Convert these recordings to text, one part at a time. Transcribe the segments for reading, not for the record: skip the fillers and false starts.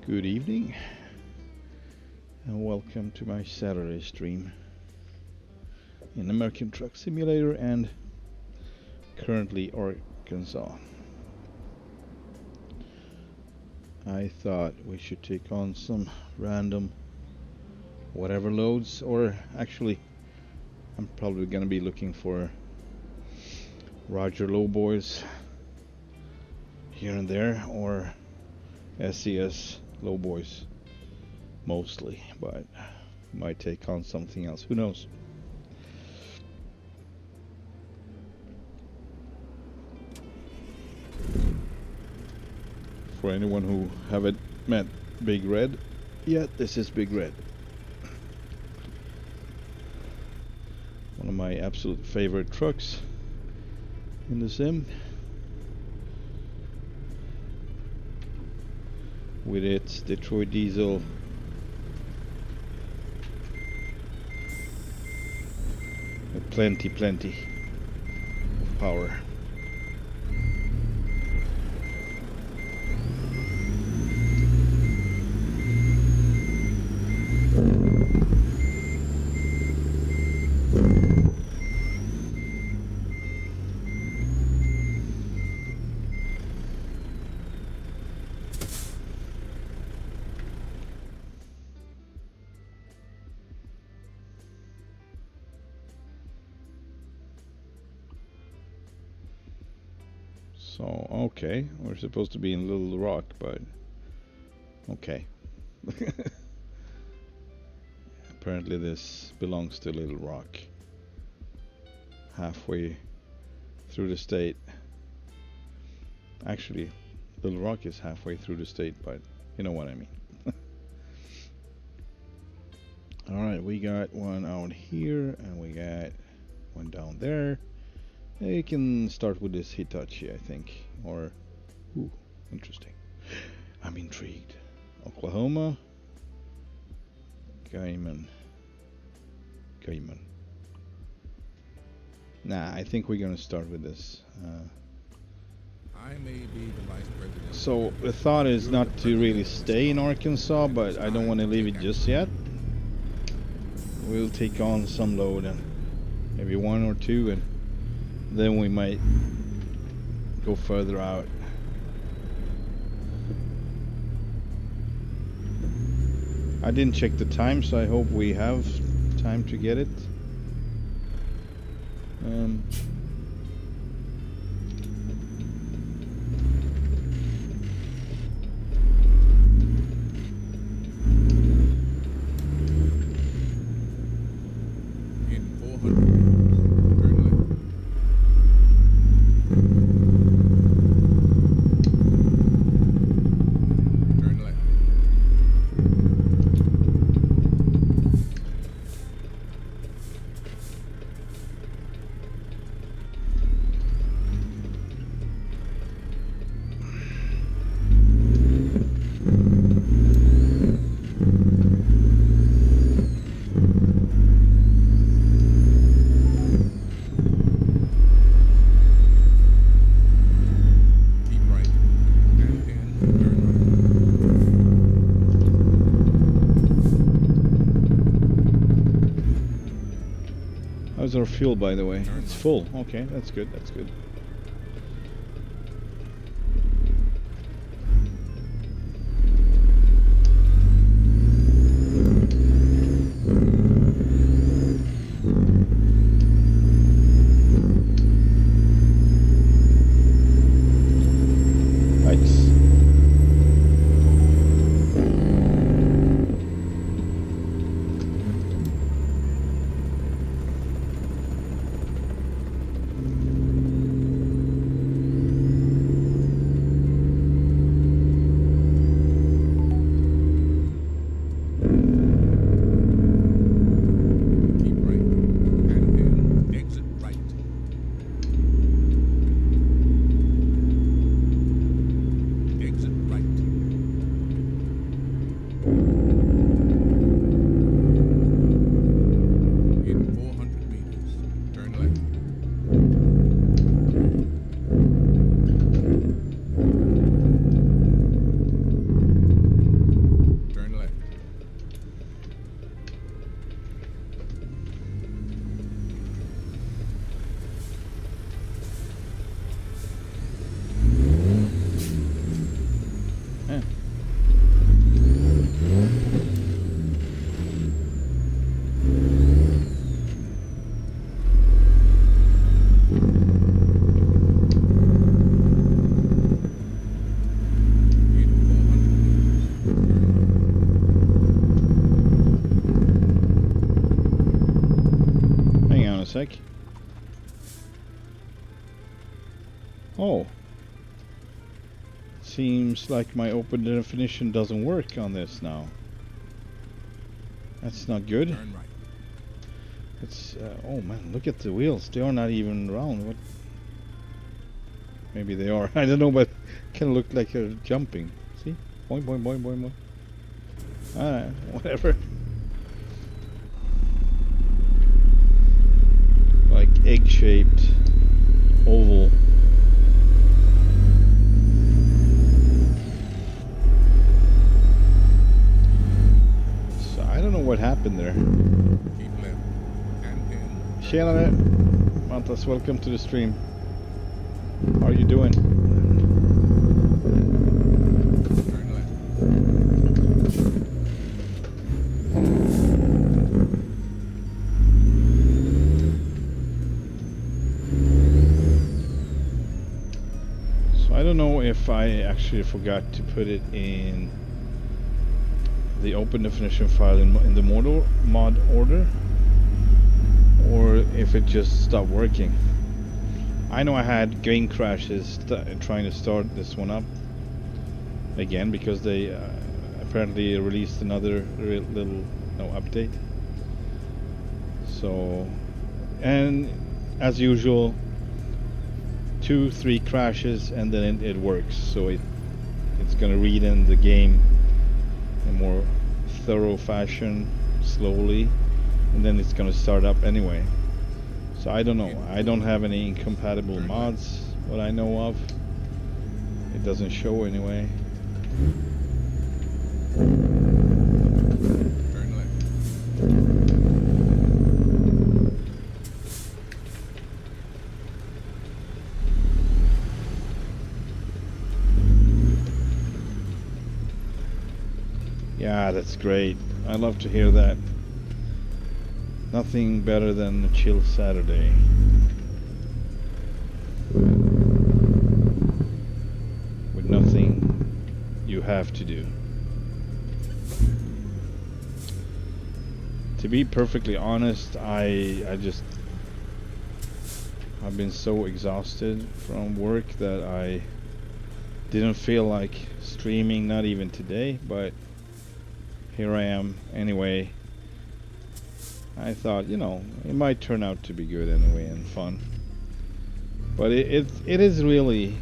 Good evening and welcome to my Saturday stream in American Truck Simulator and currently Arkansas. I thought we should take on some random whatever loads, or actually I'm probably gonna be looking for Roger lowboys here and there, or SES lowboys mostly, but might take on something else, who knows. For anyone who haven't met Big Red yet, this is Big Red. One of my absolute favorite trucks in the sim. With its Detroit diesel with plenty of power. So, okay, we're supposed to be in Little Rock, but okay. Apparently this belongs to Little Rock. Halfway through the state. Actually, Little Rock is halfway through the state, but you know what I mean. Alright, we got one out here, and we got one down there. You can start with this Hitachi, I think. Or, ooh, interesting. I'm intrigued. Oklahoma. Gaiman. Nah, I think we're gonna start with this. I may be the vice president. So the thought is not to really stay in Arkansas, but I don't want to leave it just yet. We'll take on some load, and maybe one or two, and then we might go further out. I didn't check the time, so I hope we have time to get it. In 400 meters, turn left. Turn left. Keep right. And 10, turn right. How's our fuel, by the way? Turn It's left. full. Okay, that's good. That's good. Nice. sec. Oh. Seems like my open definition doesn't work on this now. That's not good. Turn right. It's oh man, look at the wheels. They are not even round. What? Maybe they are. I don't know, but kind of look like they're jumping. See? Boing, boing, boing, boing, boing. Alright, whatever. Like egg-shaped oval. So I don't know what happened there. Keep left. And in. Tjenare! Mantas, welcome to the stream. How are you doing? Turn left. So I don't know if I actually forgot to put it in the open definition file in the mod order, or if it just stopped working. I know I had game crashes trying to start this one up again because they apparently released another little update. So, and as usual, 2-3 crashes and then it works. So it's gonna read in the game in a more thorough fashion, slowly, and then it's gonna start up anyway. So I don't know. I don't have any incompatible mods, what I know of. It doesn't show anyway. Turn left. Yeah, that's great. I love to hear that. Nothing better than a chill Saturday. With nothing you have to do. To be perfectly honest, I've been so exhausted from work that I didn't feel like streaming, not even today, but here I am anyway. I thought, you know, it might turn out to be good anyway and fun. But it is really,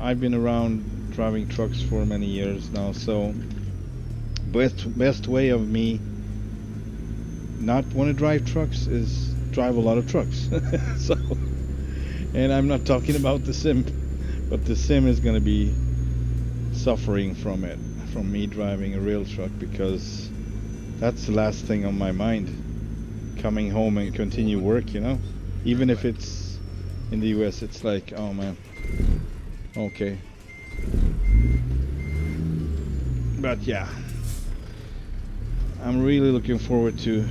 I've been around driving trucks for many years now, so best way of me not want to drive trucks is drive a lot of trucks. So, and I'm not talking about the sim, but the sim is going to be suffering from it, from me driving a real truck, because that's the last thing on my mind. Coming home and continue work, you know? Even if it's in the US, it's like, oh man. Okay. But yeah. I'm really looking forward to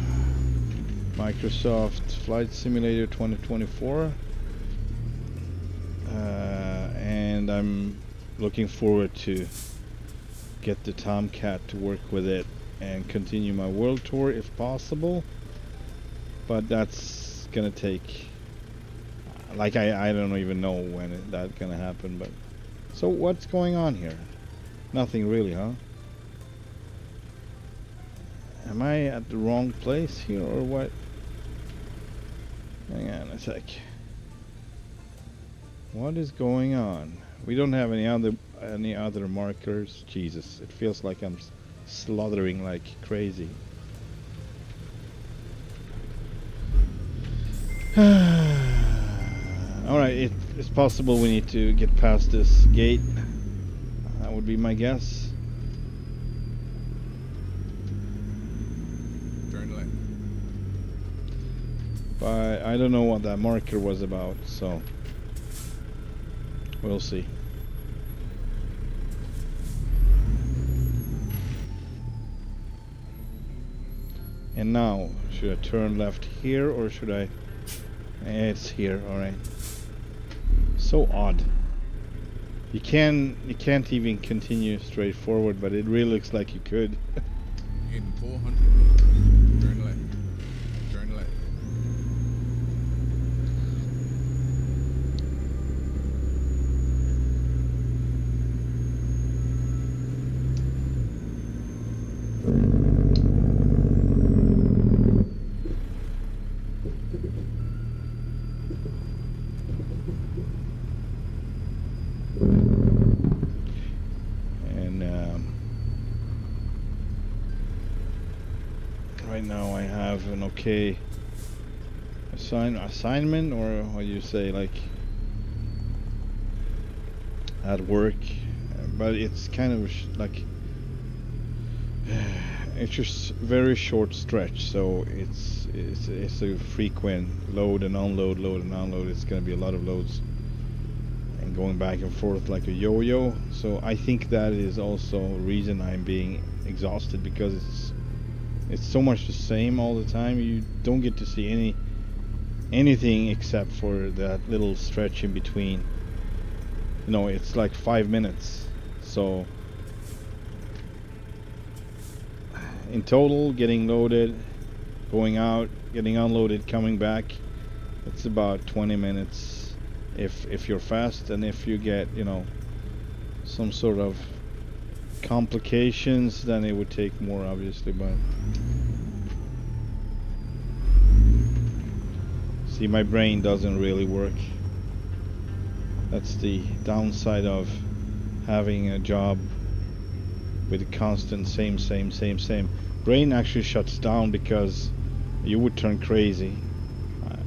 Microsoft Flight Simulator 2024. And I'm looking forward to get the Tomcat to work with it and continue my world tour if possible, but that's gonna take, like, I don't even know when that's gonna happen. But so what's going on here? Nothing really, huh? Am I at the wrong place here or what? Hang on a sec. What is going on? We don't have any other markers. Jesus, it feels like I'm slaughtering like crazy. Alright, it's possible we need to get past this gate. That would be my guess. Turn left. But I don't know what that marker was about, so we'll see. And now, should I turn left here or should I? It's here, alright. So odd. You can't even continue straight forward, but it really looks like you could. In 400 meters. Turn left. Turn left. right now I have an okay assignment, or what you say, like at work, but it's kind of like it's just very short stretch, so it's a frequent load and unload, load and unload. It's gonna be a lot of loads and going back and forth like a yo-yo. So I think that is also a reason I'm being exhausted, because it's so much the same all the time. You don't get to see anything except for that little stretch in between. You know, it's like 5 minutes. So in total, getting loaded, going out, getting unloaded, coming back, it's about 20 minutes if you're fast. And if you get, you know, some sort of complications, then it would take more, obviously. But see, my brain doesn't really work. That's the downside of having a job with a constant same. Brain actually shuts down, because you would turn crazy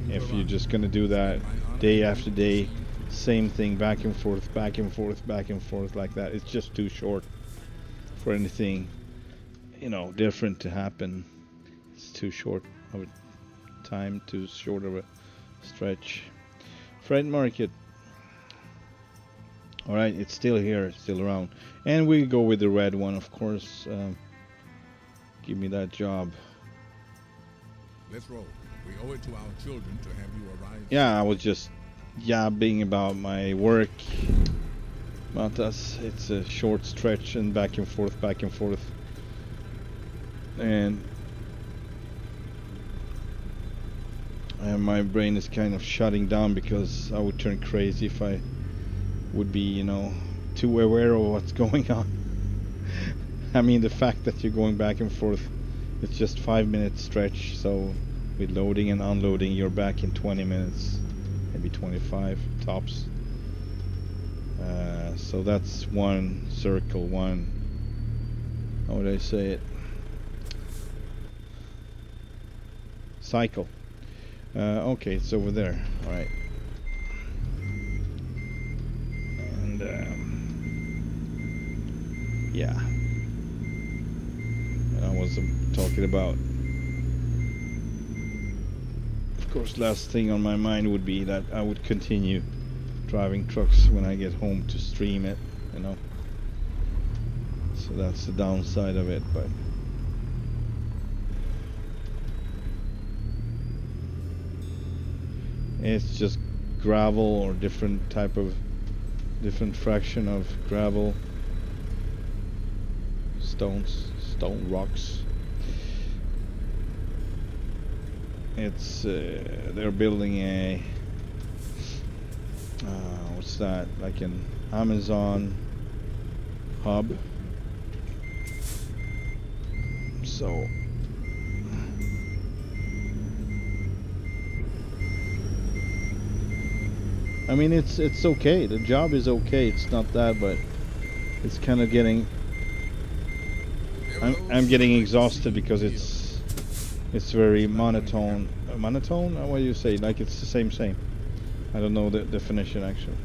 if you're just gonna do that day after day, same thing, back and forth like that. It's just too short for anything, you know, different to happen. It's too short of a time, too short of a stretch. Freight market. All right, it's still here, it's still around, and we go with the red one, of course. Give me that job. Let's roll. We owe it to our children to have you arrive. Yeah, I was just yabbing about my work. About us, it's a short stretch and back and forth, and my brain is kind of shutting down, because I would turn crazy if I would be, you know, too aware of what's going on. I mean, the fact that you're going back and forth, it's just 5 minute stretch, so with loading and unloading you're back in 20 minutes, maybe 25 tops. So that's one circle, how would I say it, cycle. Okay, it's over there. All right. And yeah, and I was talking about, of course, last thing on my mind would be that I would continue driving trucks when I get home to stream it, you know. So that's the downside of it, but it's just gravel, or different fraction of gravel, stone rocks. It's they're building a what's that, like an Amazon hub. So I mean, it's okay. The job is okay. It's not that, but it's kind of getting. I'm getting exhausted, because it's very monotone. Monotone? What do you say? Like it's the same. I don't know the definition actually.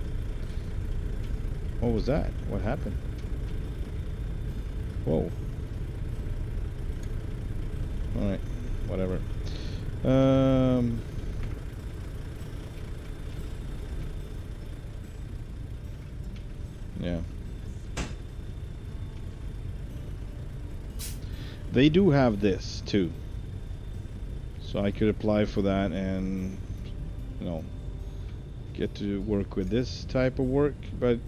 What was that? What happened? Whoa. All right. Whatever. Yeah. They do have this too, so I could apply for that and, you know, get to work with this type of work. But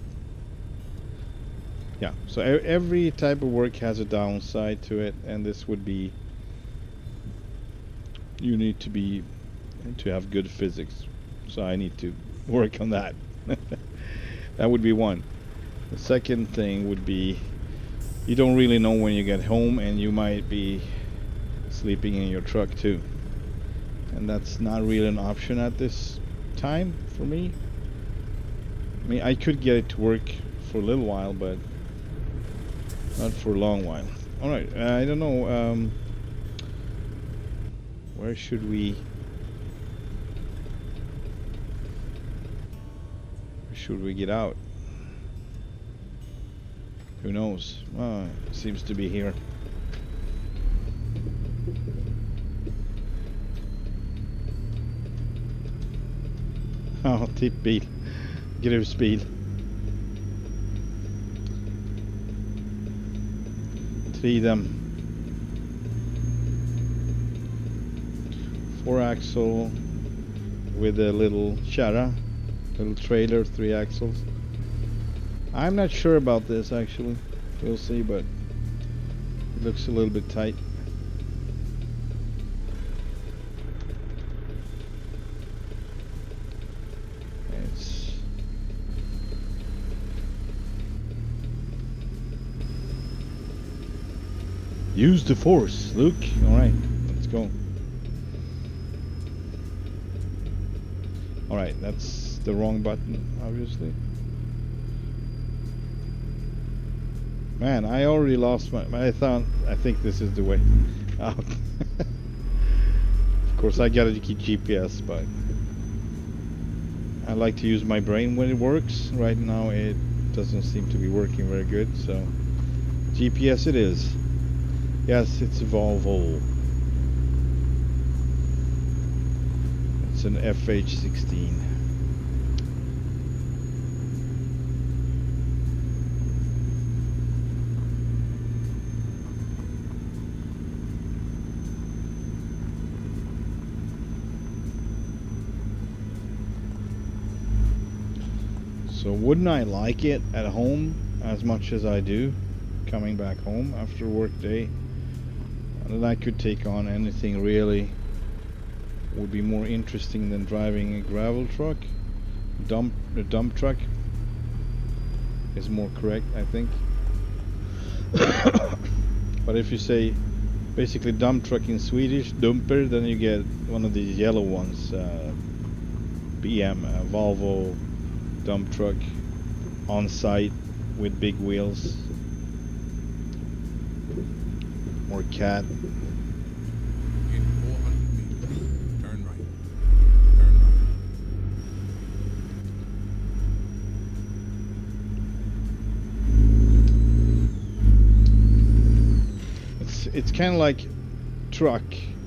yeah, so every type of work has a downside to it, and this would be, you need to have good physics, so I need to work on that. That would be one. The second thing would be, you don't really know when you get home, and you might be sleeping in your truck too, and that's not really an option at this time for me. I mean, I could get it to work for a little while, but not for a long while. All right, I don't know. Where should we get out? Who knows? It seems to be here. Ja, tippbil. Grusbil. 3 4-axle with a little chara, little trailer, 3 axles. I'm not sure about this actually. We'll see, but it looks a little bit tight. Use the force, Luke. Alright, let's go. Alright, that's the wrong button, obviously. Man, I already lost my... I think this is the way out. Of course, I gotta keep GPS, but... I like to use my brain when it works. Right now, it doesn't seem to be working very good, so... GPS it is. Yes, it's a Volvo. It's an FH16. So wouldn't I like it at home as much as I do coming back home after a work day? And I could take on anything really. Would be more interesting than driving a gravel truck. The dump truck is more correct, I think. But if you say basically dump truck in Swedish, dumper, then you get one of these yellow ones, BM, Volvo dump truck on site with big wheels. Or cat. In 400 meters, turn right. Turn right. It's kind of like truck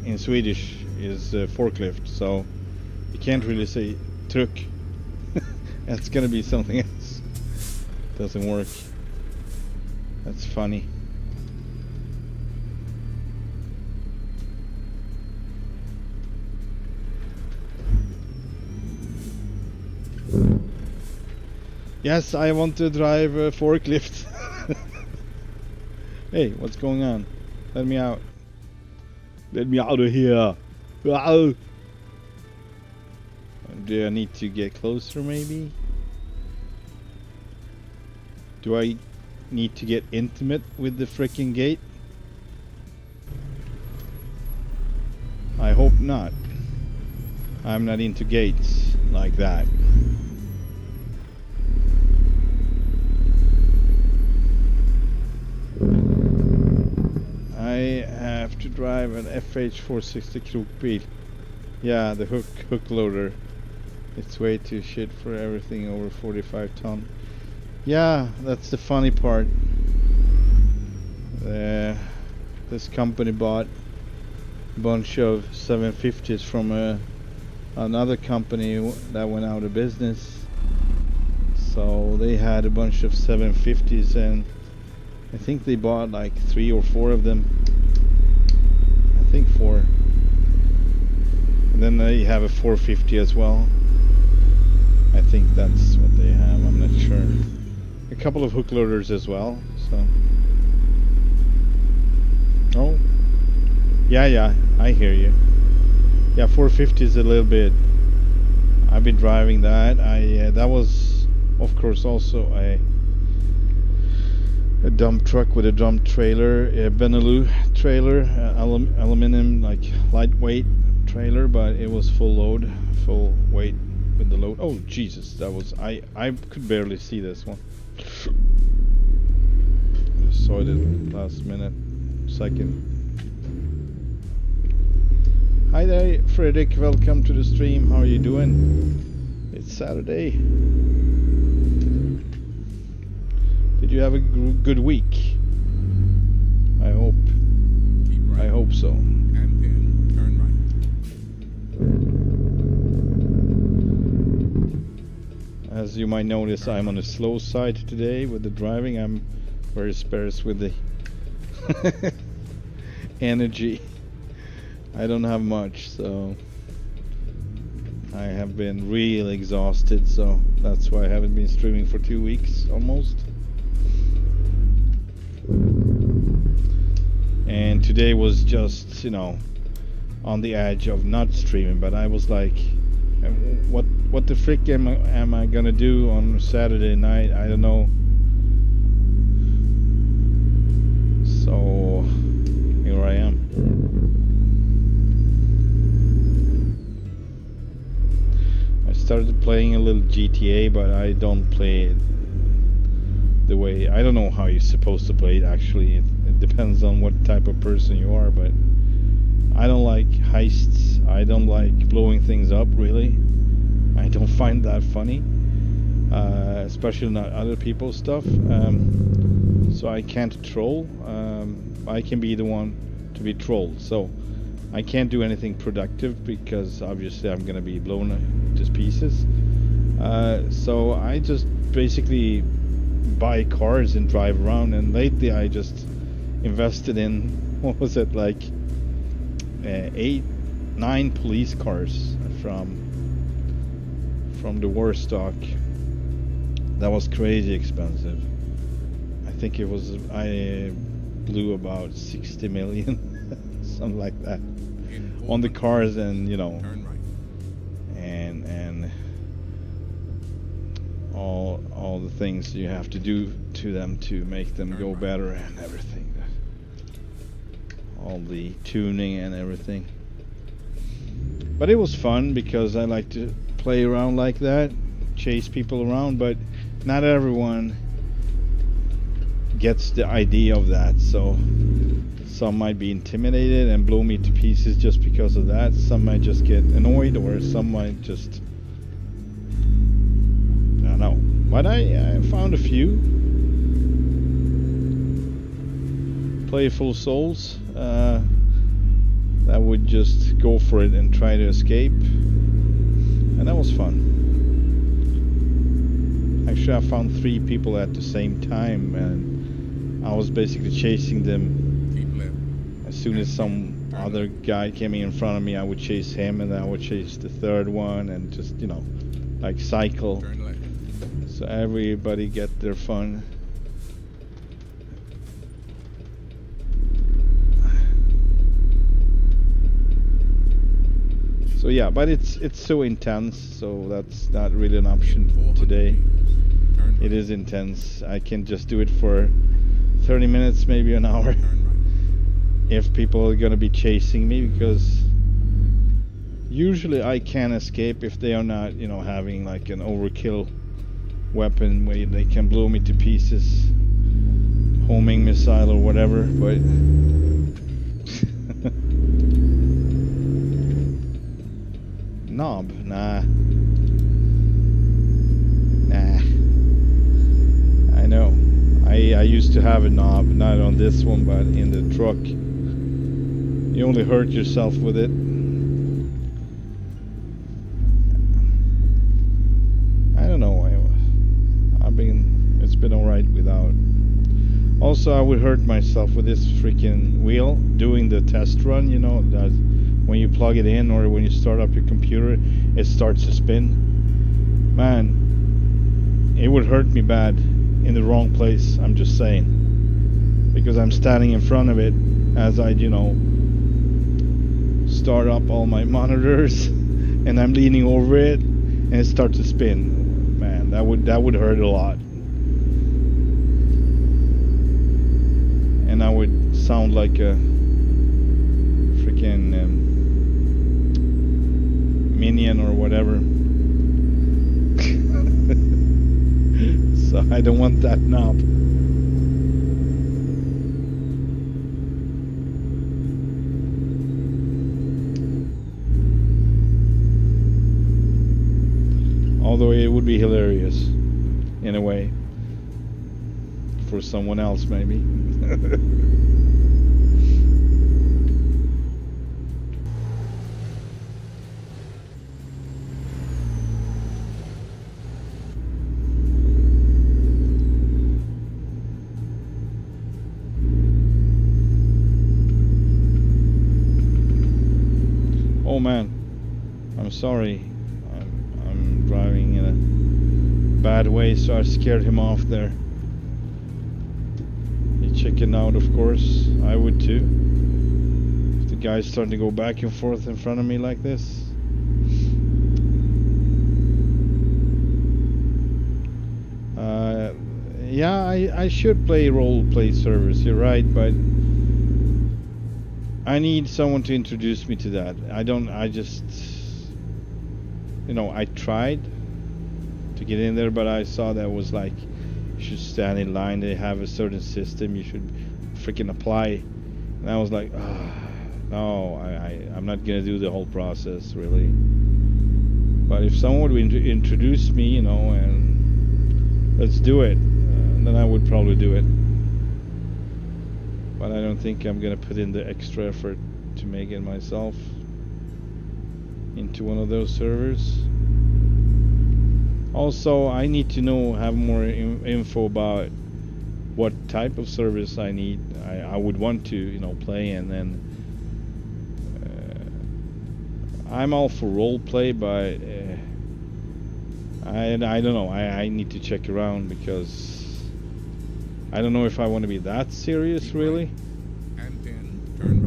in Swedish is forklift, so you can't really say truck. That's gonna be something else. Doesn't work. That's funny. Yes, I want to drive a forklift. Hey, what's going on? Let me out. Let me out of here. Wow. Do I need to get closer maybe? Do I need to get intimate with the freaking gate? I hope not. I'm not into gates like that. I have to drive an FH460 krokbil. Yeah, the hook loader. It's way too shit for everything over 45 ton. Yeah, that's the funny part. This company bought a bunch of 750s from another company that went out of business. So they had a bunch of 750s, and I think they bought like 3 or 4 of them. I think 4. And then they have a 450 as well. I think that's what they have, I'm not sure. A couple of hook loaders as well, so. Oh. Yeah, I hear you. Yeah, 450 is a little bit. I've been driving that. That was, of course, also a dump truck with a dump trailer, a Benelux trailer, aluminum, like lightweight trailer, but it was full load, full weight with the load. Oh Jesus, that was I could barely see this one. Just saw it in the last second. Hi there, Fredrik. Welcome to the stream. How are you doing? It's Saturday. Did you have a good week? I hope. Keep right. I hope so. And then turn right. As you might notice, I'm on the slow side today with the driving. I'm very sparse with the energy. I don't have much, so I have been really exhausted, so that's why I haven't been streaming for 2 weeks almost. And today was just, you know, on the edge of not streaming, but I was like, what the frick am I gonna do on Saturday night? I don't know. So here I am. I started playing a little GTA, but I don't play it the way, I don't know how you're supposed to play it actually. It depends on what type of person you are, but I don't like heists. I don't like blowing things up, really. I don't find that funny, especially not other people's stuff. So I can't troll. I can be the one to be trolled. So I can't do anything productive because obviously I'm gonna be blown to pieces. So I just basically buy cars and drive around. And lately I just invested in, what was it, like 8-9 police cars from the war stock. That was crazy expensive. I think it was, I blew about 60 million, something like that, on the cars, and you know, and all the things you have to do to them to make them go better and everything. All the tuning and everything. But it was fun because I like to play around like that, chase people around, but not everyone gets the idea of that, so some might be intimidated and blow me to pieces just because of that. Some might just get annoyed, or some might just, I don't know. But I found a few playful souls that would just go for it and try to escape, and that was fun. Actually, I found 3 people at the same time, and I was basically chasing them. As soon as some other guy came in front of me, I would chase him, and then I would chase the third one, and just, you know, like cycle. So everybody get their fun. So yeah, but it's so intense, so that's not really an option today. It is intense. I can just do it for 30 minutes, maybe an hour, if people are gonna be chasing me, because usually I can escape if they are not, you know, having like an overkill weapon where they can blow me to pieces, homing missile or whatever, but knob, nah. I know. I used to have a knob, not on this one, but in the truck. You only hurt yourself with it. I don't know. It's been alright without. Also, I would hurt myself with this freaking wheel doing the test run. You know that when you plug it in or when you start up your computer, it starts to spin. Man, it would hurt me bad in the wrong place. I'm just saying, because I'm standing in front of it as I, you know, start up all my monitors, and I'm leaning over it, and it starts to spin. Man, that would hurt a lot. And I would sound like a freaking minion or whatever. So I don't want that knob. Although it would be hilarious, in a way, for someone else maybe. Oh man, I'm sorry. I'm driving in a bad way, so I scared him off there. He chickened out, of course. I would too. If the guy's starting to go back and forth in front of me like this. Yeah, I should play role-play servers, you're right, but I need someone to introduce me to that. I just, you know, I tried to get in there, but I saw that was like, you should stand in line, they have a certain system, you should freaking apply. And I was like, no, I'm not gonna do the whole process, really. But if someone would introduce me, you know, and let's do it, then I would probably do it. But I don't think I'm gonna put in the extra effort to make it myself into one of those servers. Also, I need to have more info about what type of service I need. I would want to, you know, play, and then I'm all for role play, but I don't know. I need to check around, because I don't know if I want to be that serious, really. And then turn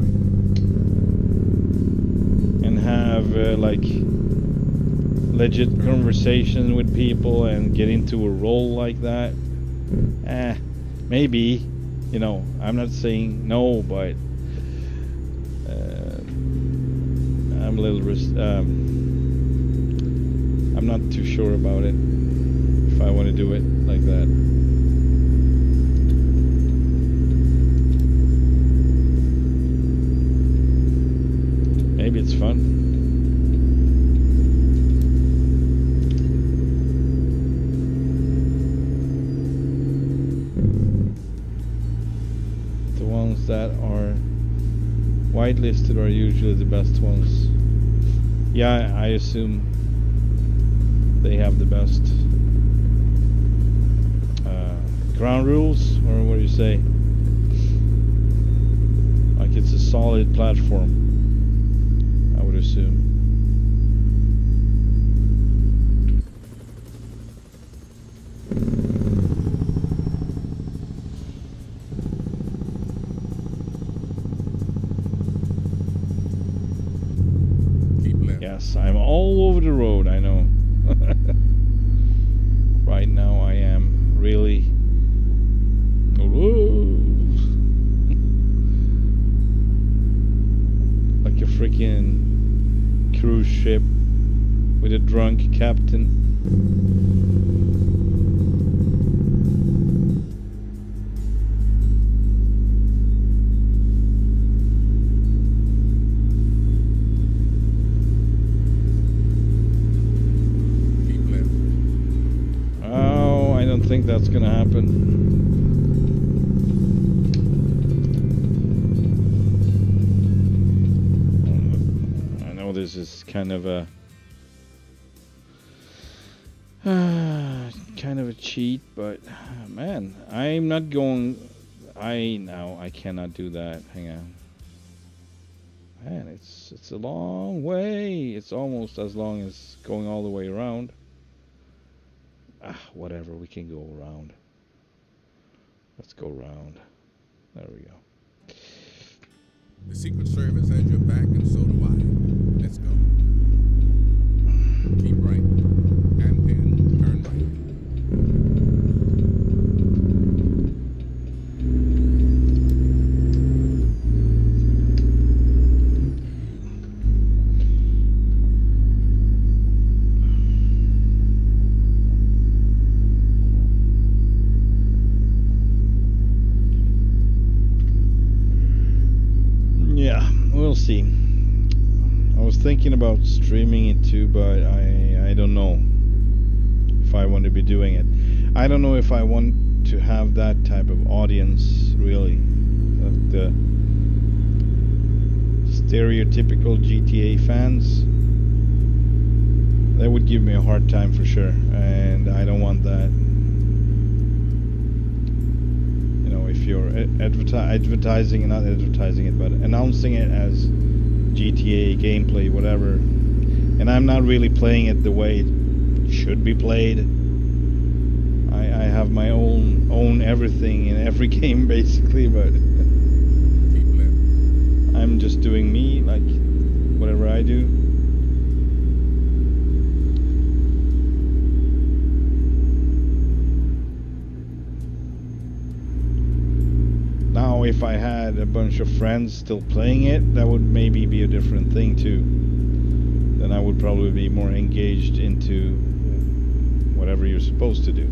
right. And have like legit conversation with people and get into a role like that. Maybe, you know, I'm not saying no, but I'm a little I'm not too sure about it, if I want to do it like that. Maybe it's fun. The ones that are whitelisted are usually the best ones. Yeah, I assume they have the best ground rules, or what do you say? Like it's a solid platform, I would assume. Yes, I'm all over the road, I know. Right now I am really... like a freaking cruise ship with a drunk captain. I don't think that's gonna happen. I know this is kind of a cheat, but man, I'm not going. I cannot do that. Hang on, man. It's a long way. It's almost as long as going all the way around. Whatever, we can go around. Let's go around. There we go. The Secret Service has your back, and so do I. Let's go. Keep right, and then turn right. We'll see. I was thinking about streaming it too, but I don't know. if I want to be doing it. I don't know if I want to have that type of audience, really. The stereotypical GTA fans. That would give me a hard time for sure, and I don't want that. You know, if you're advertising, not advertising it, but announcing it as GTA gameplay, whatever, and I'm not really playing it the way it should be played. I have my own everything in every game basically, but I'm just doing me, like whatever I do. Now if I had a bunch of friends still playing it, that would maybe be a different thing too. Then I would probably be more engaged into whatever you're supposed to do.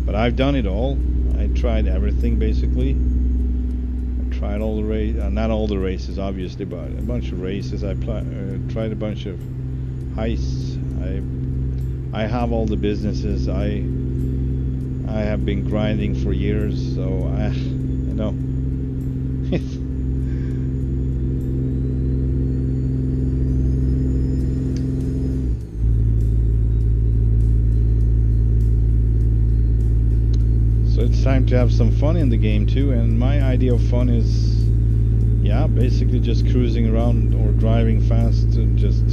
But I've done it all. I tried everything basically. I tried all the not all the races obviously, but a bunch of races. I tried a bunch of heists. I have all the businesses. I have been grinding for years, so you know. So it's time to have some fun in the game too, and my idea of fun is, yeah, basically just cruising around or driving fast and just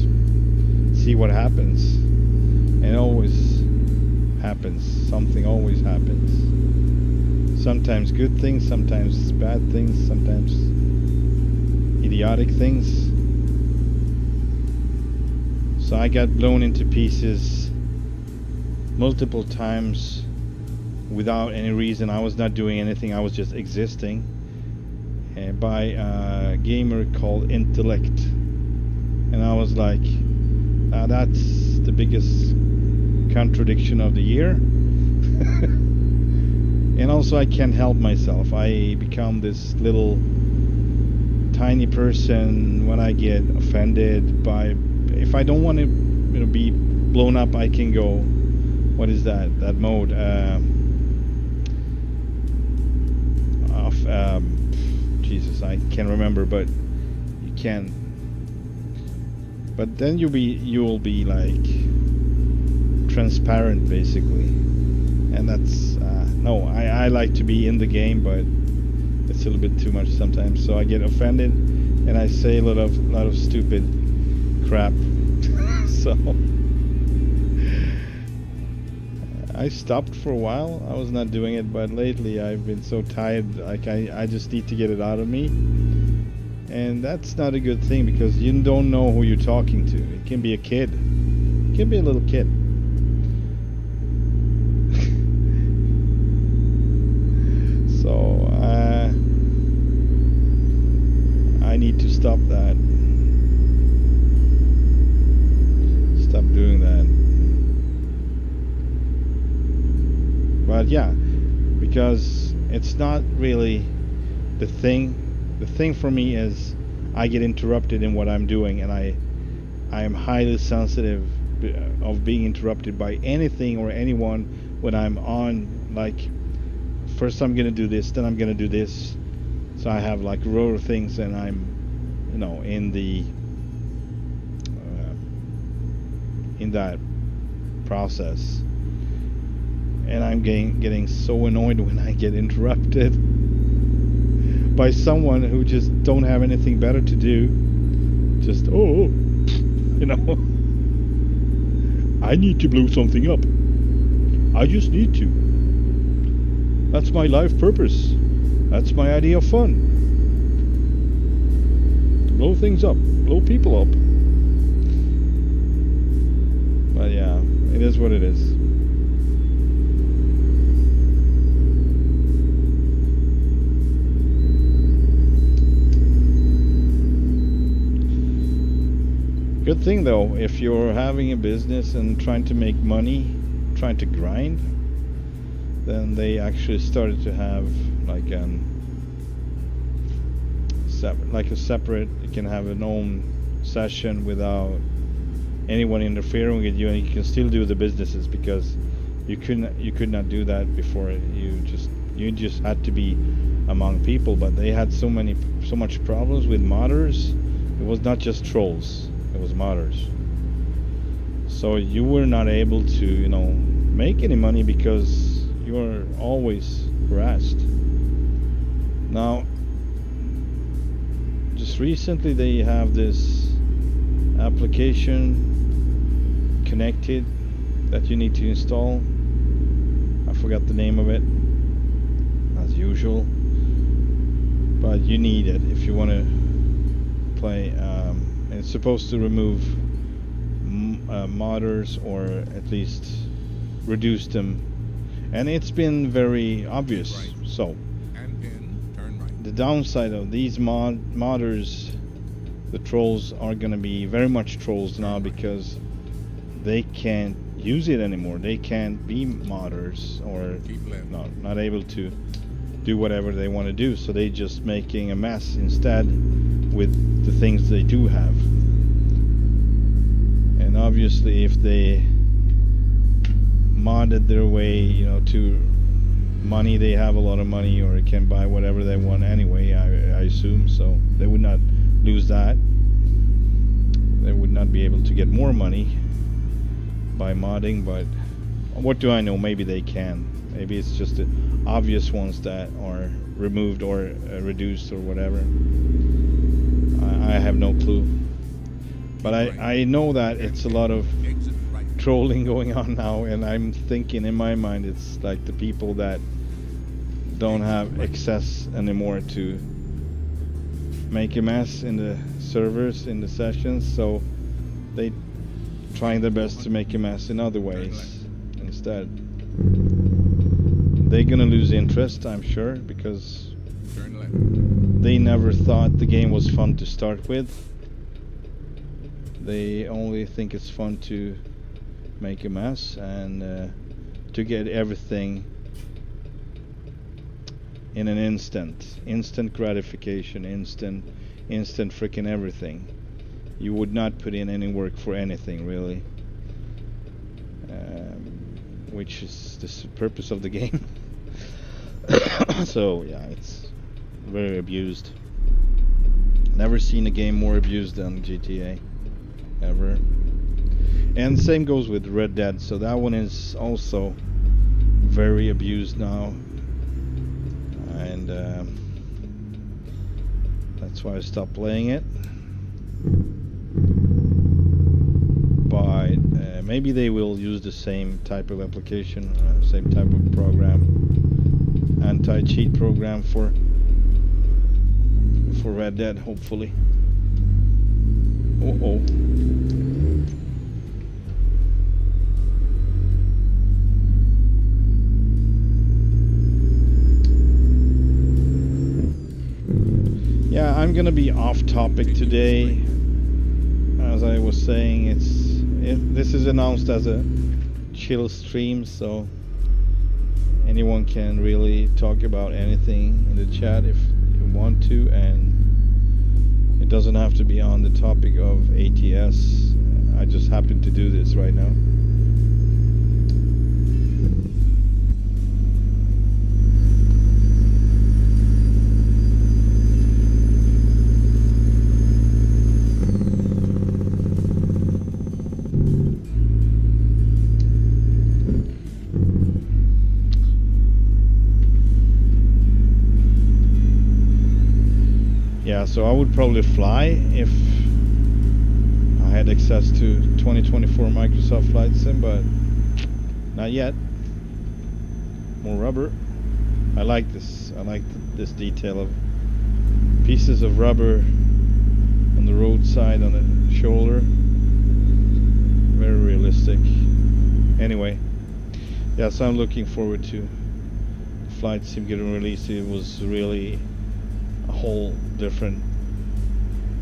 see what happens. And it always happens. Something always happens. Sometimes good things, sometimes bad things, sometimes idiotic things. So I got blown into pieces multiple times without any reason. I was not doing anything, I was just existing, by a gamer called Intellect. And I was like, that's the biggest contradiction of the year. And also I can't help myself. I become this little tiny person when I get offended by, if I don't want to, you know, be blown up, I can go, what is that mode, Jesus, I can't remember, but you can, but then you'll be like transparent basically, and that's no, I like to be in the game, but it's a little bit too much sometimes, so I get offended and I say a lot of stupid crap. So I stopped for a while. I was not doing it, but lately I've been so tired, like I just need to get it out of me. And that's not a good thing, because you don't know who you're talking to. It can be a kid. It can be a little kid. So I need to stop that. Stop doing that. But yeah, because it's not really the thing. The thing for me is I get interrupted in what I'm doing, and I am highly sensitive of being interrupted by anything or anyone when I'm on, like, first I'm gonna do this, then I'm gonna do this. So I have like row of things, and I'm, you know, in the in that process. And I'm getting so annoyed when I get interrupted by someone who just don't have anything better to do. Just, you know, I need to blow something up. I just need to. That's my life purpose. That's my idea of fun. Blow things up. Blow people up. But yeah, it is what it is. Good thing though, if you're having a business and trying to make money, trying to grind, then they actually started to have like a separate, you can have an own session without anyone interfering with you, and you can still do the businesses, because You could not do that before. You just had to be among people, but they had so much problems with modders. It was not just trolls, it was modders. So you were not able to, make any money because you were always harassed. Now, just recently they have this application connected that you need to install. I forgot the name of it, as usual, but you need it if you want to play. It's supposed to remove modders, or at least reduce them, and it's been very obvious. Right. So, And then turn right. the downside of these modders, the trolls, are gonna be very much trolls now because they can't use it anymore. They can't be modders, or Keep left. not able to do whatever they want to do. So they just making a mess instead with the things they do have. And obviously, if they modded their way, to money, they have a lot of money, or can buy whatever they want anyway, I assume. So they would not lose that. They would not be able to get more money by modding, but what do I know? Maybe they can. Maybe it's just the obvious ones that are removed or reduced or whatever. I have no clue. But I know that it's a lot of Exit right. trolling going on now, and I'm thinking in my mind it's like the people that don't have access anymore to make a mess in the servers, in the sessions, so they trying their best to make a mess in other ways instead. They're gonna lose interest, I'm sure, because Turn left. they never thought the game was fun to start with. They only think it's fun to make a mess and to get everything in an instant gratification, instant freaking everything. You would not put in any work for anything, really, which is the purpose of the game. So yeah, it's very abused. Never seen a game more abused than GTA, ever. And same goes with Red Dead, so that one is also very abused now, and that's why I stopped playing it. But maybe they will use the same type of application, same type of program, anti-cheat program for Red Dead, hopefully. Uh-oh. Yeah, I'm gonna be off topic today. As I was saying, this is announced as a chill stream, so anyone can really talk about anything in the chat if you want to, and it doesn't have to be on the topic of ATS. I just happen to do this right now. Yeah, so I would probably fly if I had access to 2024 Microsoft Flight Sim, but not yet. More rubber. I like this. I like this detail of pieces of rubber on the roadside, on the shoulder. Very realistic. Anyway, yeah, so I'm looking forward to Flight Sim getting released. It was really a whole different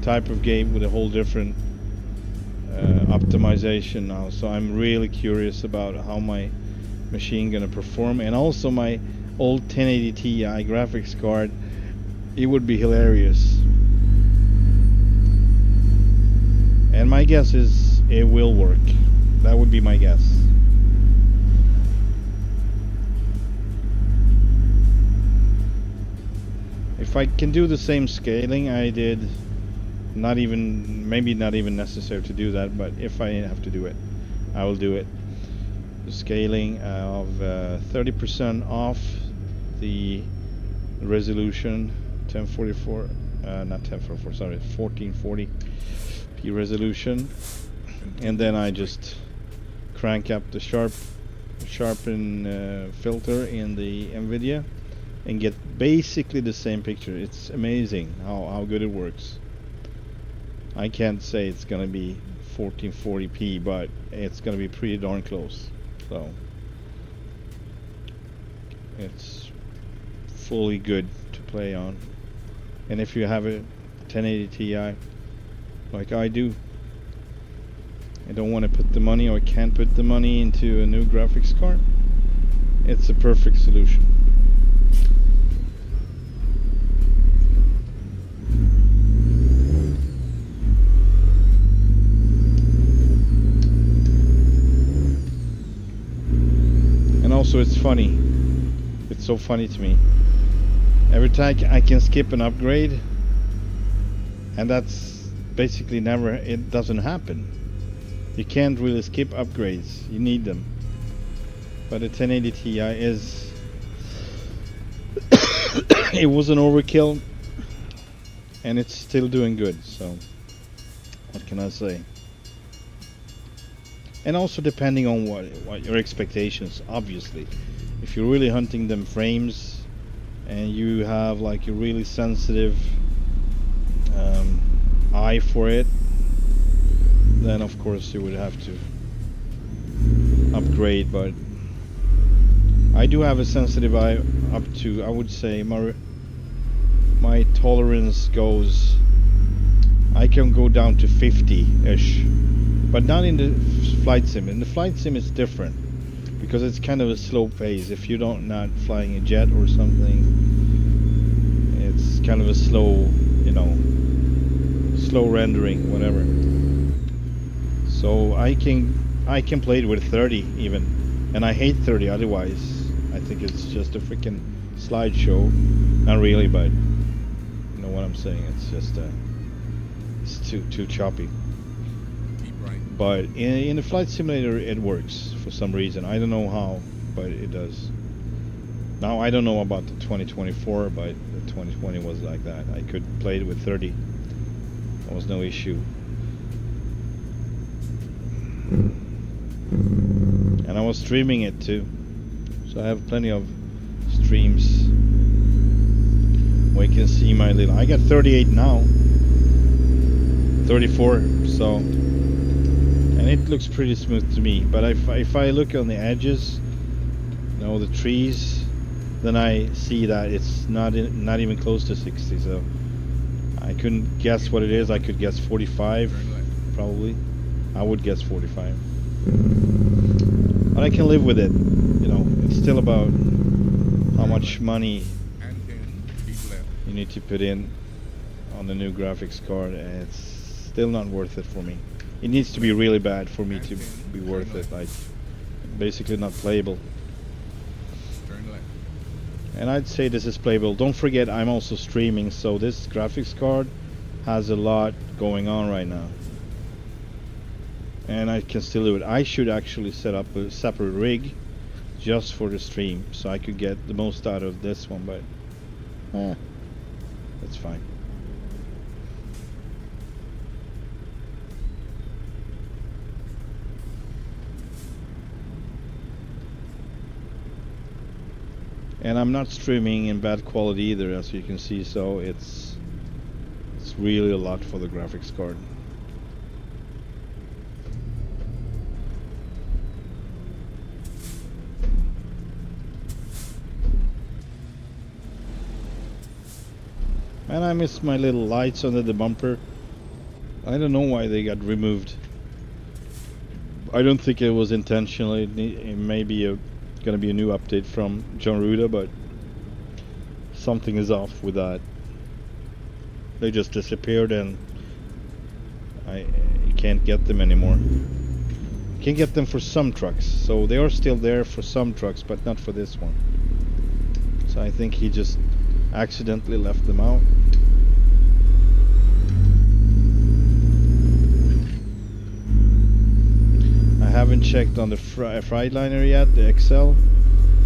type of game with a whole different optimization now, so I'm really curious about how my machine gonna perform, and also my old 1080 Ti graphics card. It would be hilarious, and my guess is it will work. That would be my guess. if I can do the same scaling I did, maybe not even necessary to do that, but if I have to do it, I will do it. The scaling of 30% off the resolution, 1044, not 1044, sorry, 1440p resolution, and then I just crank up the sharpen filter in the NVIDIA and get basically the same picture. It's amazing how good it works. I can't say it's gonna be 1440p, but it's gonna be pretty darn close. So it's fully good to play on. And if you have a 1080 Ti like I do, I don't want to put the money, or I can't put the money into a new graphics card, it's a perfect solution. And also it's funny, it's so funny to me. Every time I can skip an upgrade, and that's basically it doesn't happen. You can't really skip upgrades, you need them. But the 1080 Ti is it was an overkill, and it's still doing good, so what can I say? And also depending on what your expectations, obviously. If you're really hunting them frames and you have like a really sensitive eye for it, then of course you would have to upgrade. But I do have a sensitive eye up to, I would say my tolerance goes, I can go down to 50-ish, but not in the flight sim. In the flight sim it's different, because it's kind of a slow pace. If you're not flying a jet or something, it's kind of a slow, slow rendering, whatever. So I can play it with 30 even, and I hate 30 otherwise. I think it's just a freaking slideshow. Not really, but you know what I'm saying. It's just it's too choppy. But in the flight simulator it works for some reason. I don't know how, but it does. Now I don't know about the 2024, but the 2020 was like that. I could play it with 30. There was no issue. And I was streaming it too, so I have plenty of streams where you can see my little. I got 38 now, 34. So, and it looks pretty smooth to me. But if I look on the edges, the trees, then I see that it's not even close to 60. So I couldn't guess what it is. I could guess 45, probably. I would guess 45. But I can live with it. It's still about how much money you need to put in on the new graphics card, and it's still not worth it for me. It needs to be really bad for me to be worth it. Like, basically not playable. And I'd say this is playable. Don't forget, I'm also streaming, so this graphics card has a lot going on right now. And I can still do it. I should actually set up a separate rig just for the stream, so I could get the most out of this one, but that's fine. And I'm not streaming in bad quality either, as you can see, so it's really a lot for the graphics card. And I miss my little lights under the bumper. I don't know why they got removed. I don't think it was intentional. It may be gonna be a new update from Jon Rudas, but something is off with that. They just disappeared, and I can't get them anymore. Can get them for some trucks, so they are still there for some trucks, but not for this one. So I think he just accidentally left them out. I haven't checked on the Freightliner yet, the XL.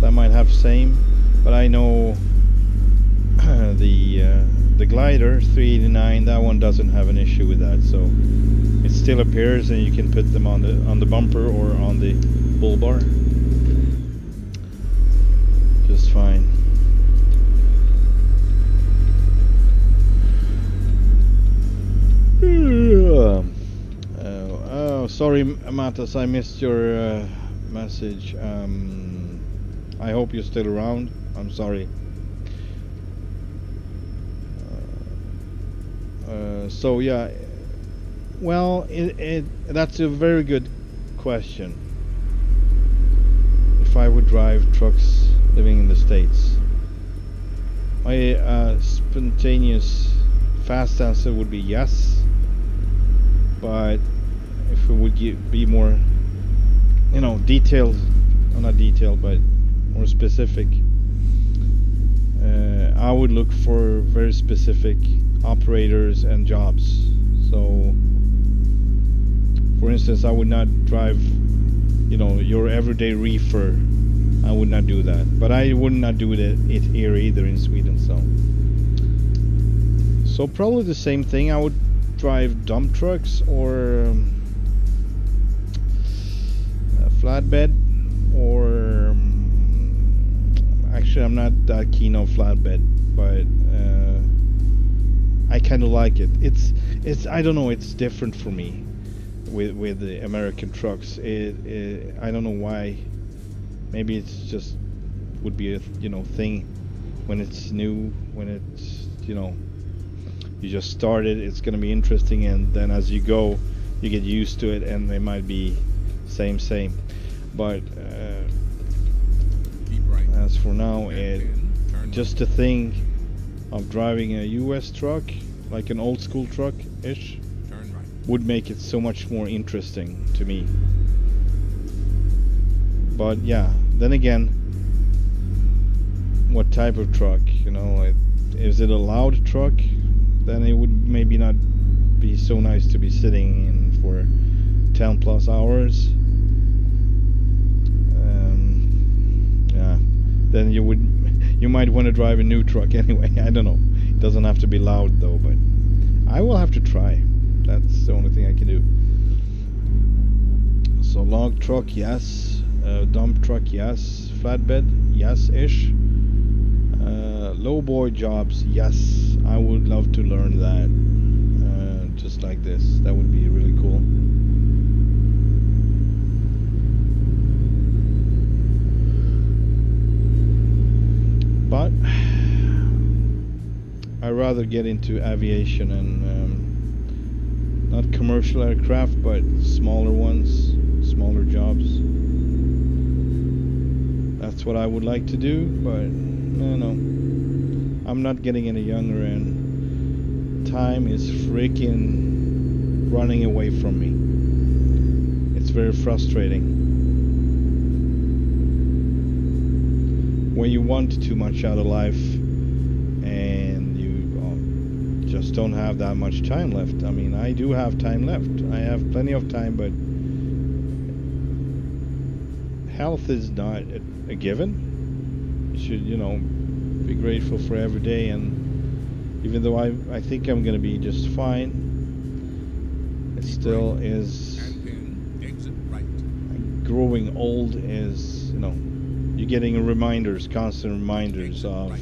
That might have same, but I know the glider 389, that one doesn't have an issue with that, so it still appears, and you can put them on the bumper or on the bull bar just fine. Oh, sorry, Matas, I missed your message. I hope you're still around. I'm sorry. So yeah, well, that's a very good question. If I would drive trucks living in the States, my spontaneous fast answer would be yes. But if it would be more, detailed, well, not detailed, but more specific, I would look for very specific operators and jobs. So, for instance, I would not drive, your everyday reefer. I would not do that. But I would not do it here either in Sweden. So probably the same thing. I would drive dump trucks or a flatbed, or actually I'm not that keen on flatbed, but I kind of like it. It's I don't know, it's different for me with the American trucks. I don't know why. Maybe it's just would be a thing when it's new, when it's you just started, it's going to be interesting, and then as you go you get used to it, and they might be same, but as for now, just the thing of driving a US truck, like an old school truck ish, would make it so much more interesting to me. But yeah, then again, what type of truck, is it a loud truck? Then it would maybe not be so nice to be sitting in for 10 plus hours. Yeah, then you might want to drive a new truck anyway. I don't know. It doesn't have to be loud though, but I will have to try. That's the only thing I can do. So log truck, yes. Dump truck, yes. Flatbed, yes-ish. Lowboy jobs, yes. I would love to learn that. Just like this. That would be really cool. But I'd rather get into aviation and not commercial aircraft, but smaller ones, smaller jobs. That's what I would like to do, but no. I'm not getting any younger, and time is freaking running away from me. It's very frustrating. When you want too much out of life and you just don't have that much time left. I mean, I do have time left. I have plenty of time, but health is not a given. You should, be grateful for every day, and even though I think I'm going to be just fine, it still is, growing old is, you're getting constant reminders of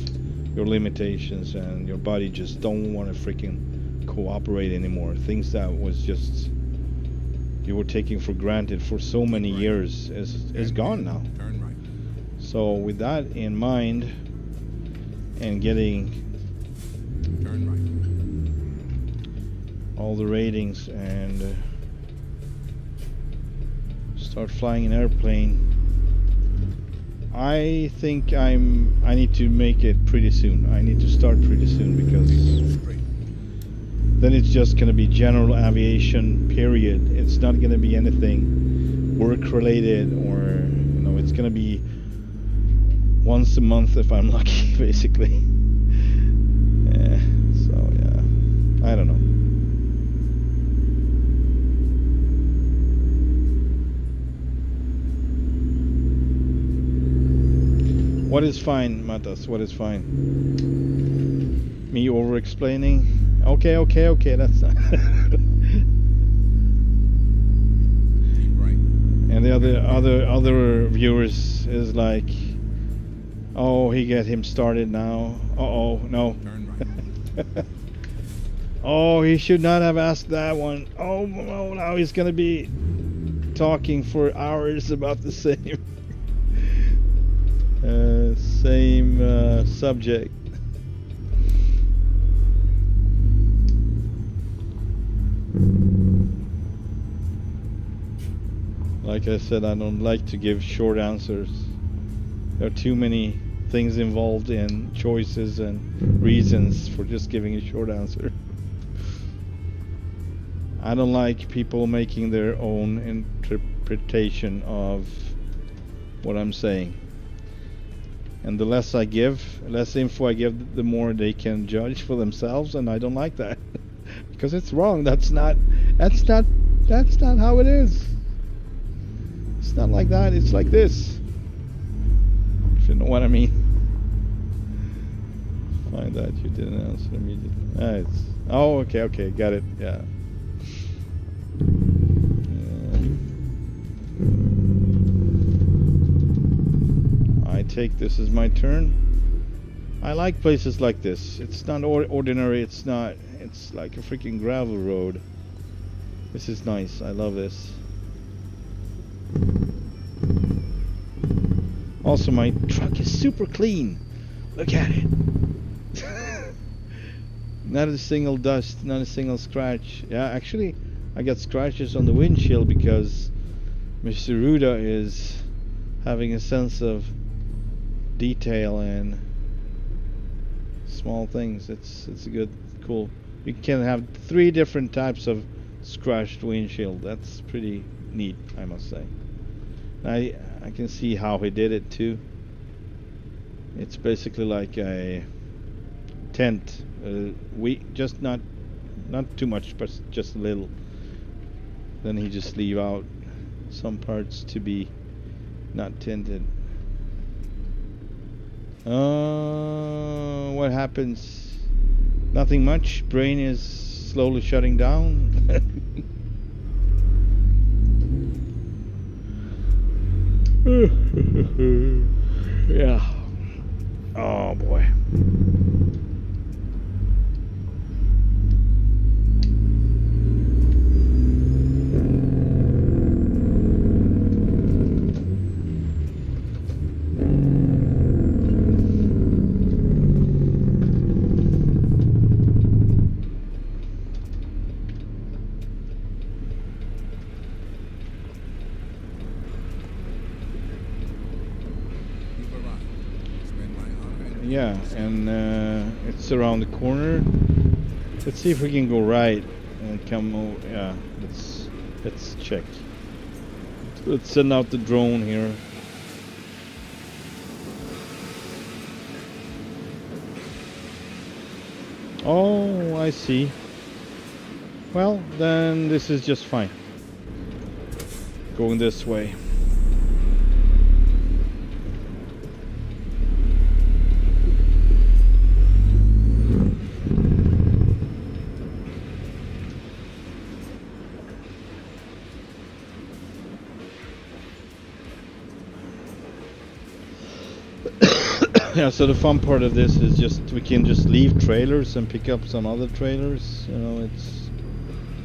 your limitations, and your body just don't want to freaking cooperate anymore. Things that was just you were taking for granted for so many years is gone now. So with that in mind, and getting all the ratings and start flying an airplane, I think I need to make it pretty soon. I need to start pretty soon, because then it's just going to be general aviation, period. It's not going to be anything work related, or it's going to be once a month if I'm lucky, basically. I don't know. What is fine, Matas? What is fine? Me over-explaining? Okay, that's not... And the other viewers is like, oh, he get him started now. Uh-oh, no. Oh, he should not have asked that one. Oh, now he's gonna be talking for hours about the same subject. Like I said, I don't like to give short answers. There are too many things involved in choices and reasons for just giving a short answer. I don't like people making their own interpretation of what I'm saying. And the less info I give, the more they can judge for themselves, and I don't like that. Because it's wrong. That's not how it is. It's not like that, it's like this. If you know what I mean. Find that you didn't answer immediately. Oh, okay, got it. Yeah. I take this as my turn. I like places like this. It's not ordinary, it's like a freaking gravel road. This is nice, I love this. Also, my truck is super clean. Look at it. Not a single dust, not a single scratch. Yeah, actually, I got scratches on the windshield because Mr. Ruda is having a sense of detail and small things. It's a good, cool. You can have 3 different types of scratched windshield. That's pretty neat, I must say. I can see how he did it too. It's basically like a tent. Just not too much, but just a little. Then he just leave out some parts to be not tinted. What happens? Nothing much. Brain is slowly shutting down. Yeah. Oh boy. Yeah, and it's around the corner. Let's see if we can go right and come over. Yeah, let's check. Let's send out the drone here. Oh, I see. Well, then this is just fine. Going this way. Yeah, so the fun part of this is we can just leave trailers and pick up some other trailers. You know,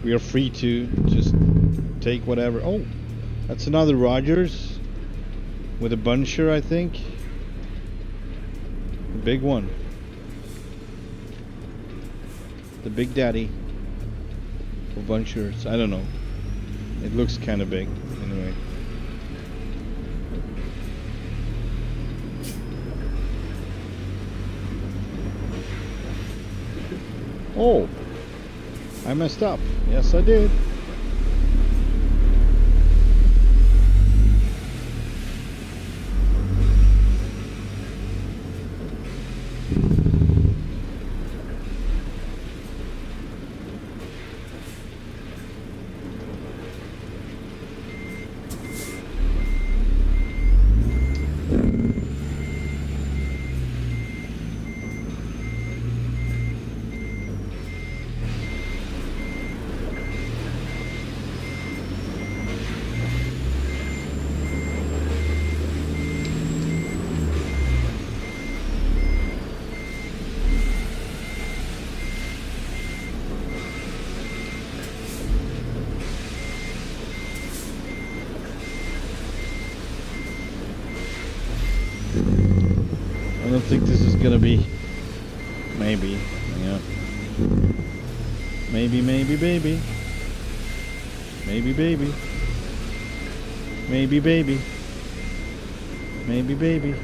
we are free to just take whatever. Oh, that's another Rogers with a buncher, I think. The big one. The Big Daddy for bunchers. I don't know. It looks kind of big anyway. Oh, I messed up. Yes, I did. think this is gonna be. Maybe, yeah. Maybe, baby. Maybe, baby. Maybe, baby. Maybe, baby.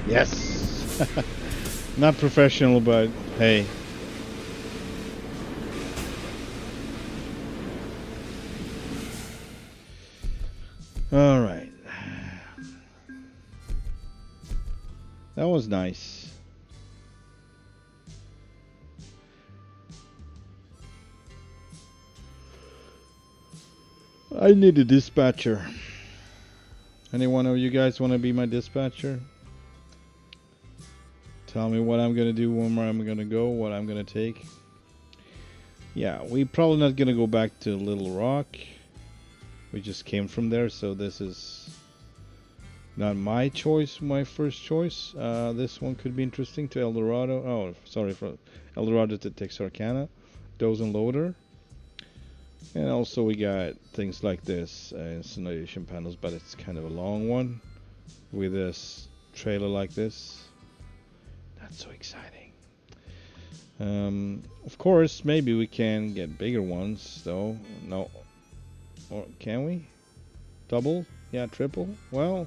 Yes! Not professional, but hey. Alright. That was nice. I need a dispatcher. Any one of you guys want to be my dispatcher? Tell me what I'm gonna do, where I'm gonna go, what I'm gonna take. Yeah, we're probably not gonna go back to Little Rock. We just came from there, so this is not my choice, my first choice. This one could be interesting to El Dorado. Oh, sorry, for El Dorado to Texarkana. Dozen loader. And also we got things like this, installation panels, but it's kind of a long one with this trailer like this. Not so exciting. Of course, maybe we can get bigger ones, though. No. Or can we? Double? Yeah, triple? Well,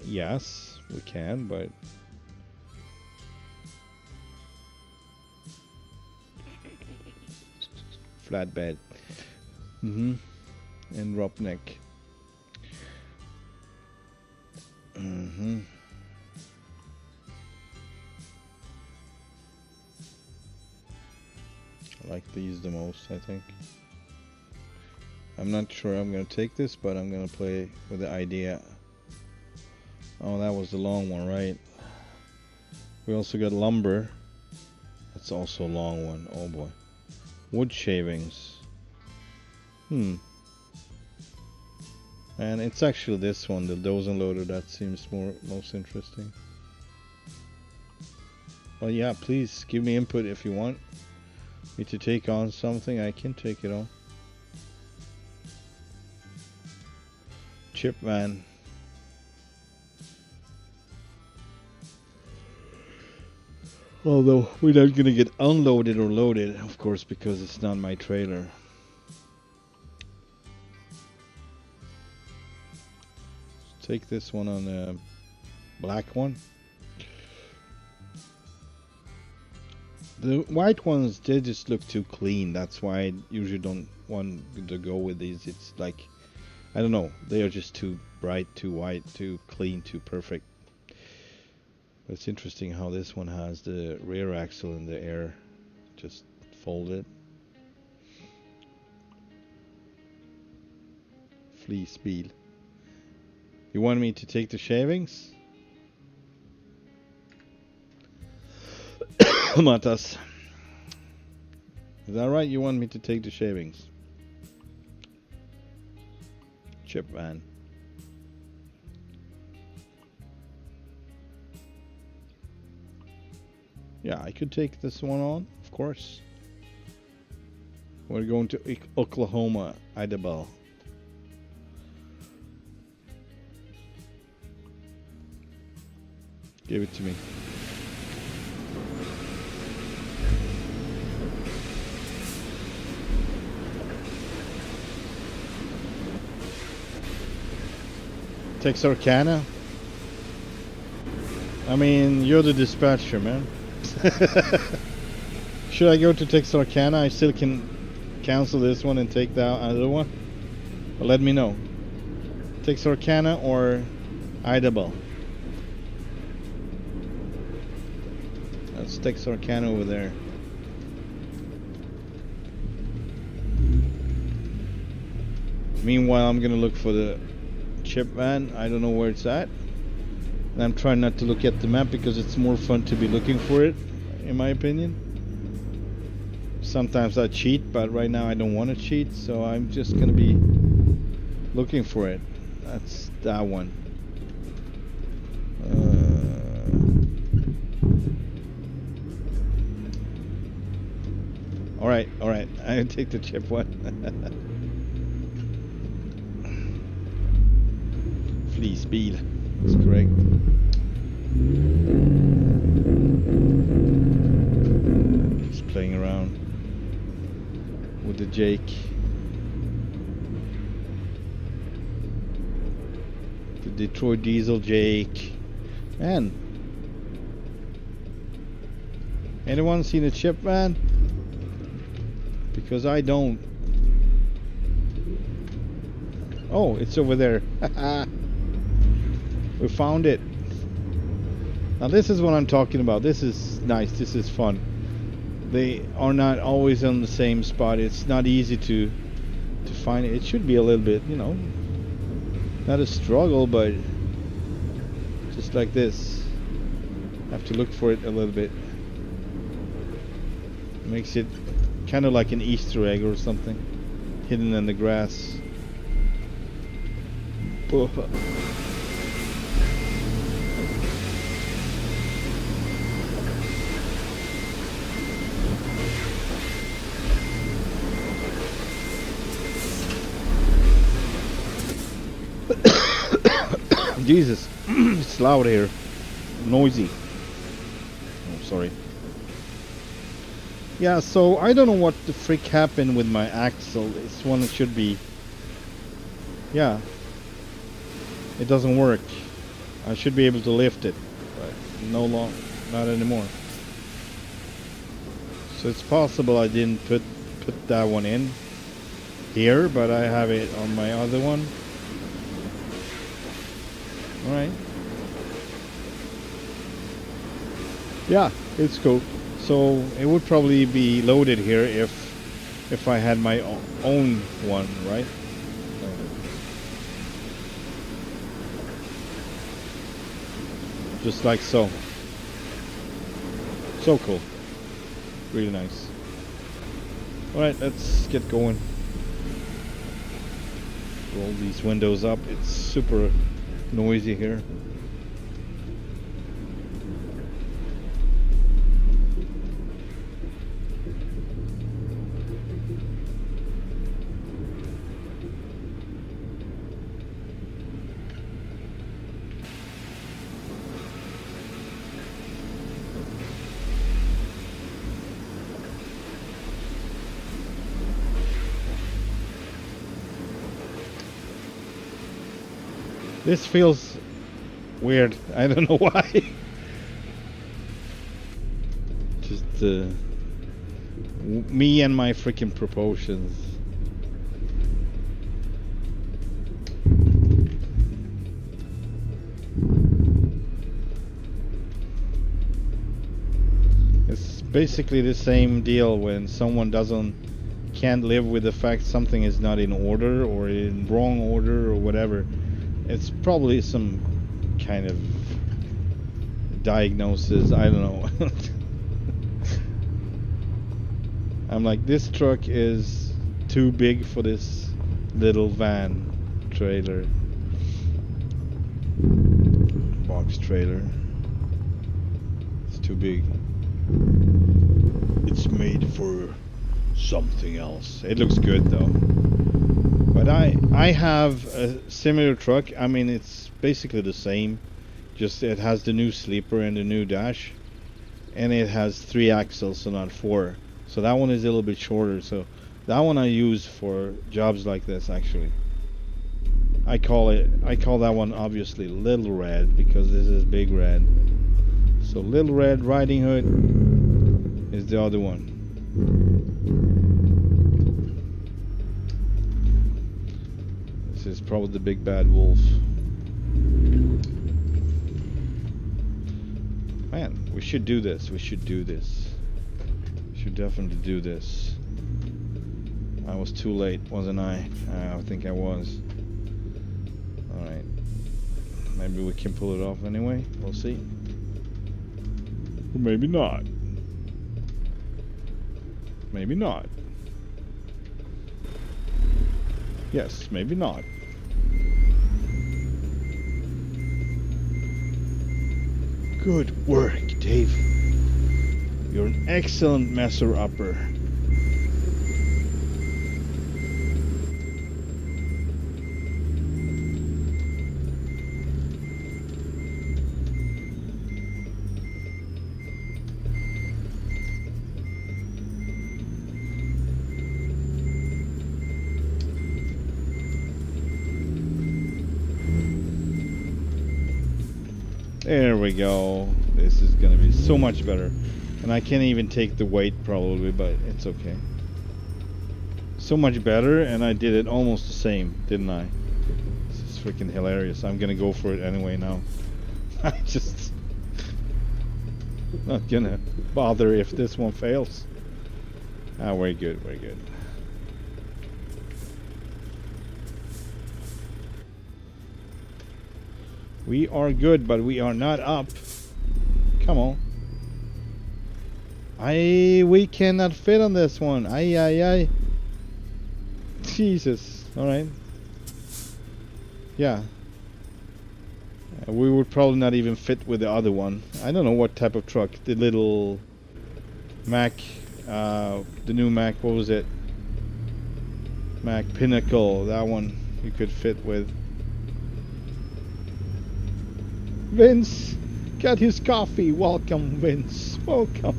yes, we can, but flatbed. And Roughneck. I like these the most, I think. I'm not sure I'm gonna take this, but I'm gonna play with the idea. Oh, that was the long one, right? We also got lumber. That's also a long one. Oh boy. Wood shavings. And it's actually this one, the dozen loader, that seems most interesting. Well, yeah, please give me input if you want me to take on something. I can take it on. Chip van. Although we're not gonna get unloaded or loaded, of course, because it's not my trailer. Take this one on the black one. The white ones, they just look too clean. That's why I usually don't want to go with these. It's like, I don't know, they are just too bright, too white, too clean, too perfect. But it's interesting how this one has the rear axle in the air, just folded. Flea speed. You want me to take the shavings? Matas. Is that right? You want me to take the shavings? Chip van. Yeah, I could take this one on, of course. We're going to Oklahoma, Idabel. Give it to me. Texarkana? I mean, you're the dispatcher, man. Should I go to Texarkana? I still can cancel this one and take the other one. But let me know. Texarkana or Idabel? That's Texarkana over there. Meanwhile, I'm gonna look for the chip van. I don't know where it's at. And I'm trying not to look at the map because it's more fun to be looking for it, in my opinion. Sometimes I cheat, but right now I don't want to cheat, so I'm just gonna be looking for it. That's that one. Alright, I take the chip one. Fleecebil. That's correct. Just playing around with the Jake. The Detroit Diesel Jake. Man. Anyone seen a chip van? Because I don't. Oh, it's over there. We found it. Now this is what I'm talking about. This is nice. This is fun. They are not always on the same spot. It's not easy to find it. It should be a little bit, you know, not a struggle, but just like this. Have to look for it a little bit. Makes it kind of like an Easter egg or something, hidden in the grass. Jesus, it's loud here, noisy. Oh, sorry. Yeah, so I don't know what the frick happened with my axle. This one should be. Yeah, it doesn't work. I should be able to lift it, but not anymore. So it's possible I didn't put that one in here, but I have it on my other one. All right. Yeah, it's cool. So it would probably be loaded here if I had my own one, right? Just like so. So cool. Really nice. Alright, let's get going. Roll these windows up. It's super noisy here. This feels weird. I don't know why. Just me and my freaking proportions. It's basically the same deal when someone can't live with the fact something is not in order or in wrong order or whatever. It's probably some kind of diagnosis, I don't know. I'm like, this truck is too big for this little van trailer. Box trailer. It's too big. It's made for something else. It looks good though. But I have a similar truck. I mean, it's basically the same. Just it has the new sleeper and the new dash. And it has 3 axles, so not 4. So that one is a little bit shorter. So that one I use for jobs like this, actually. I call that one obviously Little Red because this is Big Red. So Little Red Riding Hood is the other one. This is probably the Big Bad Wolf. Man, we should do this. We should do this. We should definitely do this. I was too late, wasn't I? I think I was. Alright. Maybe we can pull it off anyway. We'll see. Or maybe not. Maybe not. Yes, maybe not. Good work, Dave. You're an excellent messer-upper. There we go. This is gonna be so much better. And I can't even take the weight probably, but it's okay. So much better, and I did it almost the same, didn't I? This is freaking hilarious. I'm gonna go for it anyway now. I just not gonna bother if this one fails. Ah, we're good, we're good. We are good, but we are not up. Come on. We cannot fit on this one. Ay. Jesus. Alright. Yeah. We would probably not even fit with the other one. I don't know what type of truck. The little Mac, the new Mac, what was it? Mac Pinnacle. That one you could fit with. Vince got his coffee. Welcome, Vince. Welcome.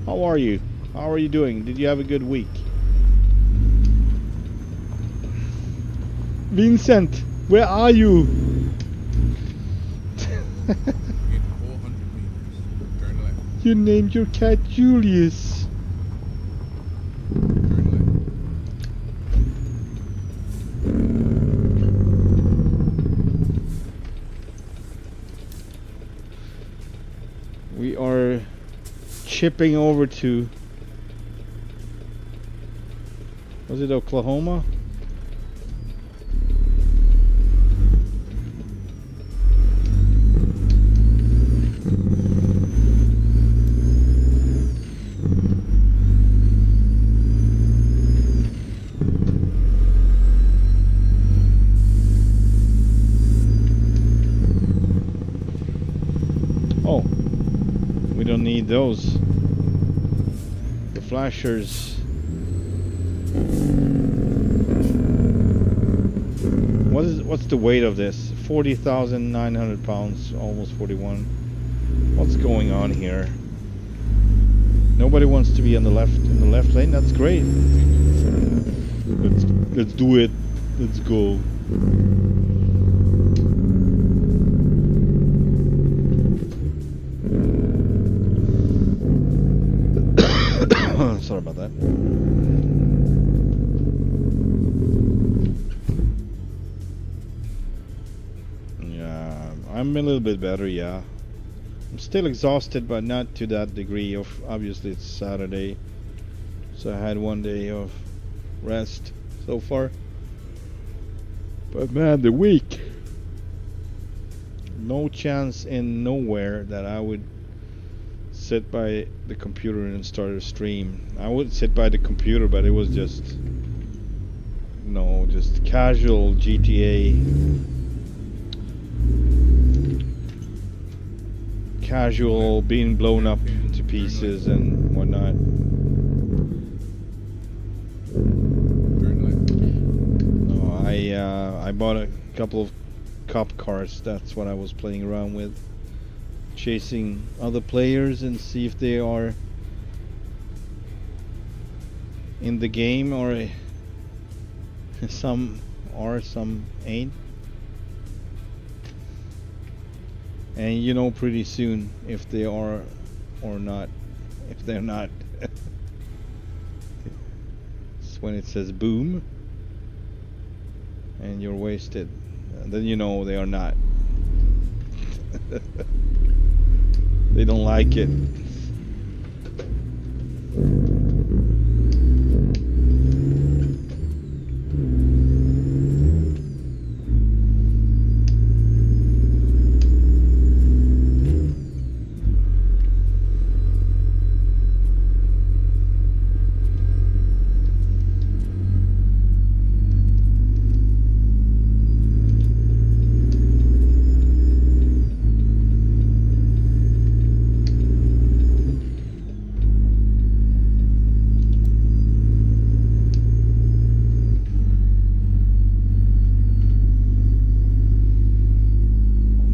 How are you? How are you doing? Did you have a good week? Vincent, where are you? In 400 meters, turn left. You named your cat Julius. Turn left. We are chipping over to, was it Oklahoma? Oh, we don't need those. The flashers. What's the weight of this? 40,900 pounds, almost 41. What's going on here? Nobody wants to be in the left lane. That's great. Let's do it. Let's go. Sorry about that. Yeah, I'm a little bit better, yeah. I'm still exhausted, but not to that degree of, obviously it's Saturday, so I had one day of rest so far. But man, the week, no chance in nowhere that I would sit by the computer and start a stream. I would sit by the computer, but it was just, no, just casual GTA, casual being blown up into pieces and whatnot. No, I bought a couple of cop cars. That's what I was playing around with, chasing other players and see if they are in the game, or some are, some ain't. And you know pretty soon if they are or not. If they're not, it's when it says boom and you're wasted, and then you know they are not. They don't like it.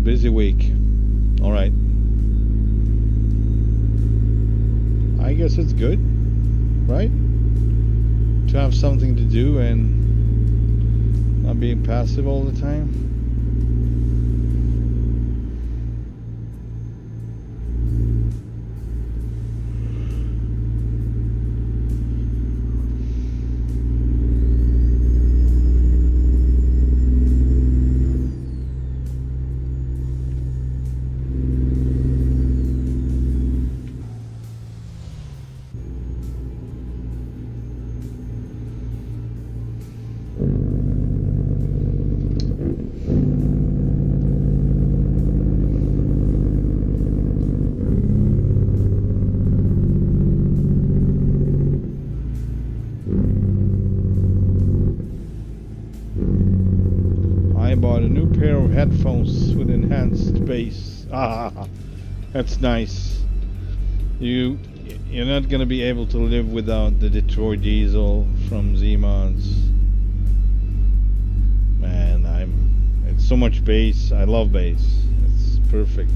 Busy week. All right. I guess it's good, right? To have something to do and not being passive all the time. pair of headphones with enhanced bass. Ah, that's nice. You're not gonna be able to live without the Detroit Diesel from ZeeMods. Man, it's so much bass. I love bass. It's perfect.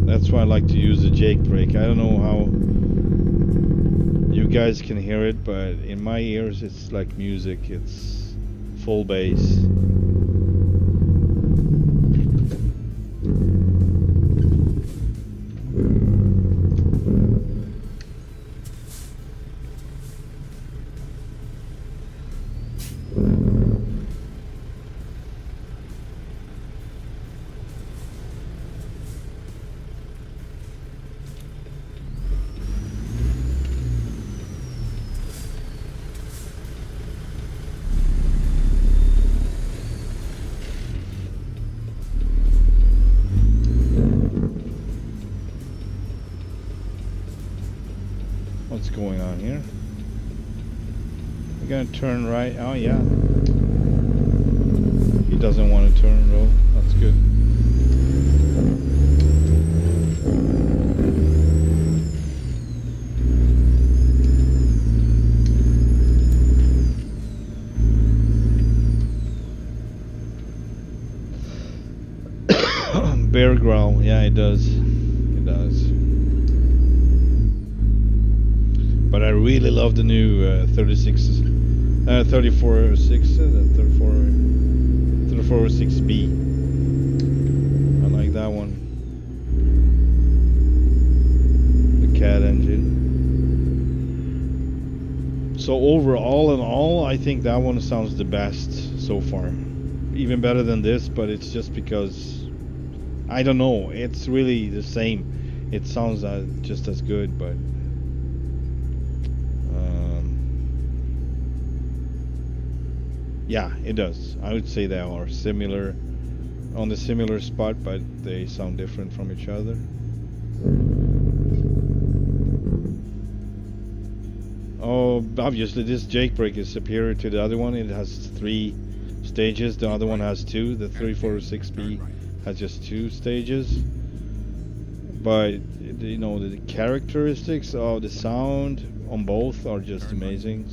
That's why I like to use the Jake brake. I don't know how you guys can hear it, but in my ears it's like music. It's full bass. What's going on here? We're gonna turn right. Oh yeah. He doesn't want to turn though. That's good. Bear growl. Yeah, it does. It does. But I really love the new 346B. I like that one. The cat engine. So overall in all, I think that one sounds the best so far. Even better than this, but it's just because I don't know. It's really the same. It sounds just as good, but. Yeah, it does. I would say they are similar, on the similar spot, but they sound different from each other. Oh, obviously this Jake brake is superior to the other one. It has 3 stages. The other one has 2. The 346B has just 2 stages. But you know, the characteristics of the sound on both are just amazing.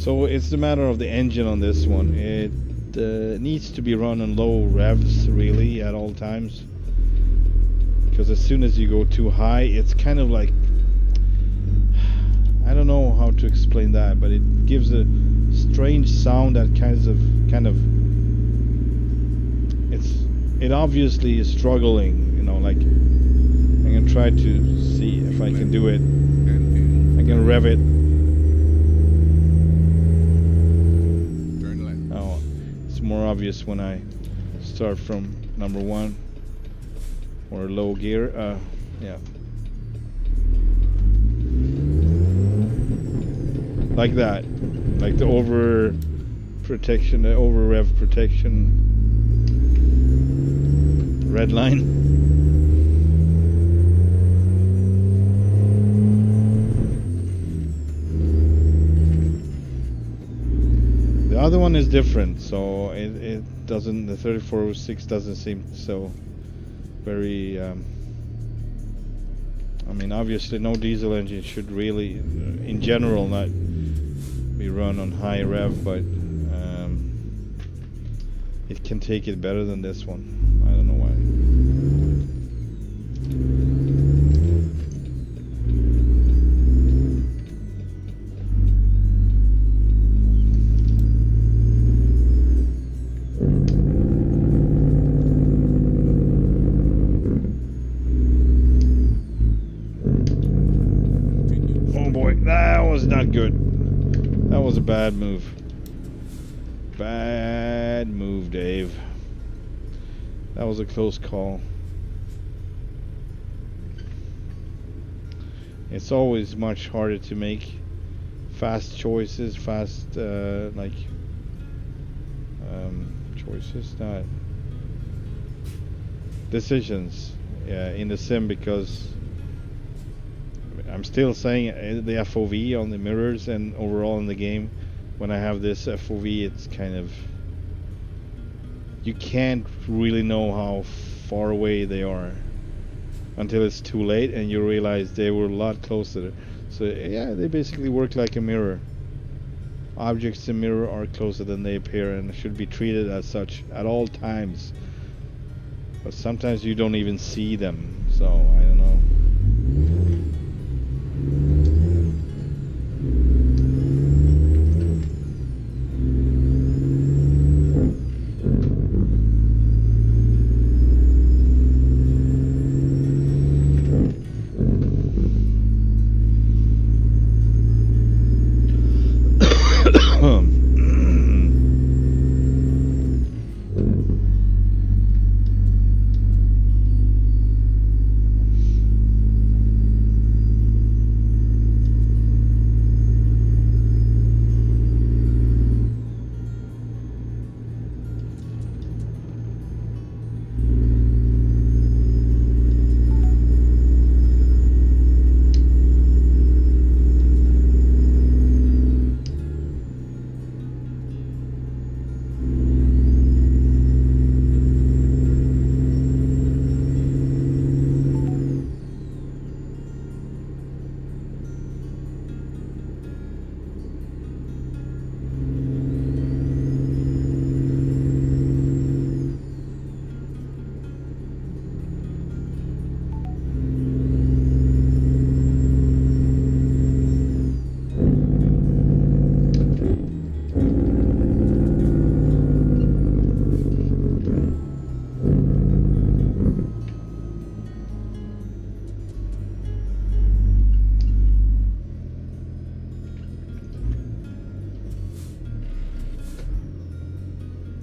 So it's the matter of the engine on this one. It needs to be run on low revs really at all times, because as soon as you go too high, it's kind of like, I don't know how to explain that, but it gives a strange sound that kind of it obviously is struggling, you know. Like, I'm gonna try to see if I can do it. I'm gonna rev it. More obvious when I start from number 1 or low gear. Yeah, like that, like the over protection, the over rev protection, red line. The other one is different, so it doesn't, the 3406 doesn't seem so very, I mean, obviously no diesel engine should really, in general, not be run on high rev, but it can take it better than this one. I don't know why. That was not good. That was a bad move. Bad move, Dave. That was a close call. It's always much harder to make fast choices, choices, not decisions, in the sim, because I'm still saying the FOV on the mirrors and overall in the game when I have this FOV, it's kind of, you can't really know how far away they are until it's too late and you realize they were a lot closer. So yeah, they basically work like a mirror. Objects in mirror are closer than they appear and should be treated as such at all times. But sometimes you don't even see them, so I don't know.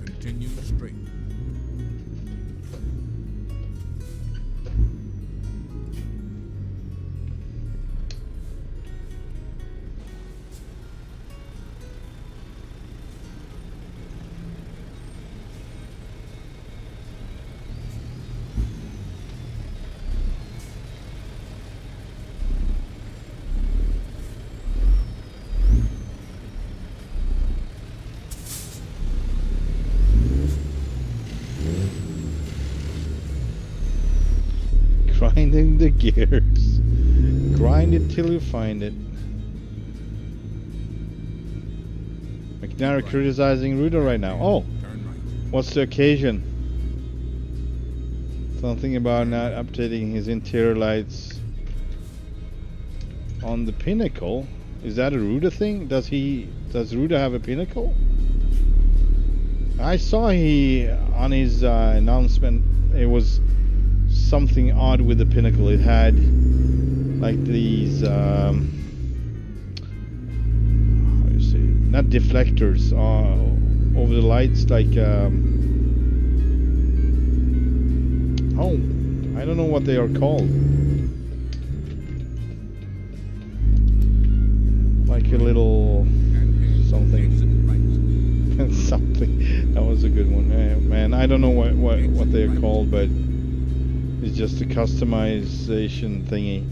Continue straight. Grinding the gears. Grind it till you find it. McNary criticizing Ruda right now. Oh, Turn right. what's the occasion? Something about not updating his interior lights on the Pinnacle. Is that a Ruda thing? Does Ruda have a Pinnacle? I saw he on his announcement, it was something odd with the Pinnacle. It had like these how do you say, not deflectors over the lights, like oh, I don't know what they are called, like a little something. Something. That was a good one. Man, I don't know what they are called, but it's just a customization thingy.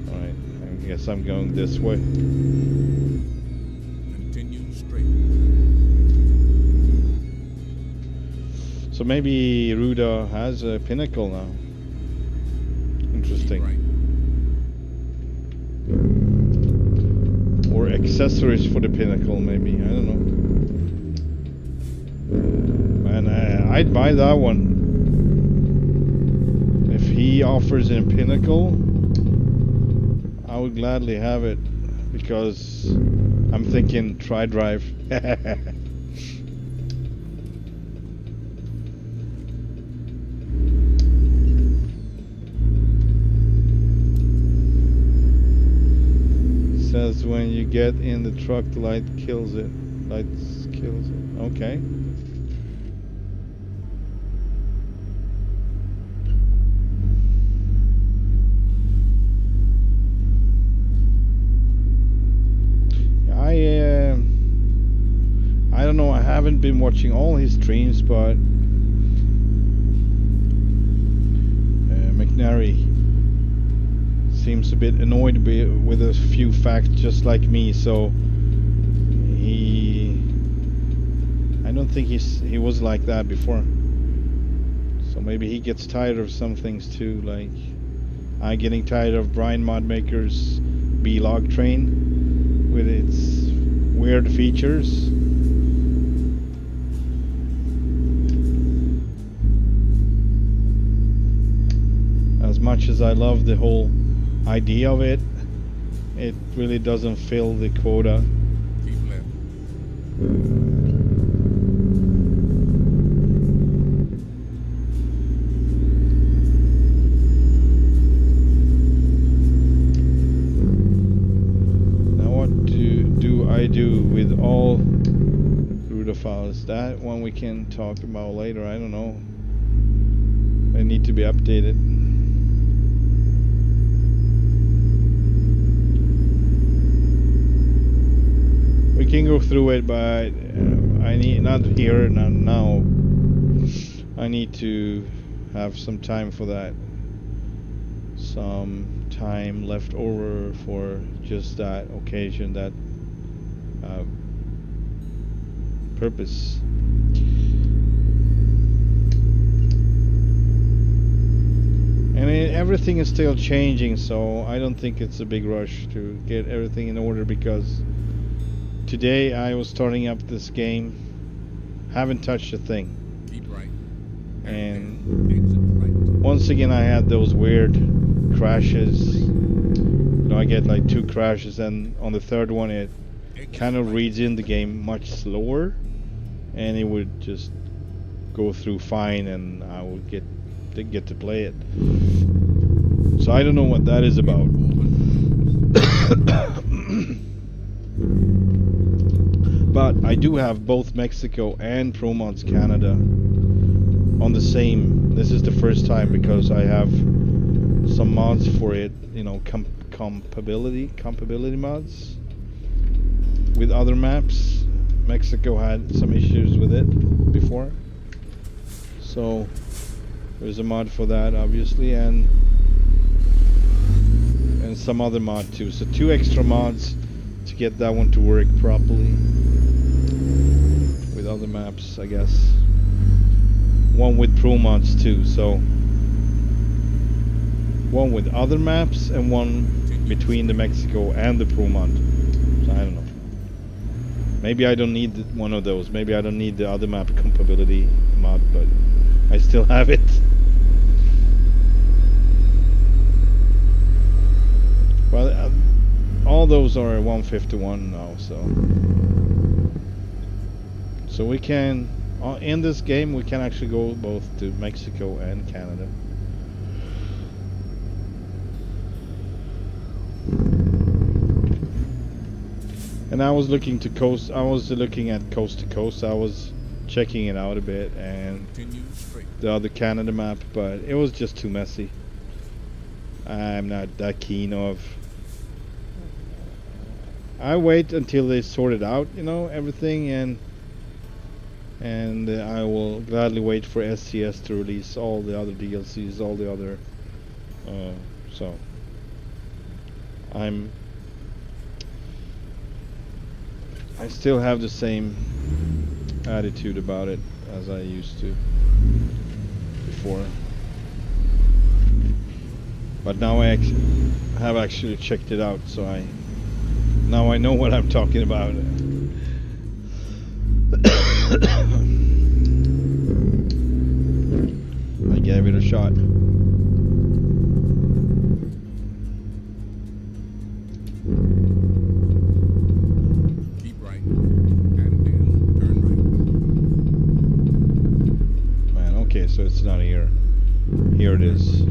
Alright, I guess I'm going this way. Continue straight. So maybe Ruda has a Pinnacle now. Interesting. Right. Or accessories for the Pinnacle, maybe. I don't know. Man, I'd buy that one. If he offers a Pinnacle, I would gladly have it, because I'm thinking tri-drive. Says when you get in the truck, the light kills it. Lights kills it. Okay. I don't know, I haven't been watching all his streams, but McNary seems a bit annoyed with a few facts, just like me, so think he was like that before. So maybe he gets tired of some things too, like I'm getting tired of Brian Modmaker's B-Log train with its weird features. As much as I love the whole idea of it, it really doesn't fill the quota. Keep left. Now what do I do with all Ruda files? That one we can talk about later. I don't know. They need to be updated. We can go through it, but I need not here, not now. I need to have some time for that. Some time left over for just that occasion, that purpose. And everything is still changing, so I don't think it's a big rush to get everything in order, because today I was starting up this game, haven't touched a thing. Keep right. And Exit right. once again I had those weird crashes. You know, I get like 2 crashes, and on the third one it kind of reads in the game much slower, and it would just go through fine, and I would get to play it. So I don't know what that is about. But I do have both Mexico and ProMods Canada on the same. This is the first time, because I have some mods for it, you know, compatibility mods with other maps. Mexico had some issues with it before, so there's a mod for that, obviously, and some other mod too. So 2 extra mods to get that one to work properly with other maps, I guess. One with Pro mods too, so one with other maps and one between the Mexico and the Pro mod. So I don't know. Maybe I don't need one of those. Maybe I don't need the other map compatibility mod, but I still have it. Well, all those are 151 now, so we can, in this game, we can actually go both to Mexico and Canada. And I was looking to coast. I was looking at coast to coast. I was checking it out a bit, and the other Canada map, but it was just too messy. I'm not that keen of. I wait until they sort it out, you know, everything, and I will gladly wait for SCS to release all the other DLCs, all the other. So I still have the same attitude about it as I used to before. But now I have actually checked it out, so now I know what I'm talking about. I gave it a shot. Keep right, and then turn right. Man, okay, so it's not here. Here it is.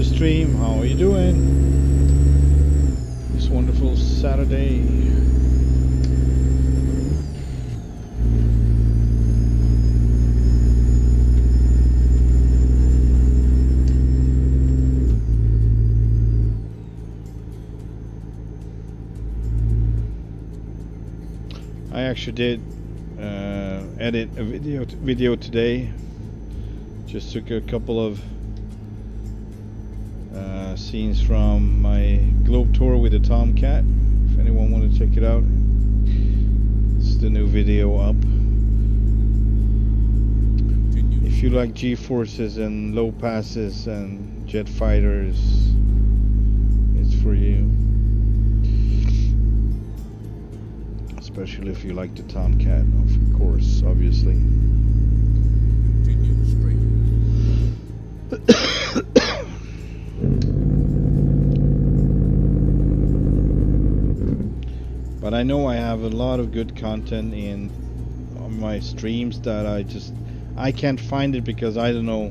the stream. How are you doing? This wonderful Saturday. I actually did edit a video today. Just took a couple of scenes from my globe tour with the Tomcat. If anyone want to check it out, it's the new video up. If you like G-forces and low passes and jet fighters, it's for you. Especially if you like the Tomcat, of course, obviously. Continue straight. But I know I have a lot of good content on my streams that I can't find it because I don't know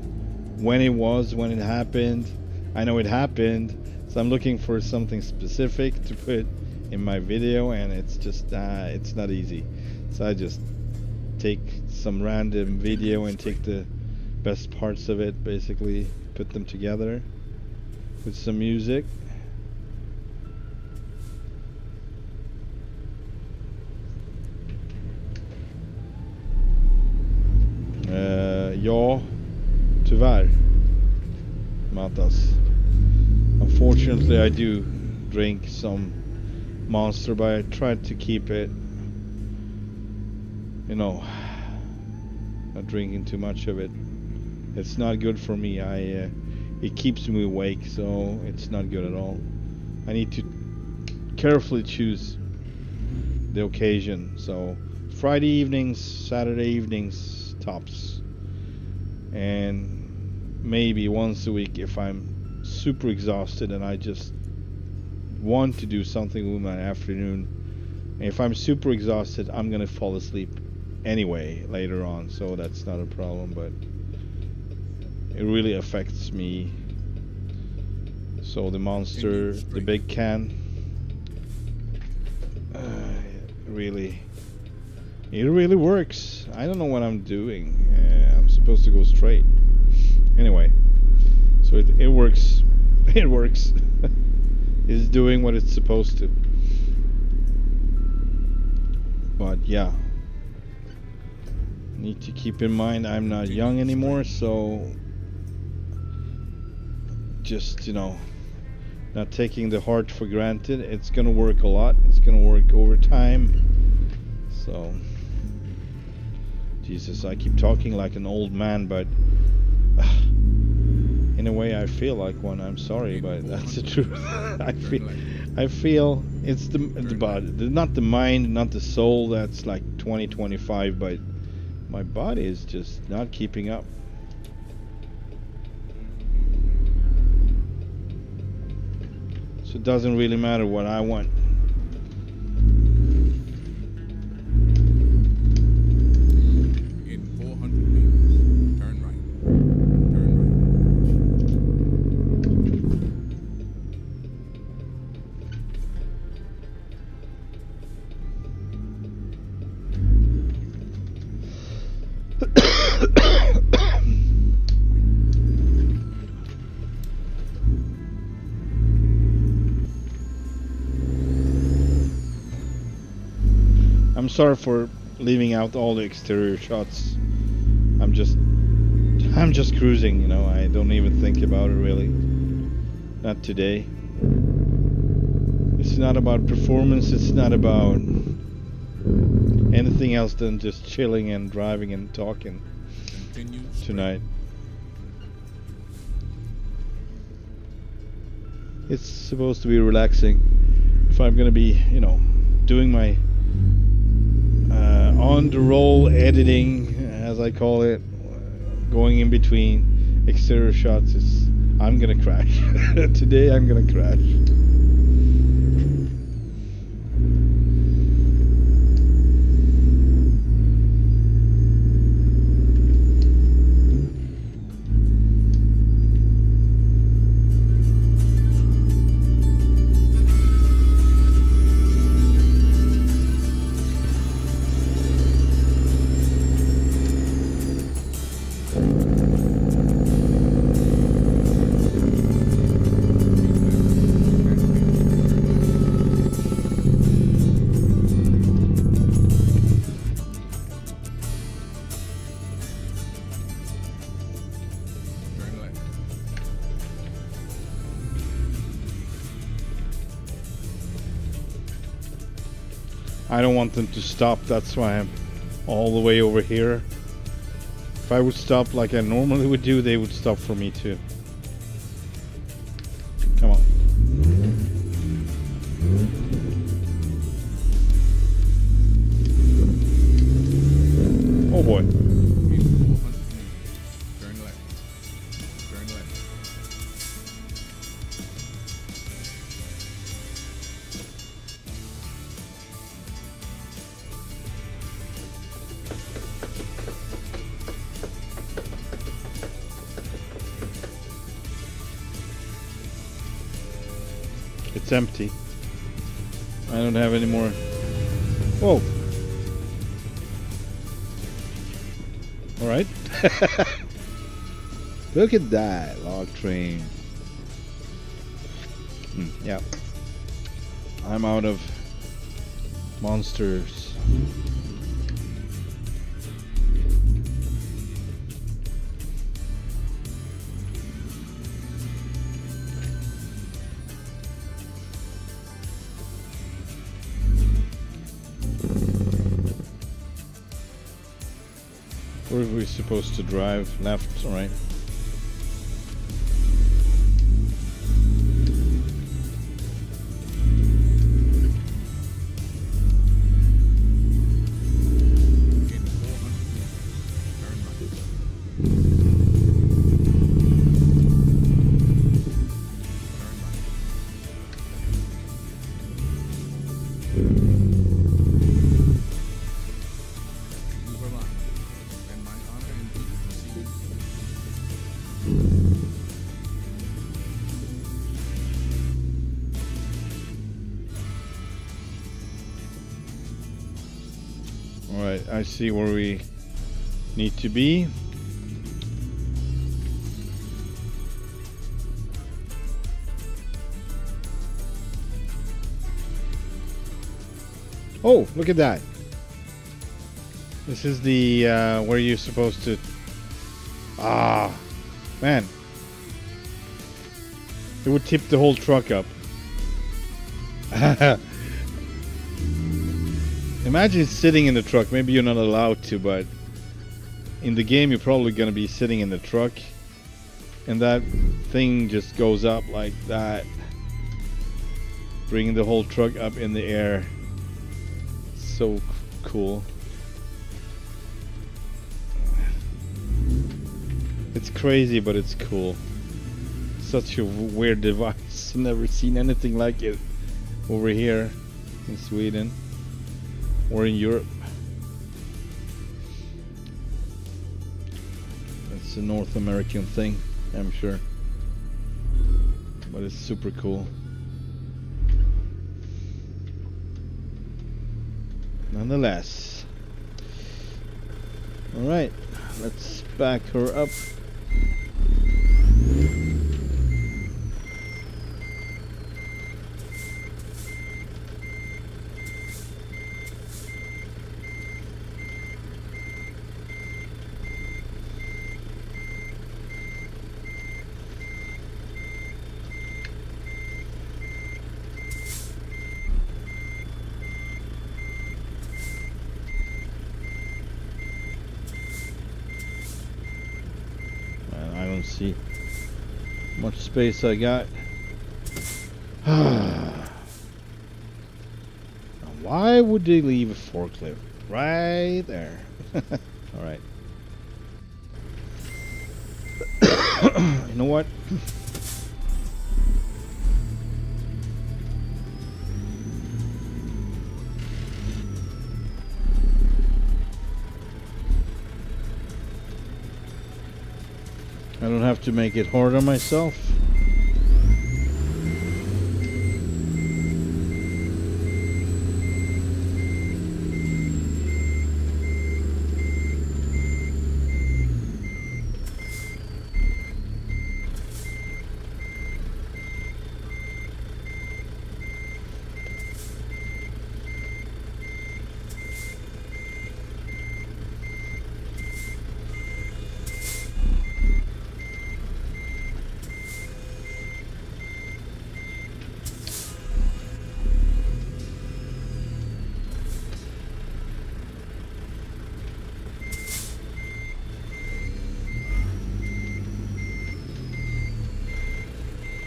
when it happened. I know it happened, so I'm looking for something specific to put in my video, and it's just it's not easy. So I just take some random video and take the best parts of it, basically put them together with some music. Ja, tyvärr, Matas. Unfortunately, I do drink some Monster, but I try to keep it, you know, not drinking too much of it. It's not good for me. It keeps me awake, so it's not good at all. I need to carefully choose the occasion. So Friday evenings, Saturday evenings tops, and maybe once a week if I'm super exhausted and I just want to do something with my afternoon. And if I'm super exhausted, I'm gonna fall asleep anyway later on, so that's not a problem, but it really affects me. So the Monster, the big can, it really works. I don't know what I'm doing. I'm supposed to go straight. Anyway, so it works. It works. It's doing what it's supposed to. But yeah, need to keep in mind I'm not young anymore, so just, you know, not taking the heart for granted. It's gonna work a lot. It's gonna work over time. So Jesus, I keep talking like an old man, but in a way I feel like one. I'm sorry, but that's the truth. I feel it's the body, not the mind, not the soul that's like 20, 25, but my body is just not keeping up. So it doesn't really matter what I want. In 400 meters, turn right. I'm sorry for leaving out all the exterior shots. I'm just cruising, you know. I don't even think about it really. Not today. It's not about performance. It's not about anything else than just chilling and driving and talking tonight. It's supposed to be relaxing. If I'm gonna be, you know, doing my on the roll editing, as I call it, going in between exterior shots, I'm gonna crash. Today I'm gonna crash. I don't want them to stop. That's why I'm all the way over here. If I would stop like I normally would do, they would stop for me too. Come on. Oh boy. Turn left. Turn left. It's empty. I don't have any more. Whoa. Alright. Look at that log train. Yeah. I'm out of monsters. Where are we supposed to drive? Left, right? In 400 meters, turn right. You were lying. And my honor and duty to see you. Alright, I see where we need to be. Oh, look at that. This is the where you're supposed to. Ah, man. It would tip the whole truck up. Imagine sitting in the truck. Maybe you're not allowed to, but in the game you're probably gonna be sitting in the truck, and that thing just goes up like that, bringing the whole truck up in the air. So cool. It's crazy, but it's cool. Such a weird device. Never seen anything like it over here in Sweden or in Europe. It's a North American thing, I'm sure, but it's super cool. Nonetheless. Alright, let's back her up. I don't see much space I got. Why would they leave a forklift right there? Alright. You know what? I don't have to make it hard on myself.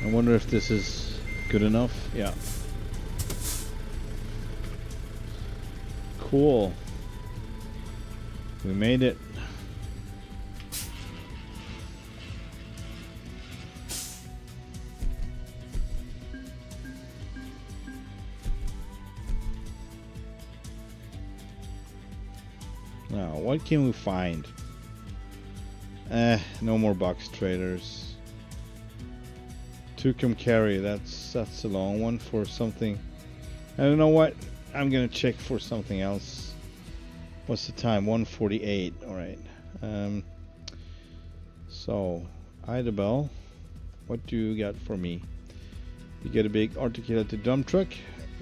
I wonder if this is good enough. Yeah. Cool. We made it. Now, what can we find? No more box traders. Tucum carry, that's a long one for something. I don't know what. I'm gonna check for something else. What's the time? 1:48. All right. So, Idabel, what do you got for me? You get a big articulated dump truck,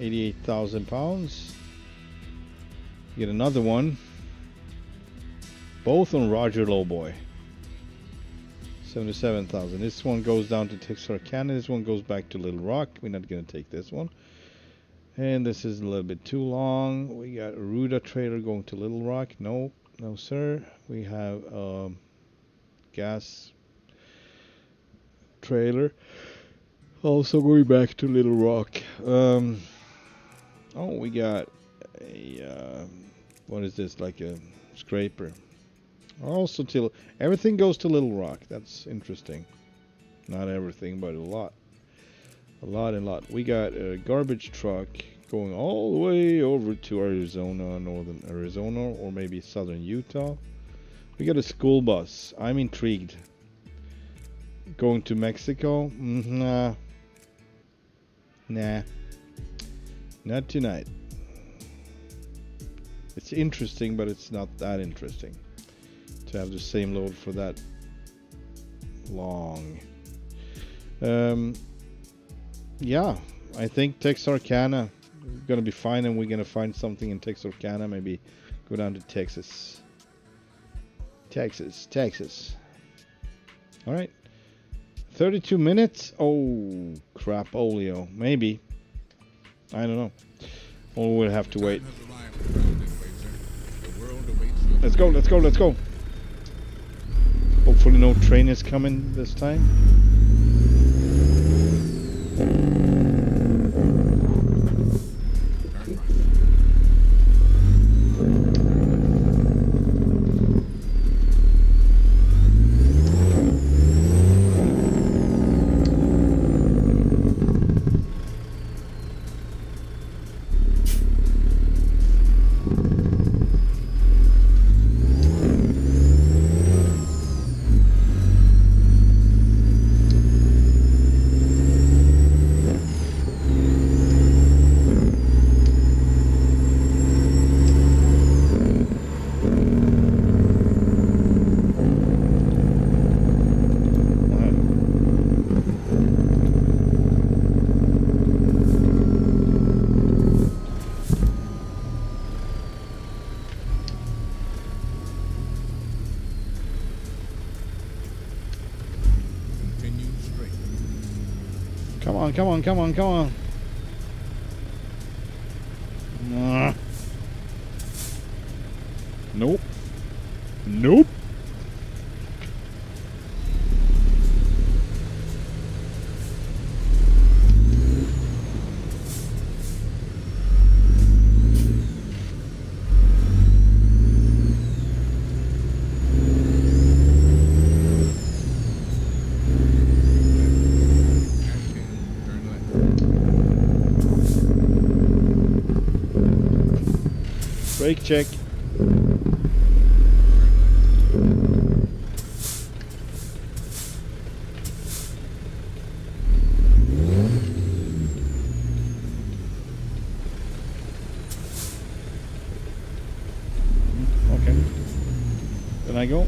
88,000 pounds. You get another one. Both on Roger Lowboy. 77,000. This one goes down to Texarkana. This one goes back to Little Rock. We're not going to take this one. And this is a little bit too long. We got a Ruda trailer going to Little Rock. No, no sir. We have gas trailer also going back to Little Rock. Oh, we got a what is this, like a scraper? Also till everything goes to Little Rock. That's interesting. Not everything, but a lot. We got a garbage truck going all the way over to Arizona, northern Arizona, or maybe southern Utah. We got a school bus. I'm intrigued. Going to Mexico? Nah. Not tonight. It's interesting, but it's not that interesting to have the same load for that long. Yeah, I think Texarkana is gonna be fine, and we're gonna find something in Texarkana. Maybe go down to Texas. All right, 32 minutes. Oh crap, Olio. Maybe. I don't know. Or we'll have to wait. Let's go. Hopefully no train is coming this time. Come on. Nope. Brake check. Okay. Then I go.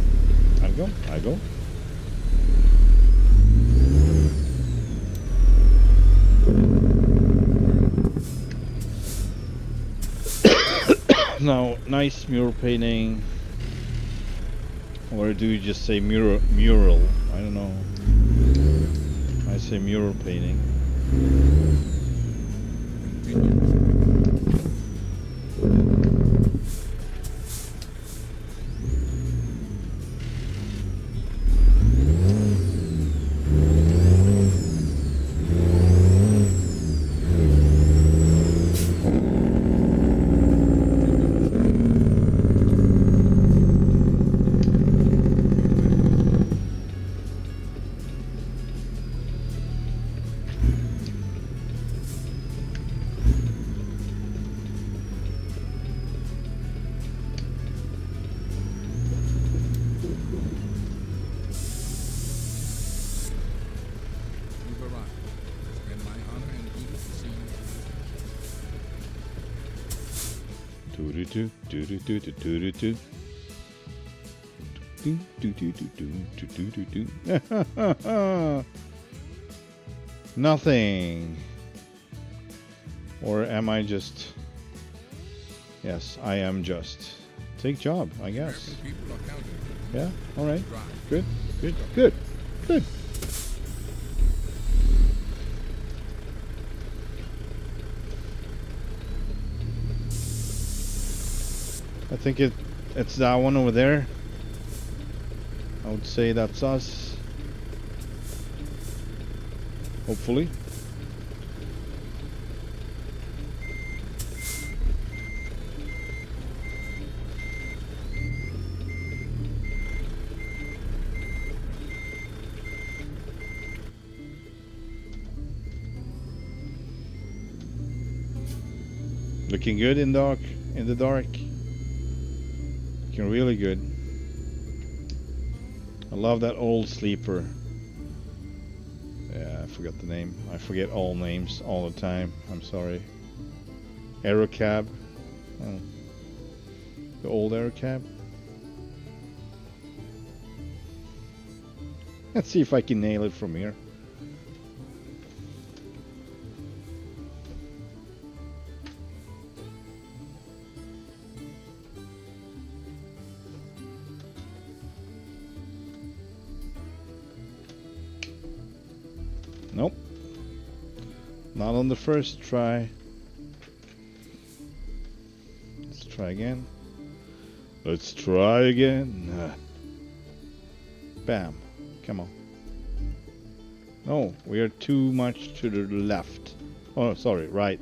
Now, nice mural painting, or do you just say mural? I don't know. I say mural painting. Do-do-do, do-do-do, do-do-do. Do-do-do-do-do-do-do-do. Nothing. Or am I just... Yes, I am just. Take job, I guess. American people are counting. Yeah, alright. Drive. Good, good, good, good. I think it's that one over there. I would say that's us. Hopefully. Looking good in the dark. Looking really good. I love that old sleeper. Yeah, I forgot the name. I forget all names all the time. I'm sorry. Aerocab. Oh. The old Aerocab. Let's see if I can nail it from here. Nope. Not on the first try. Let's try again. Let's try again. Bam. Come on. No, we are too much to the left. Oh, sorry, right.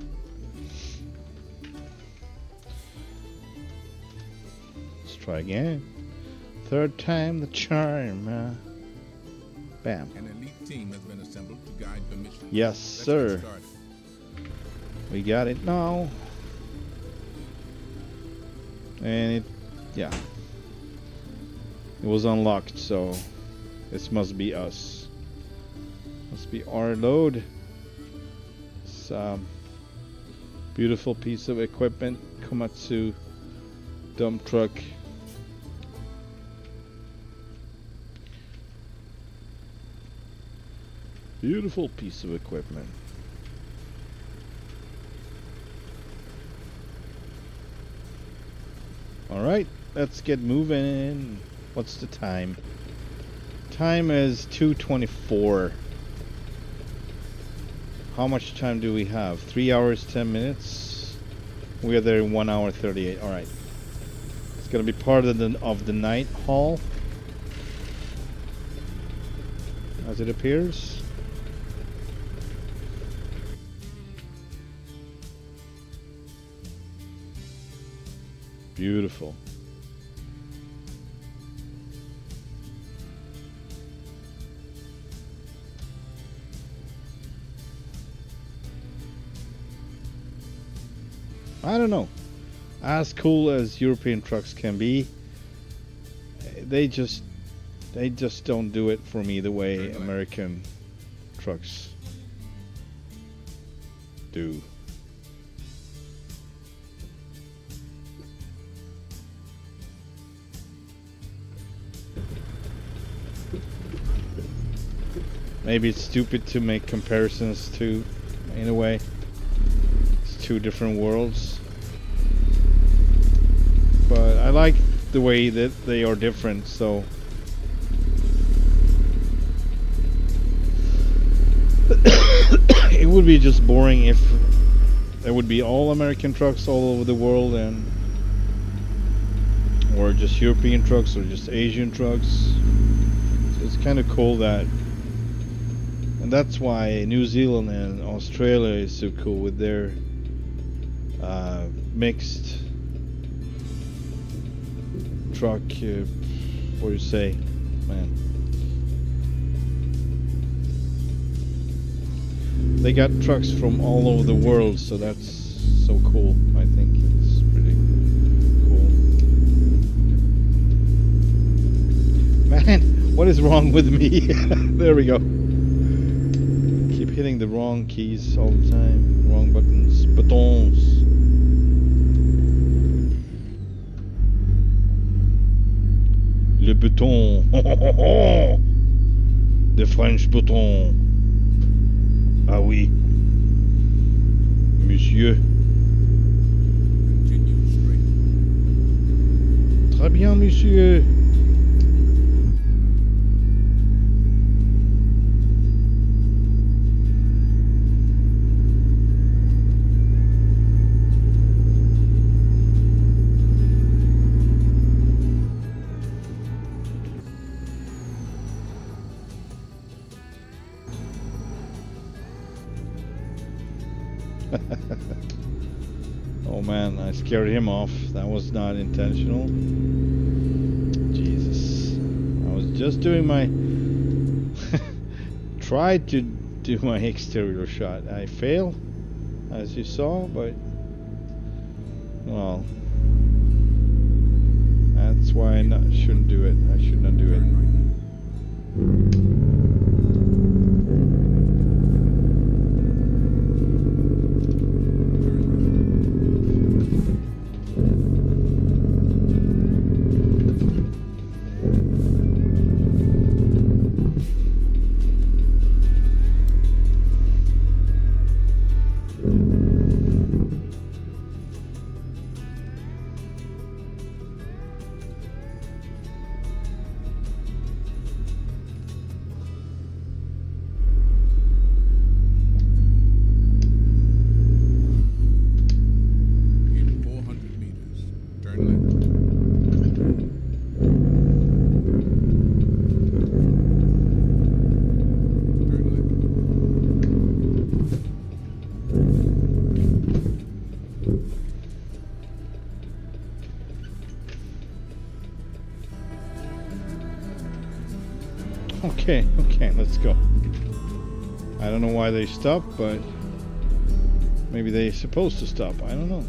Let's try again. Third time the charm. Bam. An elite team has been assembled to guide the mission. Yes, Let's sir. get started. We got it now. And it, yeah. It was unlocked, so this must be us. Must be our load. It's beautiful piece of equipment. Komatsu dump truck. Beautiful piece of equipment. Alright, let's get moving. What's the time? Time is 2:24. How much time do we have? 3 hours, 10 minutes. We are there in 1 hour, 38. Alright. It's gonna be part of the night haul, as it appears. Beautiful. I don't know. As cool as European trucks can be, they just don't do it for me the way American trucks do. Maybe it's stupid to make comparisons to, in a way. It's two different worlds. But I like the way that they are different, so... It would be just boring if there would be all American trucks all over the world, and or just European trucks or just Asian trucks. So it's kind of cool that... And that's why New Zealand and Australia is so cool with their mixed truck, what do you say, man? They got trucks from all over the world, so that's so cool. I think it's pretty cool. Man, what is wrong with me? There we go. Keep hitting the wrong keys all the time. Wrong buttons. Le bouton. The French bouton. Ah oui. Monsieur. Continue straight. Très bien, monsieur. Oh man, I scared him off. That was not intentional. Jesus. I was just doing my... tried to do my exterior shot. I failed, as you saw, but... well... that's why I shouldn't do it. I should not do it. In 400 meters, turn left. Okay, let's go. I don't know why they stopped, but maybe they're supposed to stop. I don't know.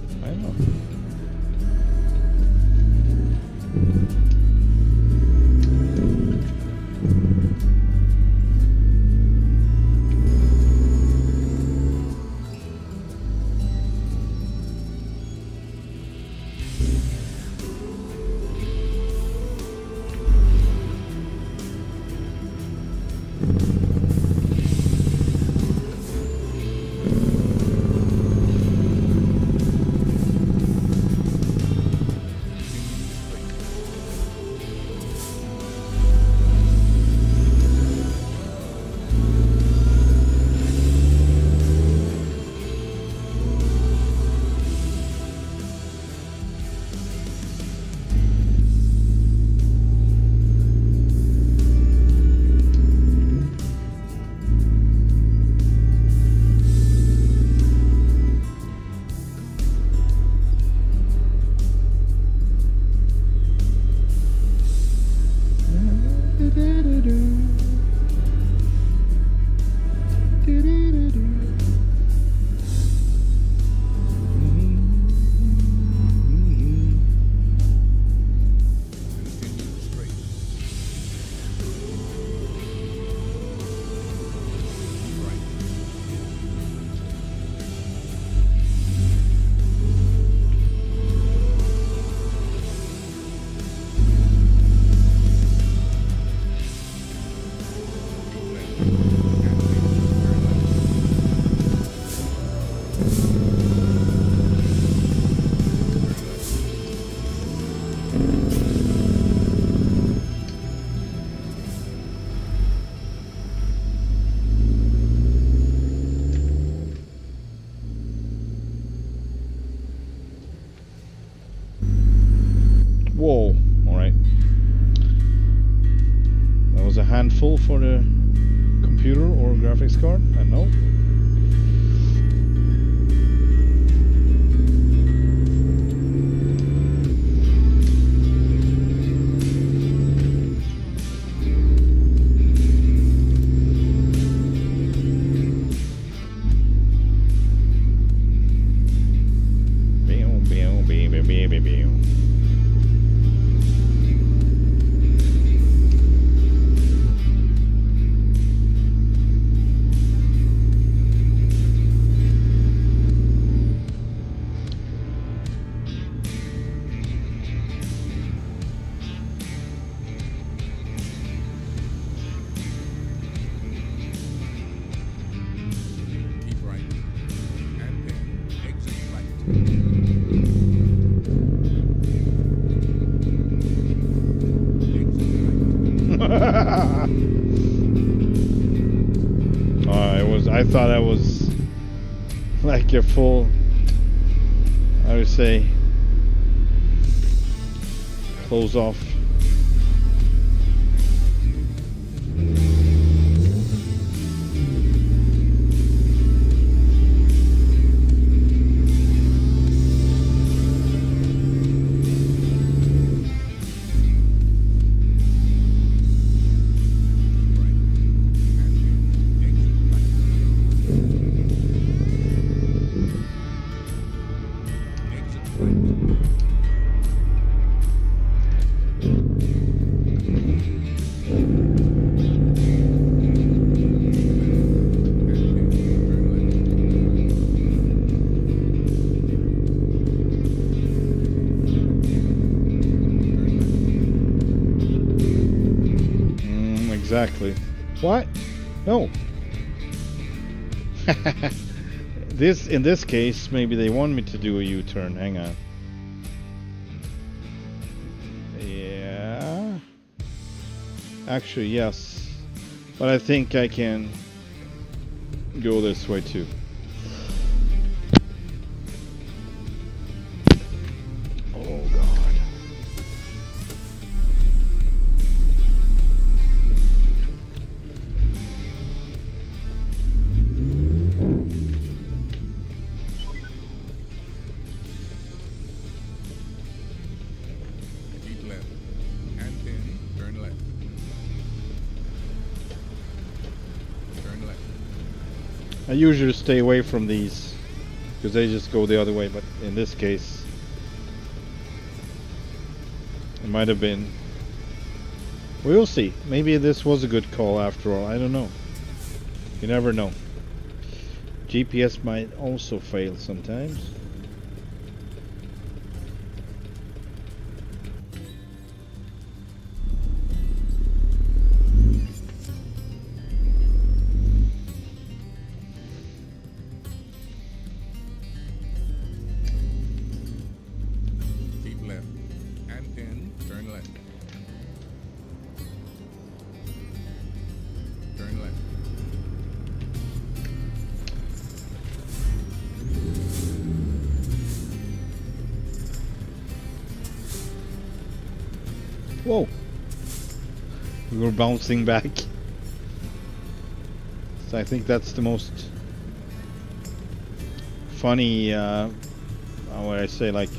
Whoa, alright. That was a handful for the computer or graphics card, I know. I thought I was like a full, I would say, close off. Exactly. What? No. In this case, maybe they want me to do a U-turn. Hang on. Yeah. Actually, yes. But I think I can go this way too. Oh God. I usually stay away from these because they just go the other way, but in this case it might have been. We'll see. Maybe this was a good call after all. I don't know. You never know. GPS might also fail sometimes. Whoa! We were bouncing back. So I think that's the most funny, how would I say, like,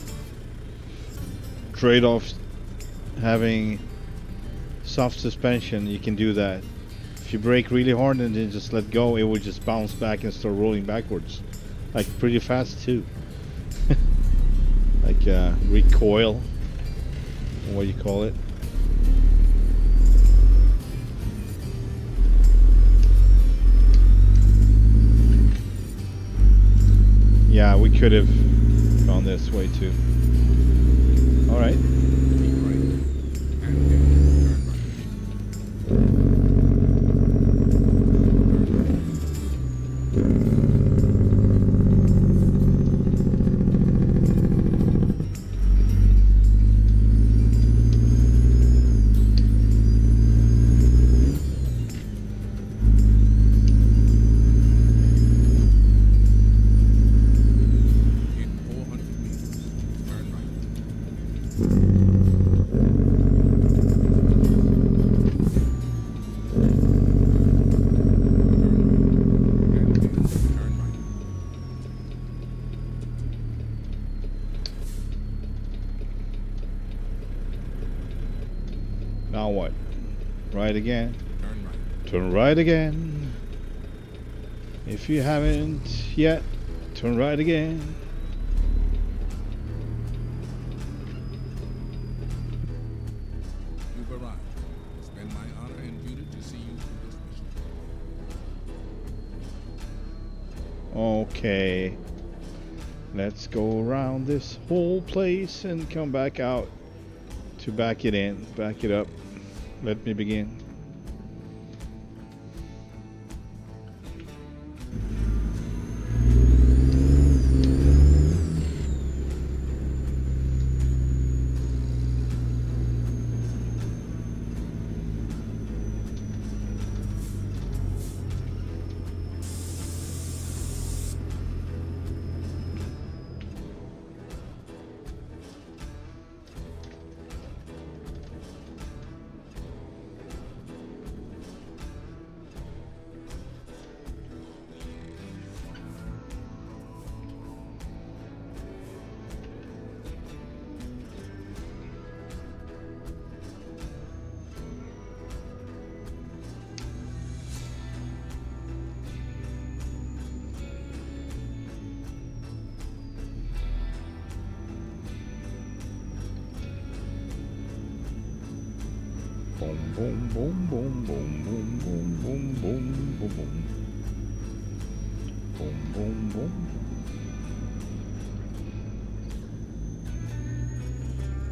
trade-offs having soft suspension. You can do that. If you brake really hard and then just let go, it would just bounce back and start rolling backwards. Like, pretty fast too. Like recoil, what do you call it? Yeah, we could have gone this way too. All right. Now what? Right again. Turn right. Turn right again. If you haven't yet, turn right again. You've arrived. It's been my honor and duty to see you through this mission. Okay. Let's go around this whole place and come back out to back it in. Back it up. Let me begin. Boom, boom, boom, boom, boom, boom, boom, boom, boom, boom, boom. Boom, boom, boom.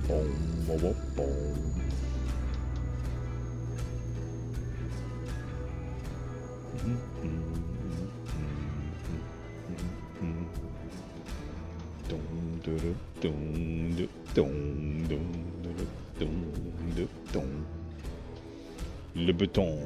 Boom, boom, boom, boom. Le béton.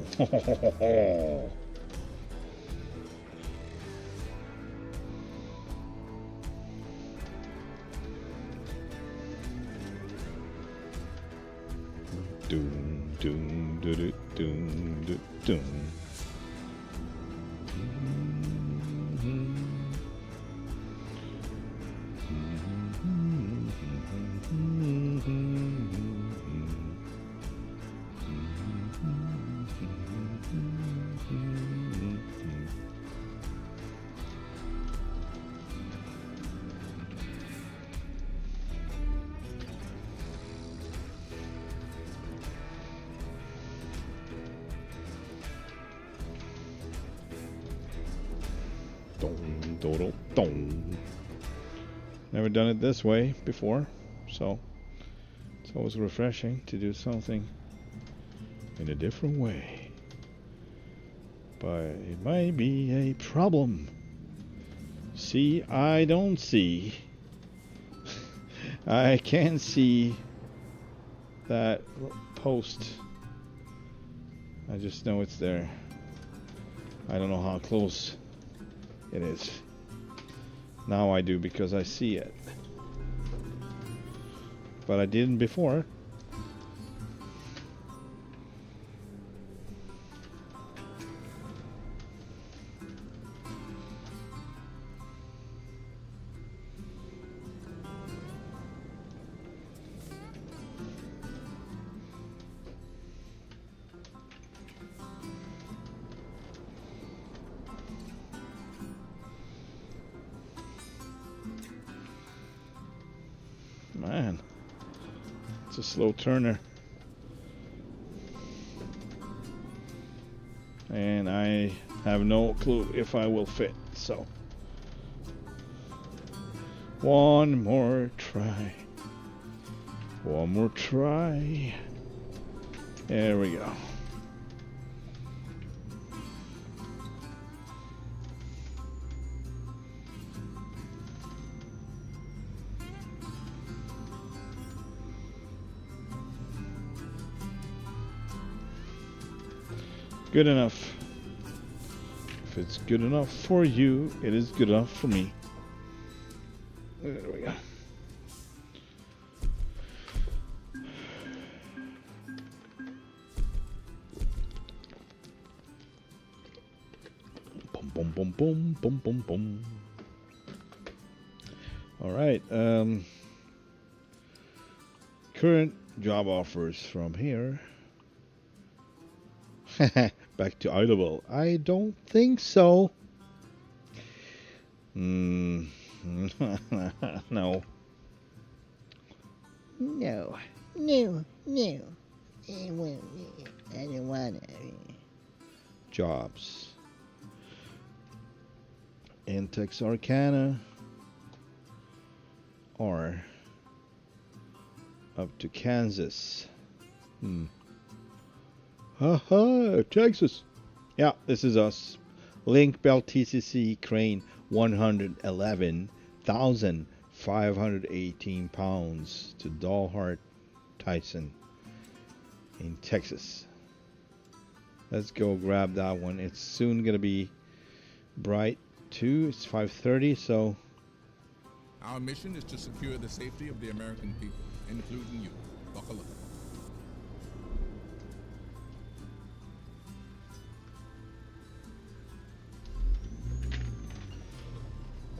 Never done it this way before, so it's always refreshing to do something in a different way. But it might be a problem. See, I don't see. I can't see that post. I just know it's there. I don't know how close it is. Now I do because I see it. But I didn't before. Man, it's a slow turner. And I have no clue if I will fit, so. One more try. One more try. There we go. Good enough. If it's good enough for you, it is good enough for me. There we go. Boom, boom, boom, boom, boom, boom, boom. All right. Current job offers from here. Back to Audible. I don't think so. No. No. No. I don't want to. Jobs. Intex Arcana. Or up to Kansas. Haha, Texas. Yeah, this is us. Link Bell TCC Crane 111,518 pounds to Dalhart Tyson in Texas. Let's go grab that one. It's soon gonna be bright too. It's 5:30, so Our mission is to secure the safety of the American people, including you. Buckle up.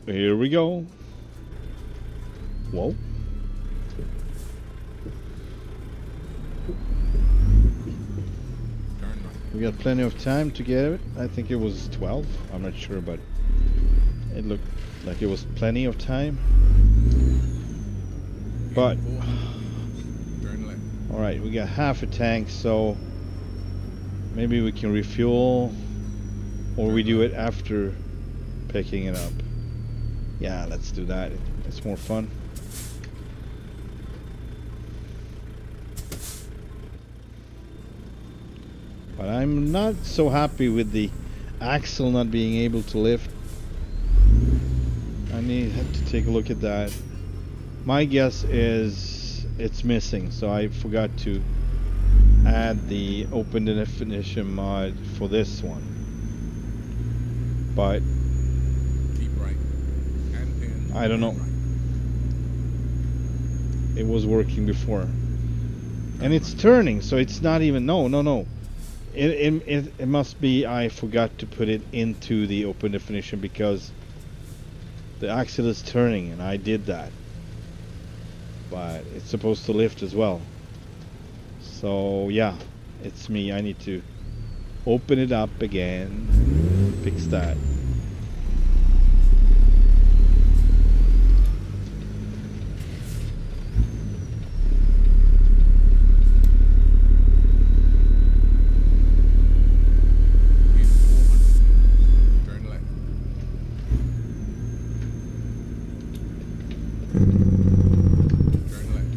here we go. Whoa. Turn right. We got plenty of time to get it. I think it was 12. I'm not sure, but it looked like it was plenty of time. But In 400 meters, turn left. Alright, we got half a tank, so maybe we can refuel, or we do it after picking it up. Yeah, let's do that. It's more fun. But I'm not so happy with the axle not being able to lift. I have to take a look at that. My guess is it's missing, so I forgot to add the open definition mod for this one. But Keep right. And pin. I don't know. Right. It was working before. And it's turning, so it's not even... No. It must be I forgot to put it into the open definition because the axle is turning, and I did that. But it's supposed to lift as well. So yeah, it's me. I need to open it up again, fix that. In 400 feet. Turn left. Turn left.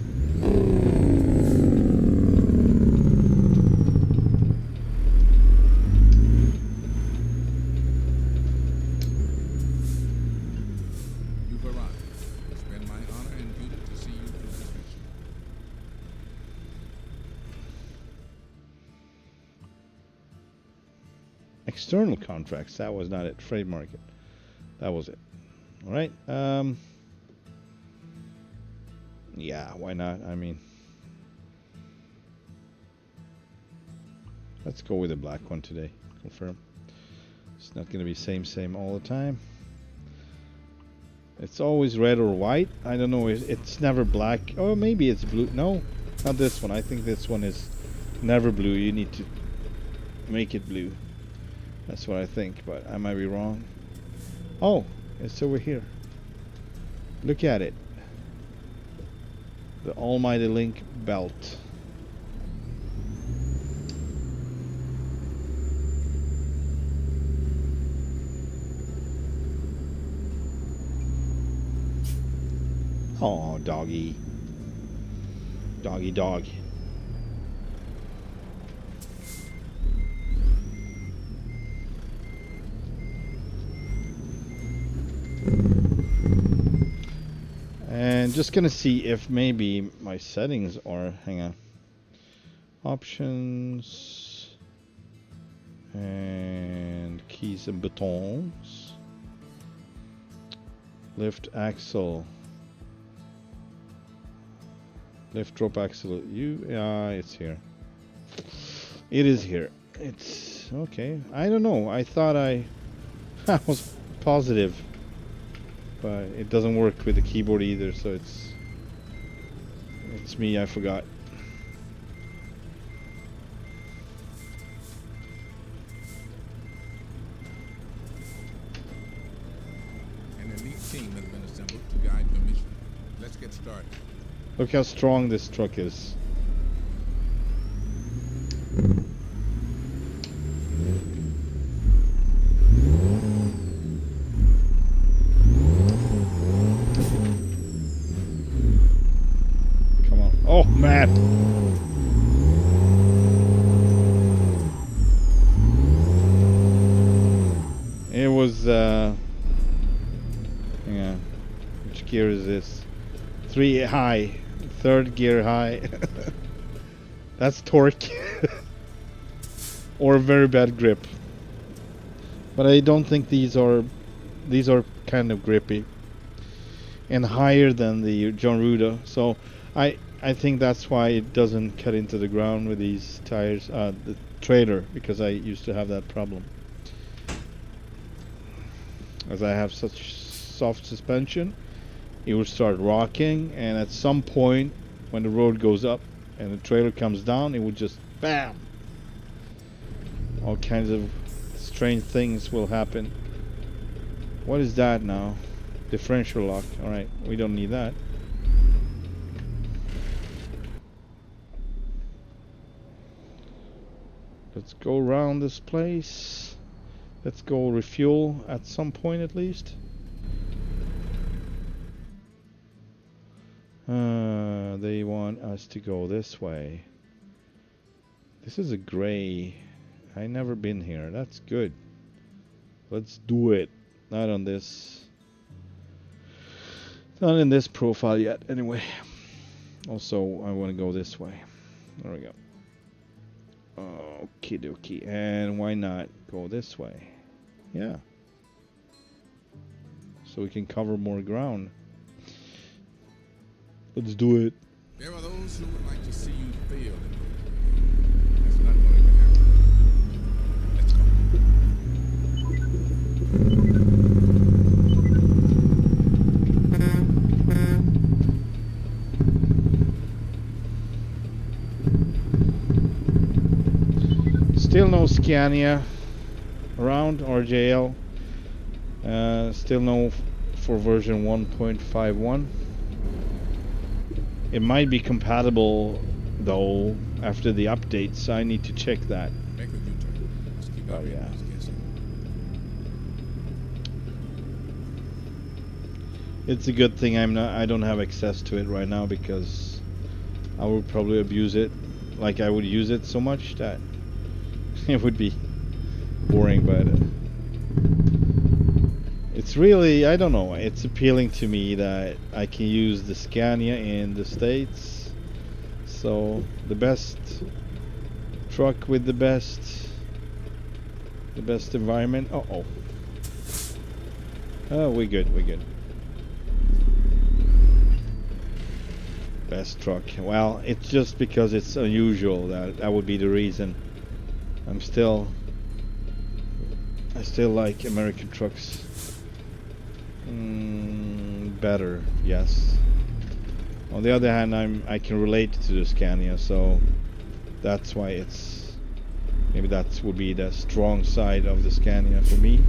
You've arrived. It's been my honor and duty to see you through this mission. External contracts, that was not it. Trade market, that was it. All right. Yeah, why not? I mean, let's go with the black one today. Confirm. It's not going to be same all the time. It's always red or white. I don't know. It's never black. Oh, maybe it's blue. No, not this one. I think this one is never blue. You need to make it blue. That's what I think, but I might be wrong. Oh, it's over here. Look at it. The Almighty Link belt. Oh, doggy. Doggy dog. And just gonna see if maybe my settings are, hang on, options and keys and buttons, lift axle, lift drop axle, it's here, it is here, it's okay. I don't know, I thought I was positive, but it doesn't work with the keyboard either, so it's me, I forgot. An elite team has been assembled to guide your mission. Let's get started. Look how strong this truck is. Come on. Oh, man. It was, hang on. Which gear is this? 3 high. 3rd gear high. That's torque. Or very bad grip. But I don't think these are kind of grippy. And higher than the Jon Rudas. So I think that's why it doesn't cut into the ground with these tires, the trailer, because I used to have that problem. As I have such soft suspension, it will start rocking, and at some point when the road goes up and the trailer comes down, it will just BAM! All kinds of strange things will happen. What is that now? Differential lock. Alright, we don't need that. Let's go around this place. Let's go refuel at some point at least. They want us to go this way. This is a gray. I never been here. That's good. Let's do it. Not on this. Not in this profile yet. Anyway. Also, I want to go this way. There we go. Okie dokie. And why not go this way? Yeah. So we can cover more ground. Let's do it. There are those who would like to see you fail. That's not going to happen. Let's go. Still no Scania around RJL. Still no for version 1.51. It might be compatible though after the updates. I need to check that. Make a U-turn. Let's keep Oh yeah. It's a good thing I don't have access to it right now, because I would probably abuse it. Like I would use it so much that it would be boring, but it's really, I don't know, it's appealing to me that I can use the Scania in the States. So the best truck with the best environment. Oh, we're good. Best truck. Well, it's just because it's unusual that would be the reason. I still like American trucks better, yes. On the other hand, I can relate to the Scania, so that's why it's, maybe that would be the strong side of the Scania for me,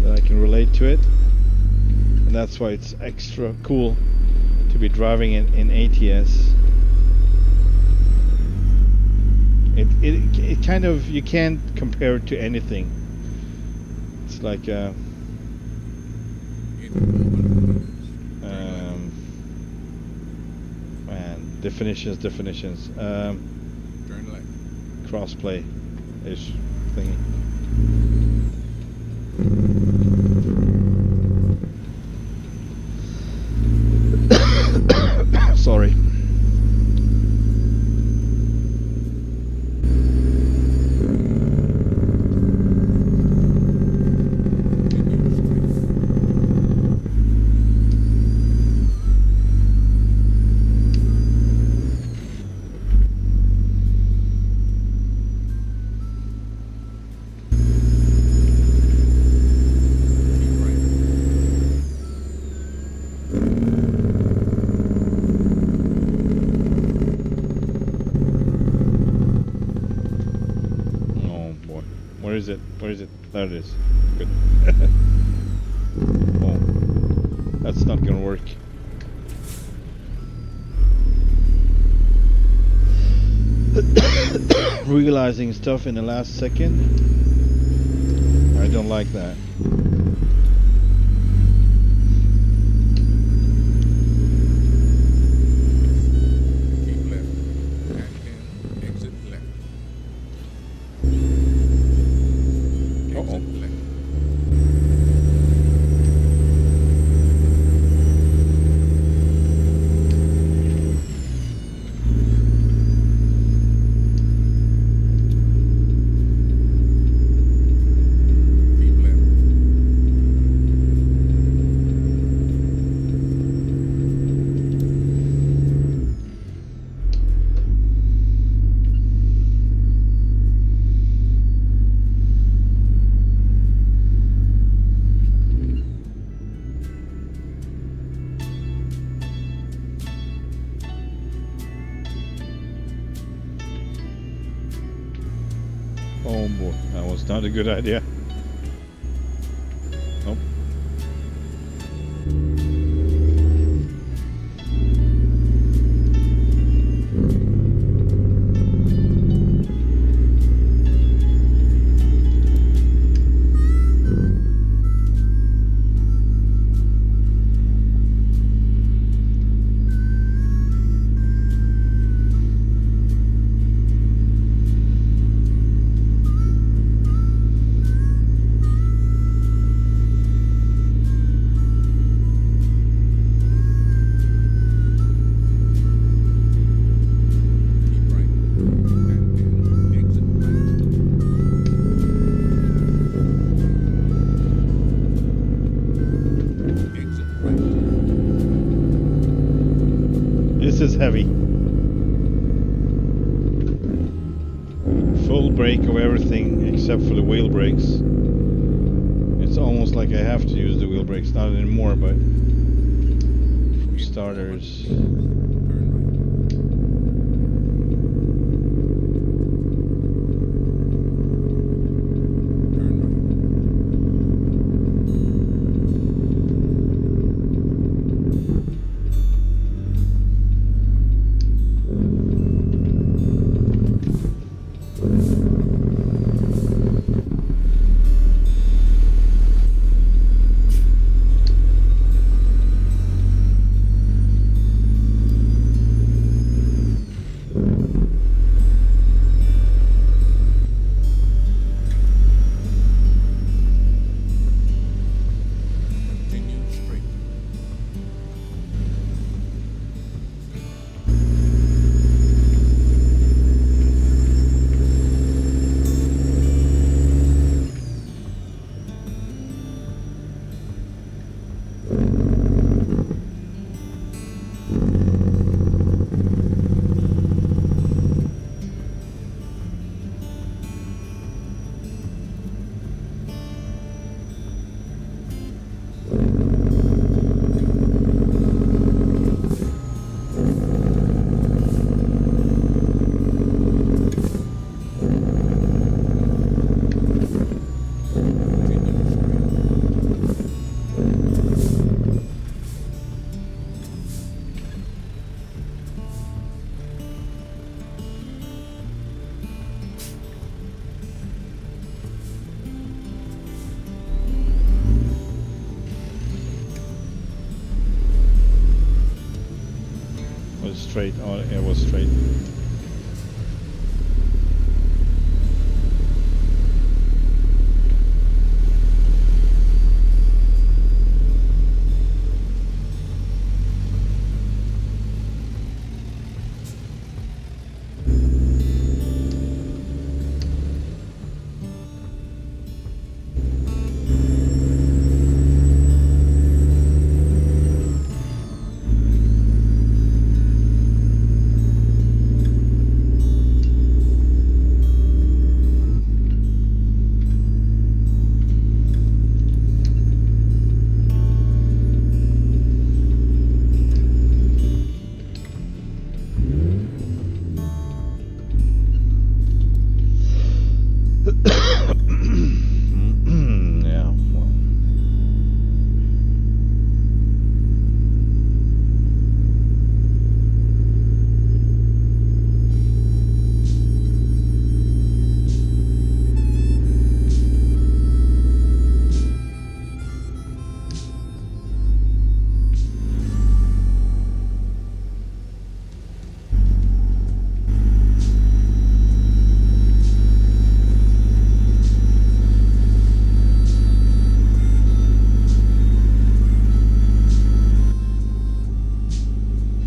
that I can relate to it, and that's why it's extra cool to be driving it in ATS. It kind of, you can't compare it to anything. It's like man, definitions. Turn left. Crossplay-ish thingy. Sorry. Where is it? There it is. Good. Oh, that's not gonna work. Realizing stuff in the last second. I don't like that. Keep left. And then exit left. Uh-oh. Exit left. Keep left. Oh boy, that was not a good idea. Nope. is heavy. Full brake of everything except for the wheel brakes. It's almost like I have to use the wheel brakes, not anymore, but for starters. Straight. Oh, it was straight.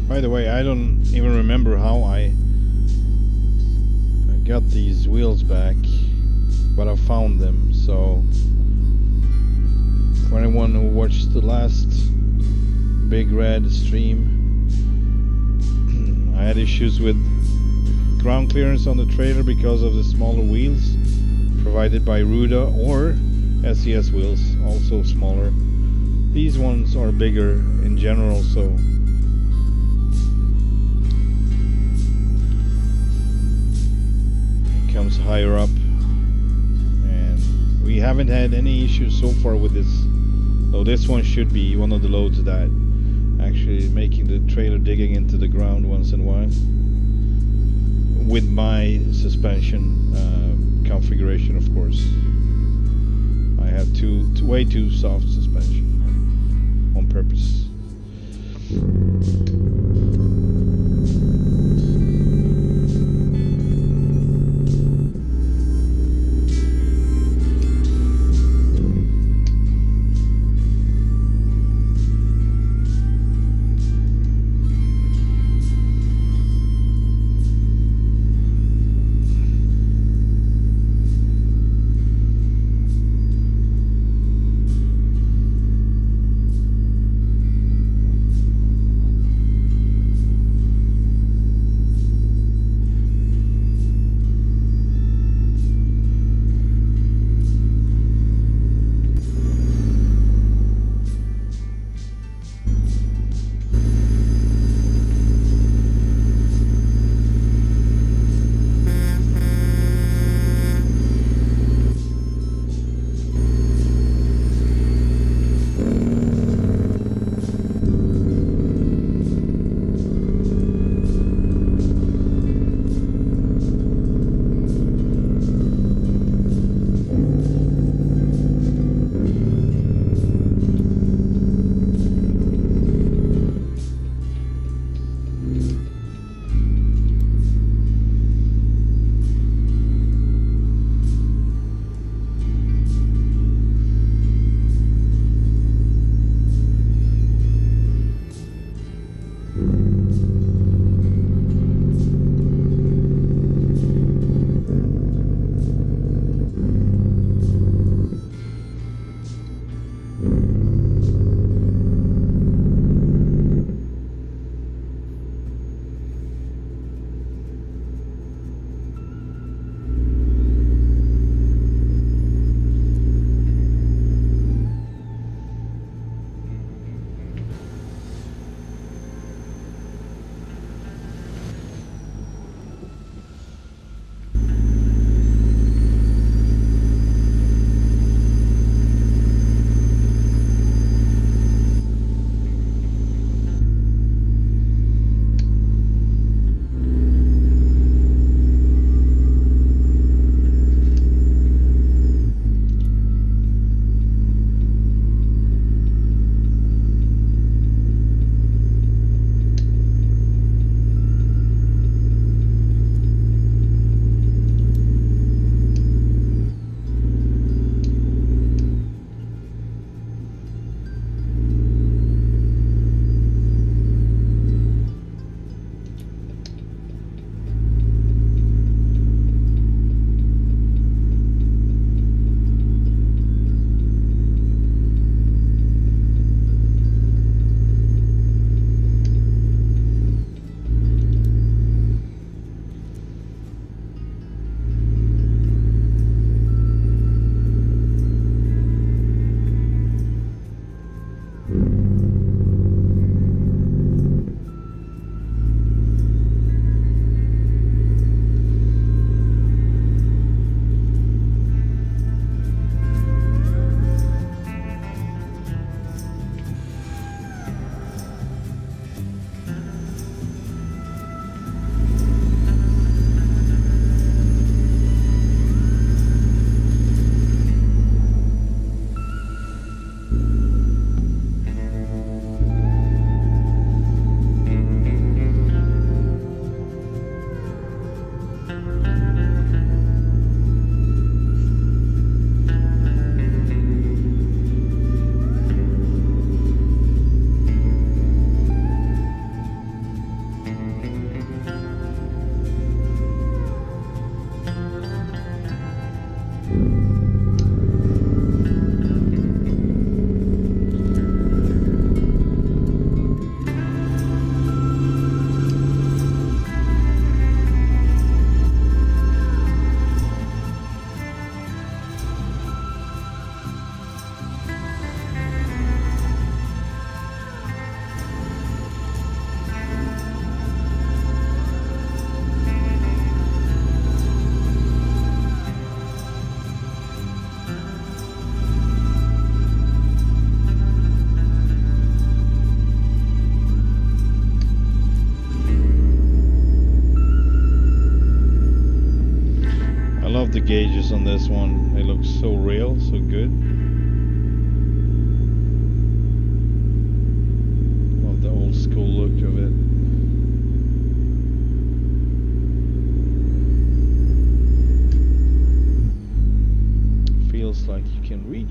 By the way, I don't even remember how I got these wheels back, but I found them. So for anyone who watched the last Big Red stream, I had issues with ground clearance on the trailer because of the smaller wheels provided by Ruda, or SES wheels, also smaller. These ones are bigger in general, so comes higher up, and we haven't had any issues so far with this. So this one should be one of the loads that actually making the trailer digging into the ground once in a while with my suspension configuration. Of course, I have way too soft suspension on purpose.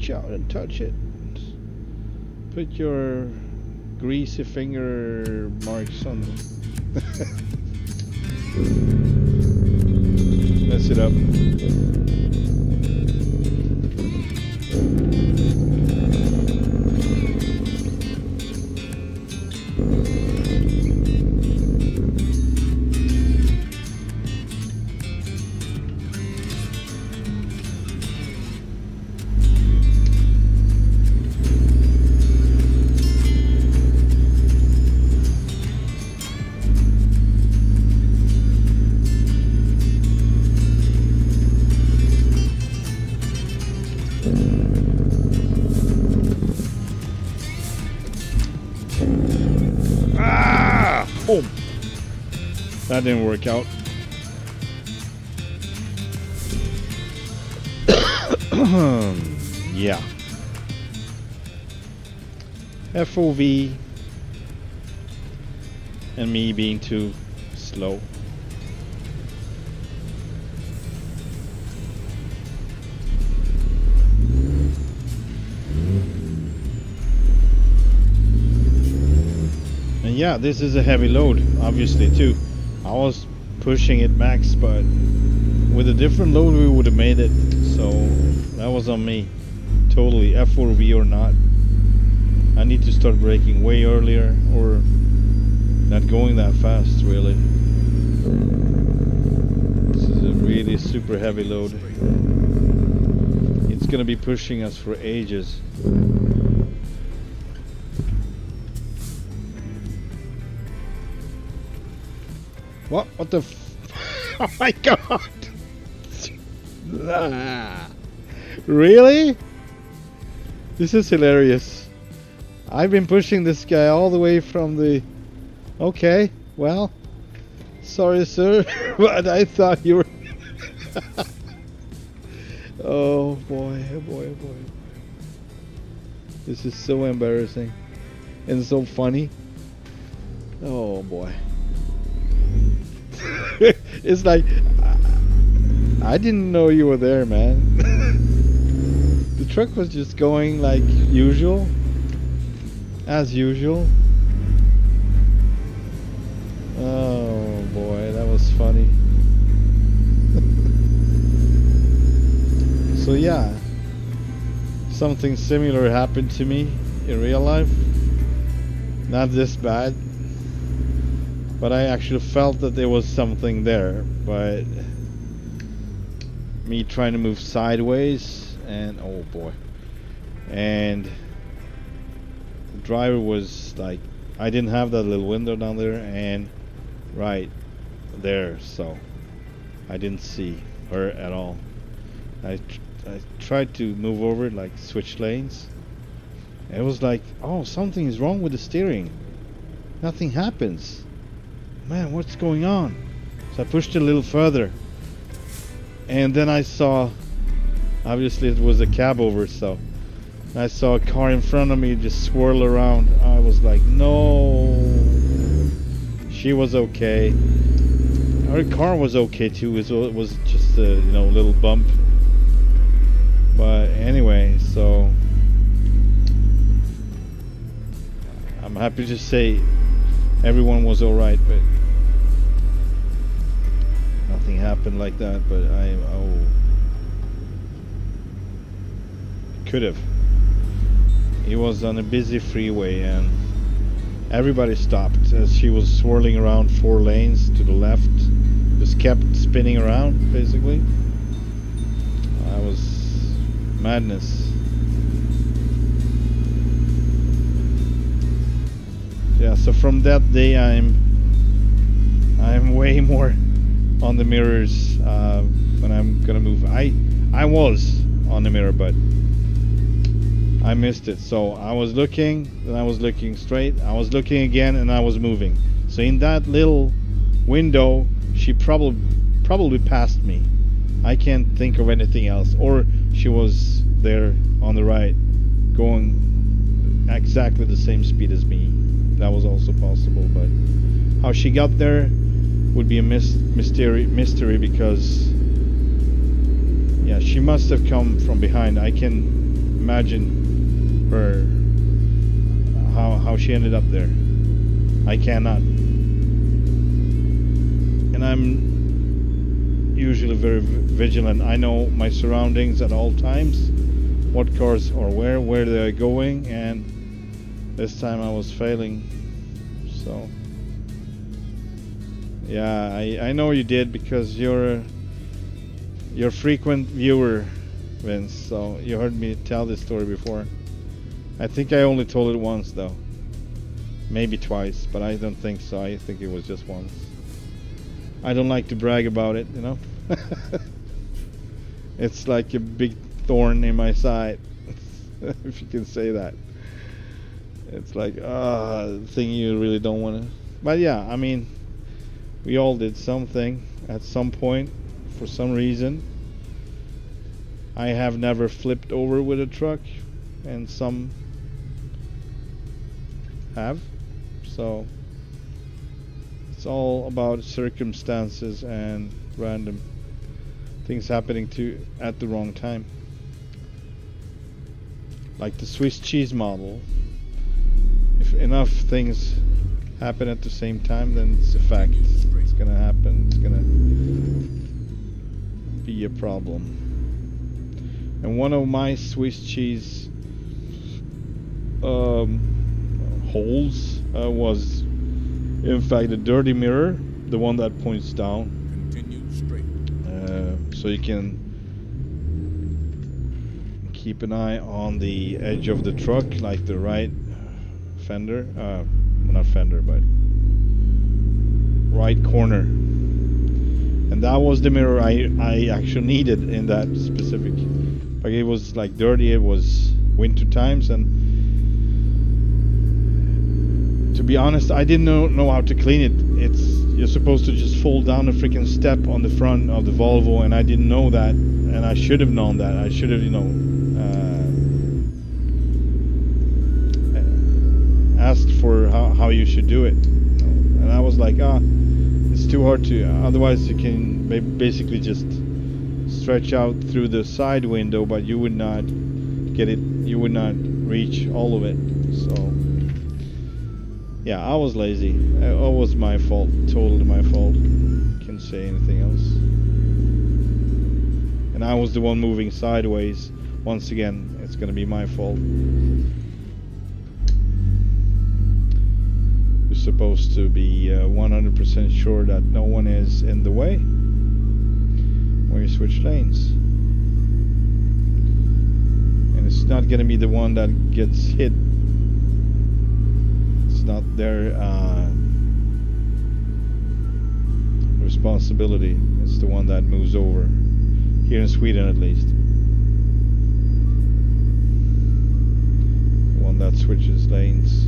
reach out and touch it. Put your greasy finger marks on mess it up. Boom. That didn't work out. Yeah. FOV and me being too slow. And yeah, this is a heavy load, obviously, too. I was pushing it max, but with a different load we would have made it. So that was on me. Totally, F4V or not. I need to start braking way earlier, or not going that fast, really. This is a really super heavy load. It's gonna be pushing us for ages. What the oh my god! Really? This is hilarious. I've been pushing this guy all the way from the... Okay, well, sorry sir, but I thought you were... Oh boy, oh boy, oh boy. This is so embarrassing and so funny. Oh boy. It's like, I didn't know you were there, man. The truck was just going like usual, as usual. Oh boy, that was funny. So yeah, something similar happened to me in real life. Not this bad, but I actually felt that there was something there. But me trying to move sideways, and oh boy, and the driver was like, I didn't have that little window down there and right there, so I didn't see her at all. I tried to move over, like switch lanes. It was like, oh, something is wrong with the steering. Nothing happens. Man, what's going on? So I pushed it a little further, and then I saw, obviously it was a cab over, so I saw a car in front of me just swirl around. I was like, no. She was okay. Her car was okay too. It was just a little bump. But anyway, so I'm happy to say everyone was alright, but nothing happened like that. But could have. He was on a busy freeway and everybody stopped as she was swirling around 4 lanes to the left. Just kept spinning around, basically. I was madness. Yeah, so from that day I'm way more on the mirrors when I'm gonna move. I was on the mirror, but I missed it. So I was looking, then I was looking straight, I was looking again, and I was moving. So in that little window, she probably passed me. I can't think of anything else. Or she was there on the right, going exactly the same speed as me. That was also possible, but how she got there would be a mystery because yeah, she must have come from behind. I can imagine her, how she ended up there. I cannot. And I'm usually very vigilant. I know my surroundings at all times, what cars are where they are going, and this time I was failing. So yeah, I know you did, because you're a frequent viewer, Vince, so you heard me tell this story before. I think I only told it once though. Maybe twice, but I don't think so. I think it was just once. I don't like to brag about it, you know. It's like a big thorn in my side, if you can say that. It's like thing you really don't want to. But yeah, I mean, we all did something at some point for some reason. I have never flipped over with a truck, and some have. So it's all about circumstances and random things happening at the wrong time. Like the Swiss cheese model. If enough things happen at the same time, then it's a fact. It's gonna happen. It's gonna be a problem. And one of my Swiss cheese holes was, in fact, a dirty mirror, the one that points down. Continue straight. So you can keep an eye on the edge of the truck, like the right fender, well, not fender, but right corner. And that was the mirror I actually needed in that specific. Like, it was like dirty. It was winter times, and to be honest, I didn't know how to clean it. You're supposed to just fold down a freaking step on the front of the Volvo, and I didn't know that, and I should have known that. I should have, asked for how you should do it. And I was like, it's too hard to. Otherwise, you can basically just stretch out through the side window, but you would not get it. You would not reach all of it. So. Yeah, I was lazy. It was my fault. Totally my fault. Can't say anything else. And I was the one moving sideways. Once again, it's gonna be my fault. You're supposed to be 100% sure that no one is in the way when you switch lanes. And it's not gonna be the one that gets hit. Not their responsibility. It's the one that moves over, here in Sweden at least. The one that switches lanes.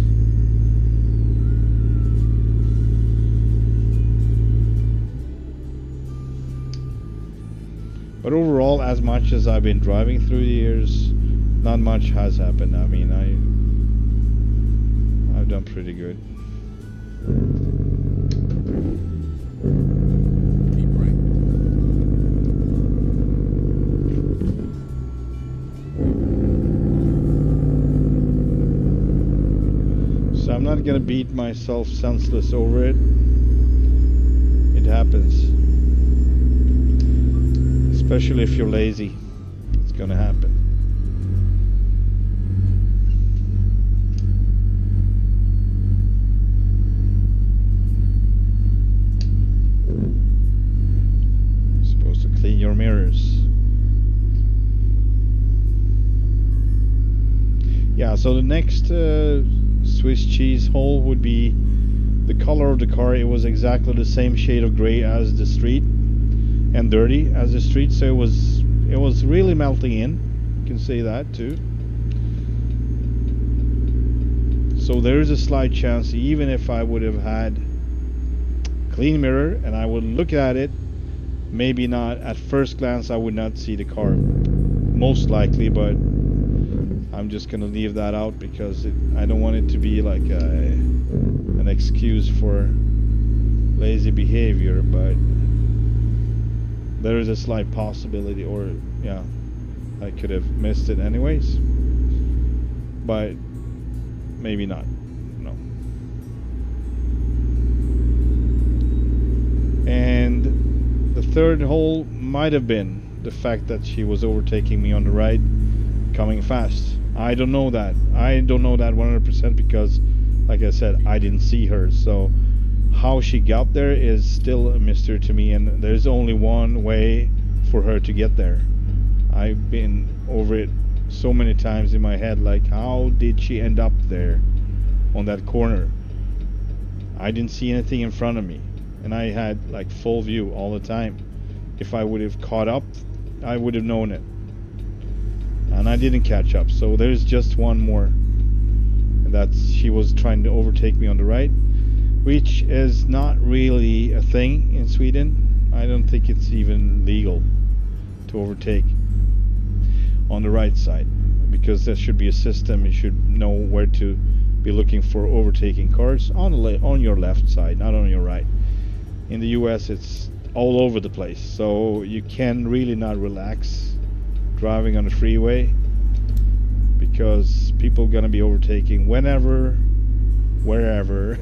But overall, as much as I've been driving through the years, not much has happened. I mean, I've done pretty good. Keep right. So I'm not gonna beat myself senseless over it. It happens. Especially if you're lazy. It's gonna happen. Clean your mirrors. Yeah, so the next Swiss cheese hole would be the color of the car. It was exactly the same shade of gray as the street, and dirty as the street, so it was really melting in. You can say that too. So there is a slight chance, even if I would have had clean mirror and I would look at it, maybe not at first glance, I would not see the car, most likely, but I'm just gonna leave that out because I don't want it to be like an excuse for lazy behavior. But there is a slight possibility, or yeah, I could have missed it anyways. but maybe not. No. And the third hole might have been the fact that she was overtaking me on the right, coming fast. I don't know that. I don't know that 100% because, like I said, I didn't see her. So how she got there is still a mystery to me, and there's only one way for her to get there. I've been over it so many times in my head, like, how did she end up there on that corner? I didn't see anything in front of me, and I had like full view all the time. If I would have caught up, I would have known it, and I didn't catch up. So there's just one more, and that's she was trying to overtake me on the right, which is not really a thing in Sweden. I don't think it's even legal to overtake on the right side, because there should be a system. You should know where to be looking for overtaking cars on your left side, not on your right. In the US it's all over the place, so you can really not relax driving on the freeway, because people are gonna be overtaking whenever, wherever.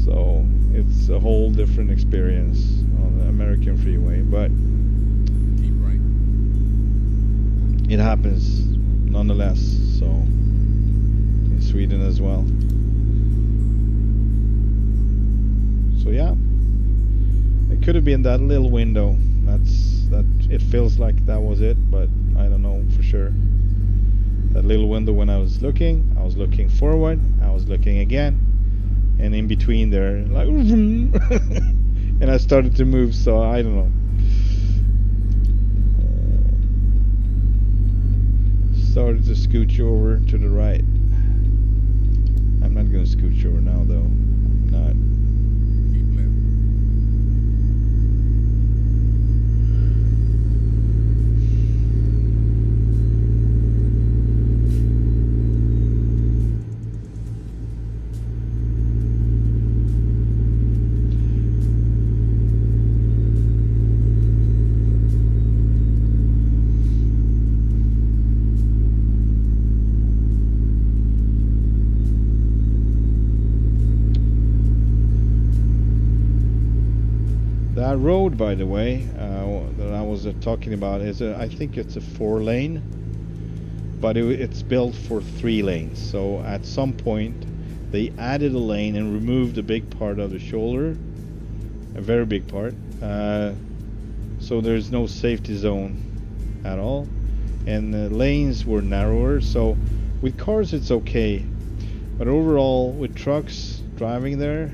So it's a whole different experience on the American freeway, but Keep right. it happens nonetheless, so in Sweden as well. So yeah, it could have been that little window. That it feels like that was it, but I don't know for sure. That little window when I was looking forward, I was looking again, and in between there, like, and I started to move. So I don't know. Started to scooch over to the right. I'm not gonna scooch over now though. Not. Keep left. That road, by the way, that I was talking about is I think it's a 4-lane, but it's built for 3 lanes. So at some point they added a lane and removed a big part of the shoulder, a very big part. So there's no safety zone at all, and the lanes were narrower. So with cars it's okay, but overall with trucks driving there,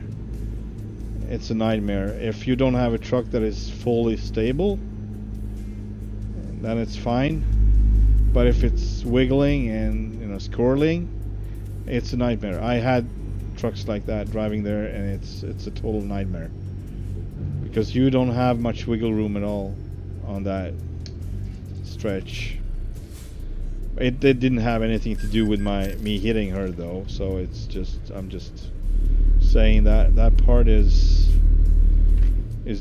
it's a nightmare. If you don't have a truck that is fully stable, then it's fine. But if it's wiggling and squirreling, it's a nightmare. I had trucks like that driving there, and it's a total nightmare, because you don't have much wiggle room at all on that stretch. It didn't have anything to do with me hitting her though, so it's just I'm just saying that part is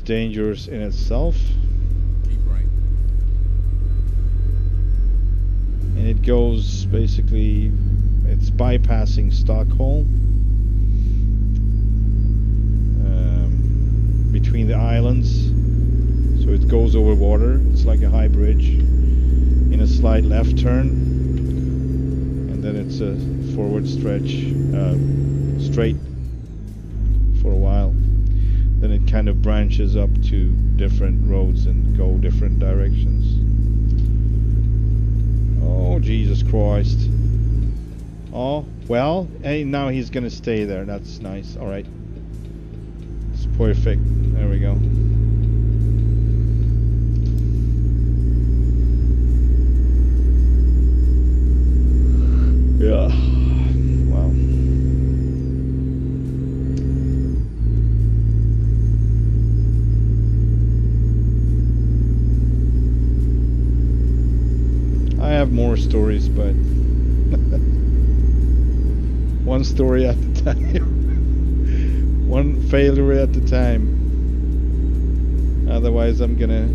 dangerous in itself. Keep right. And it goes basically, it's bypassing Stockholm, between the islands, so it goes over water. It's like a high bridge in a slight left turn, and then it's a forward stretch, straight for a while. Then it kind of branches up to different roads and go different directions. Oh, Jesus Christ. Oh, well, hey, now he's gonna stay there. That's nice. All right. It's perfect. There we go. Yeah. Wow. I have more stories, but one story at a time. One failure at a time. Otherwise I'm gonna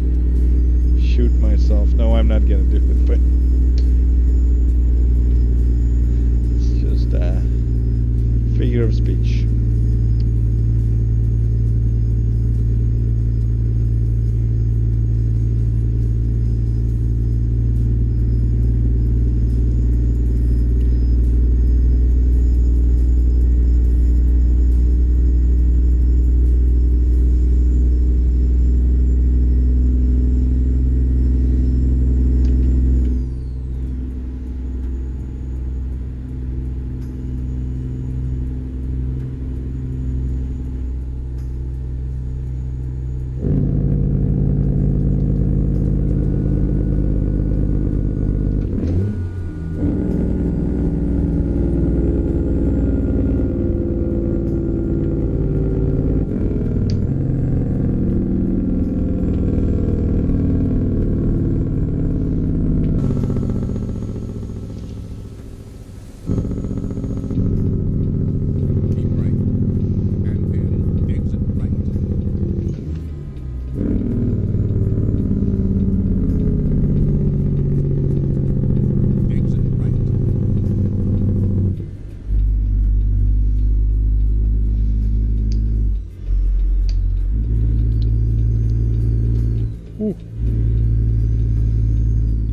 shoot myself. No, I'm not gonna do it, but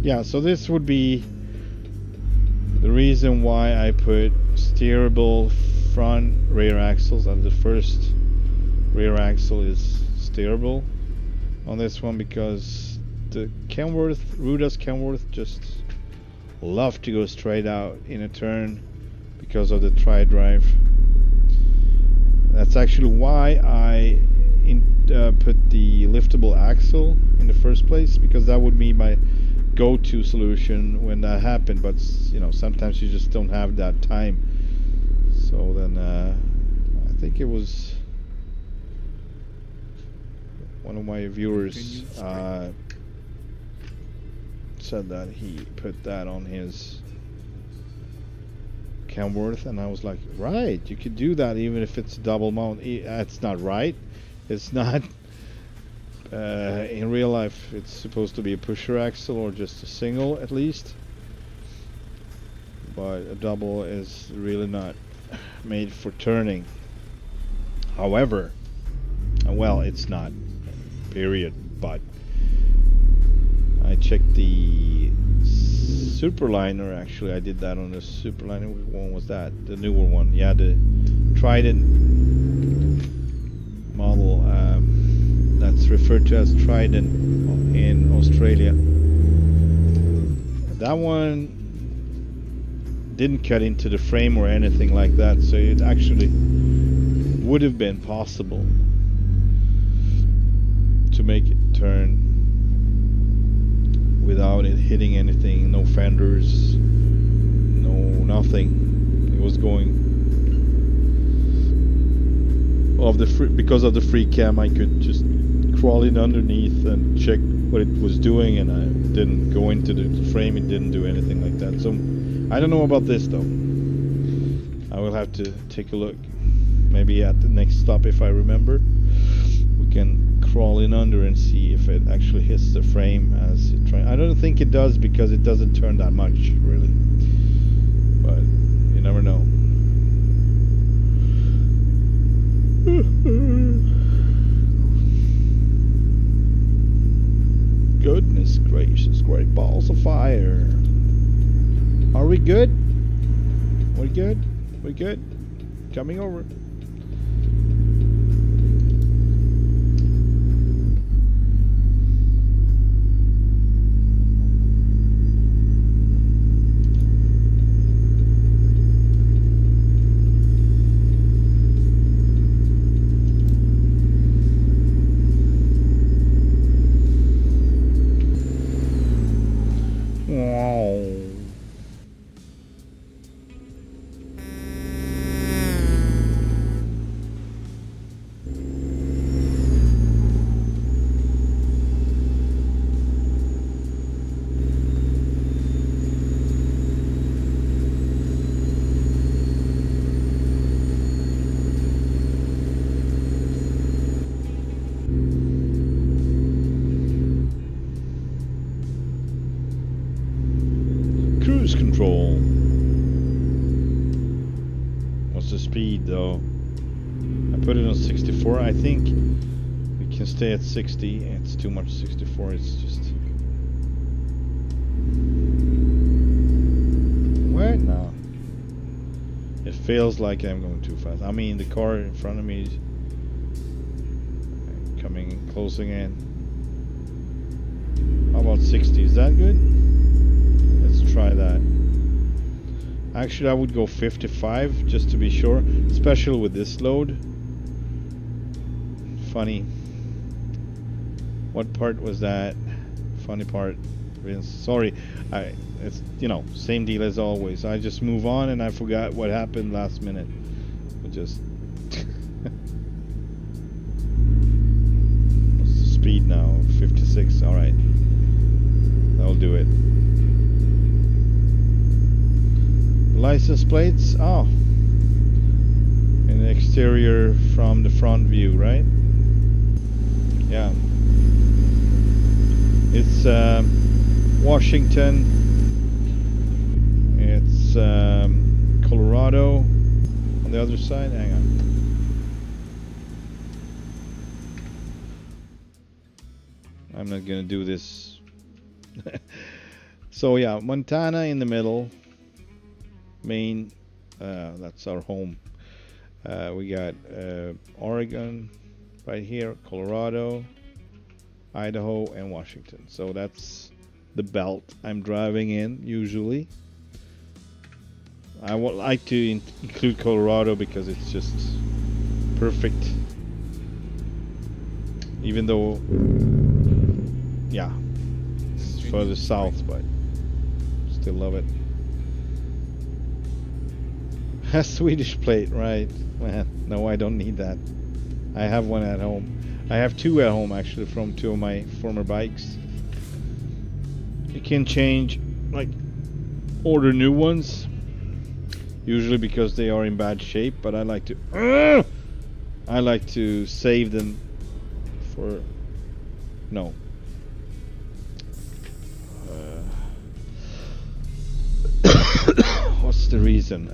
yeah, so this would be the reason why I put steerable front rear axles, and the first rear axle is steerable on this one, because the Rudas Kenworth just love to go straight out in a turn because of the tri-drive. That's actually why I put the liftable axle in the first place, because that would be my go-to solution when that happened. But you know, sometimes you just don't have that time. So then I think it was one of my viewers said that he put that on his Kenworth, and I was like, right, you could do that even if it's double mount. It's not right. It's not. In real life, it's supposed to be a pusher axle or just a single at least. But a double is really not made for turning. However, well, it's not. Period. But I checked the Superliner. Actually, I did that on the Superliner. Which one was that? The newer one. Yeah, the Trident model. That's referred to as Trident in Australia. That one didn't cut into the frame or anything like that, so it actually would have been possible to make it turn without it hitting anything. No fenders, no nothing. It was going because of the free cam. I could just crawl in underneath and check what it was doing, and I didn't go into the frame. It didn't do anything like that. So I don't know about this though. I will have to take a look. Maybe at the next stop, if I remember, we can crawl in under and see if it actually hits the frame as it tries. I don't think it does, because it doesn't turn that much really, but you never know. Goodness gracious, great balls of fire. Are we good? We good? We good? Coming over. Cruise control. What's the speed though? I put it on 64. I think we can stay at 60. It's too much 64. It's just... What? No. It feels like I'm going too fast. I mean, the car in front of me is coming closing in. How about 60? Is that good? Let's try that. Actually, I would go 55 just to be sure, especially with this load. Funny. What part was that? Funny part. Vince. Sorry. It's, you know, same deal as always. I just move on and I forgot what happened last minute. I just what's the speed now? 56. All right. That'll do it. License plates. Oh. In the exterior from the front view, right? Yeah. It's Washington. It's Colorado on the other side. Hang on. I'm not gonna do this So yeah, Montana in the middle, Maine, that's our home. We got Oregon right here, Colorado, Idaho, and Washington. So that's the belt I'm driving in usually. I would like to include Colorado because it's just perfect. Even though, yeah, it's further south, but still love it. A Swedish plate, right? Man, no, I don't need that. I have one at home. I have two at home actually from two of my former bikes. You can change, like, order new ones. Usually because they are in bad shape, but I like to save them for no. What's the reason?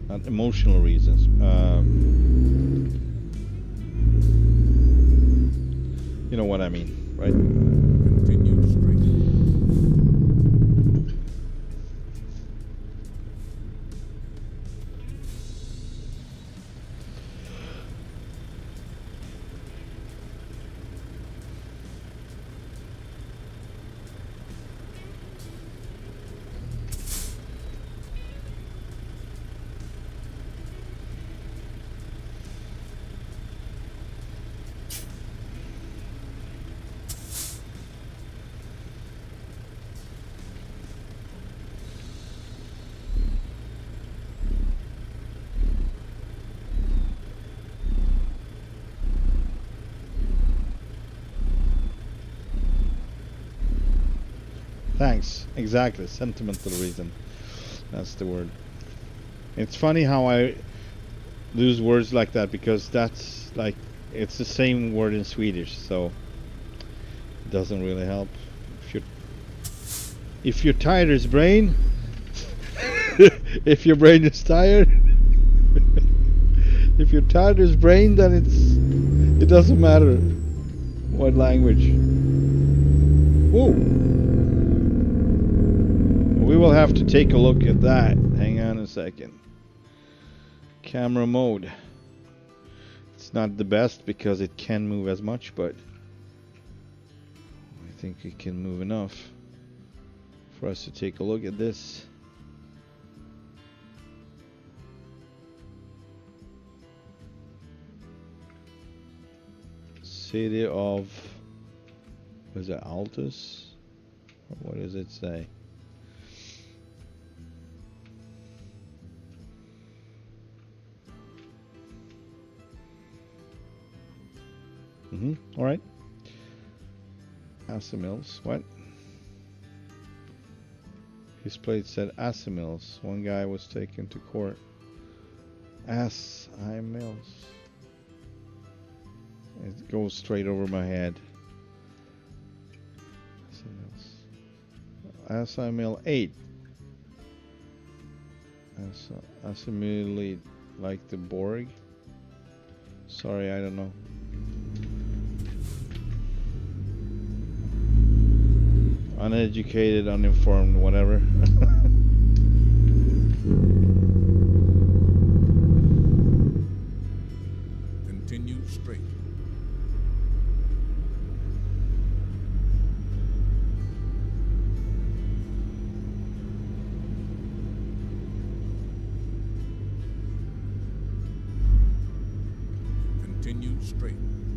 Not emotional reasons. You know what I mean, right? Continue straight. Thanks. Exactly. Sentimental reason. That's the word. It's funny how I lose words like that because that's like it's the same word in Swedish, so it doesn't really help. If you're tired as brain, if your brain is tired, if you're tired as brain, then it doesn't matter what language. Whoa. We will have to take a look at that. Hang on a second. Camera mode. It's not the best because it can move as much, but I think it can move enough for us to take a look at this. City of, was it Altus? Or what does it say? All right. Asimils. What? His plate said Asimils. One guy was taken to court. Asimils. It goes straight over my head. Asimil 8. Assimilate like the Borg. Sorry, I don't know. Uneducated, uninformed, whatever. Continue straight. Continue straight.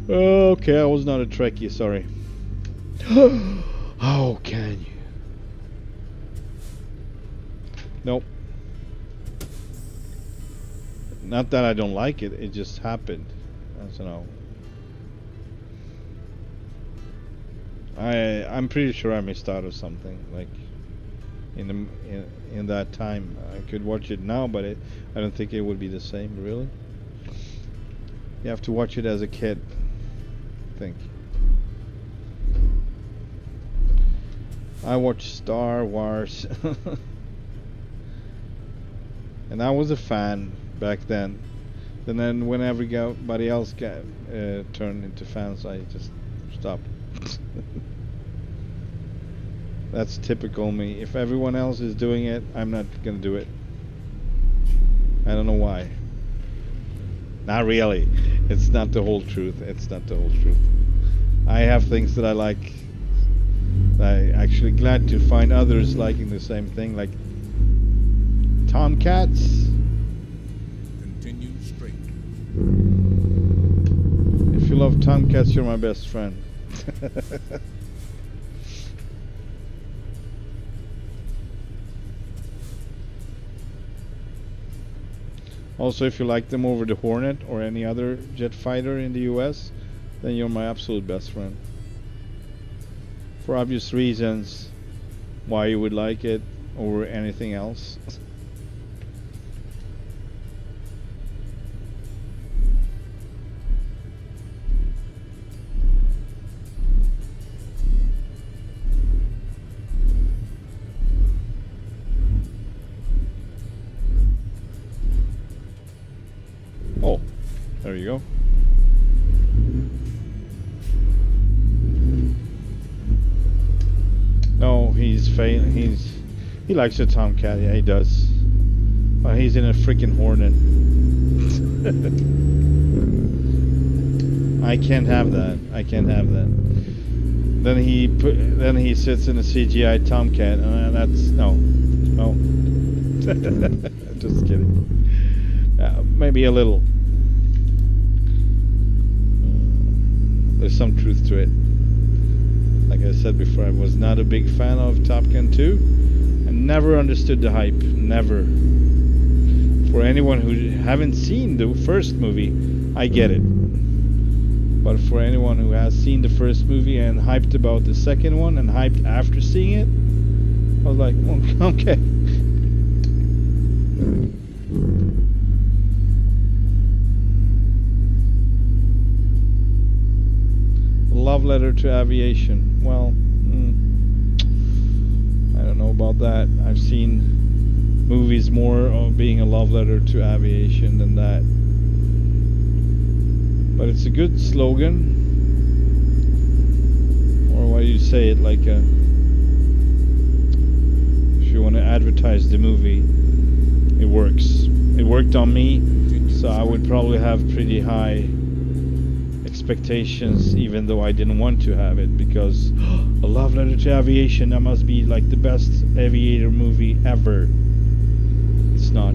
Okay, I was not a Trekkie, sorry. How can you? Nope. Not that I don't like it, it just happened. I don't know. I'm pretty sure I missed out on something, like in that time. I could watch it now, but I don't think it would be the same, really. You have to watch it as a kid, I think. I watched Star Wars. And I was a fan back then. And then when everybody else got turned into fans, I just stopped. That's typical me. If everyone else is doing it, I'm not gonna do it. I don't know why. Not really. It's not the whole truth. It's not the whole truth. I have things that I like. I'm actually glad to find others liking the same thing, like Tomcats. Continue straight. If you love Tomcats, you're my best friend. Also, if you like them over the Hornet or any other jet fighter in the US, then you're my absolute best friend. For obvious reasons why you would like it over anything else. Oh, there you go. No, he likes a Tomcat. Yeah, he does. But he's in a freaking Hornet. I can't have that. I can't have that. Then he sits in a CGI Tomcat, and that's no. Just kidding. Maybe a little. There's some truth to it. Like I said before, I was not a big fan of Top Gun 2. I never understood the hype. Never. For anyone who haven't seen the first movie, I get it. But for anyone who has seen the first movie and hyped about the second one and hyped after seeing it, I was like, okay. Love letter to aviation. Well, I don't know about that. I've seen movies more of being a love letter to aviation than that. But it's a good slogan. Or why do you say it, like if you want to advertise the movie, it works. It worked on me, so I would probably have pretty high expectations, even though I didn't want to have it, because a love letter to aviation, that must be like the best aviator movie ever. It's not.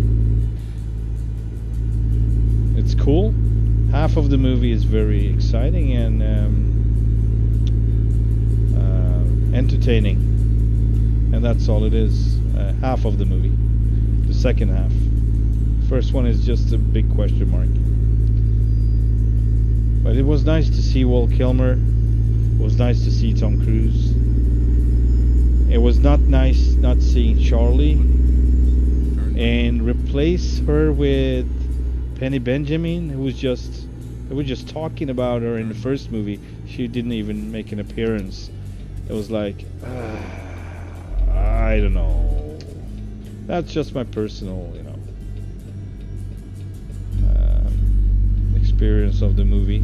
It's cool. Half of the movie is very exciting and entertaining, and that's all it is. Half of the movie. The second half. First one is just a big question mark. But it was nice to see Val Kilmer. It was nice to see Tom Cruise. It was not nice not seeing Charlie and replace her with Penny Benjamin, who was just, they were just talking about her in the first movie. She didn't even make an appearance. It was like, I don't know. That's just my personal, experience of the movie.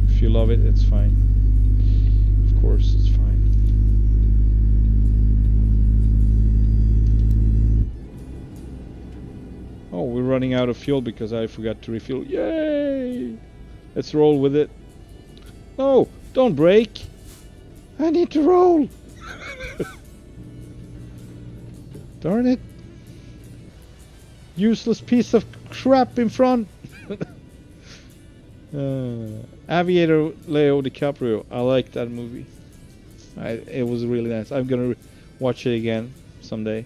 If you love it, it's fine. Of course, it's fine. Oh, we're running out of fuel because I forgot to refuel. Yay! Let's roll with it. No, don't brake. I need to roll. Darn it. Useless piece of crap in front. Aviator Leo DiCaprio. I like that movie. It was really nice. I'm gonna watch it again someday.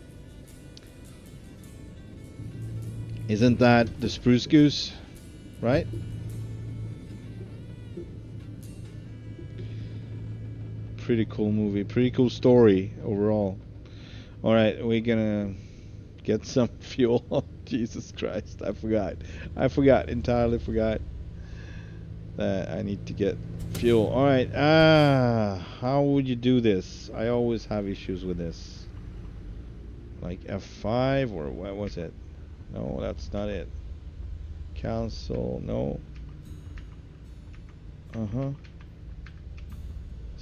Isn't that the Spruce Goose? Right? Pretty cool movie. Pretty cool story overall. Alright, we're gonna get some fuel. Oh, Jesus Christ. I forgot. Entirely forgot that I need to get fuel. Alright. How would you do this? I always have issues with this. Like F5 or what was it? No, that's not it. Cancel. No.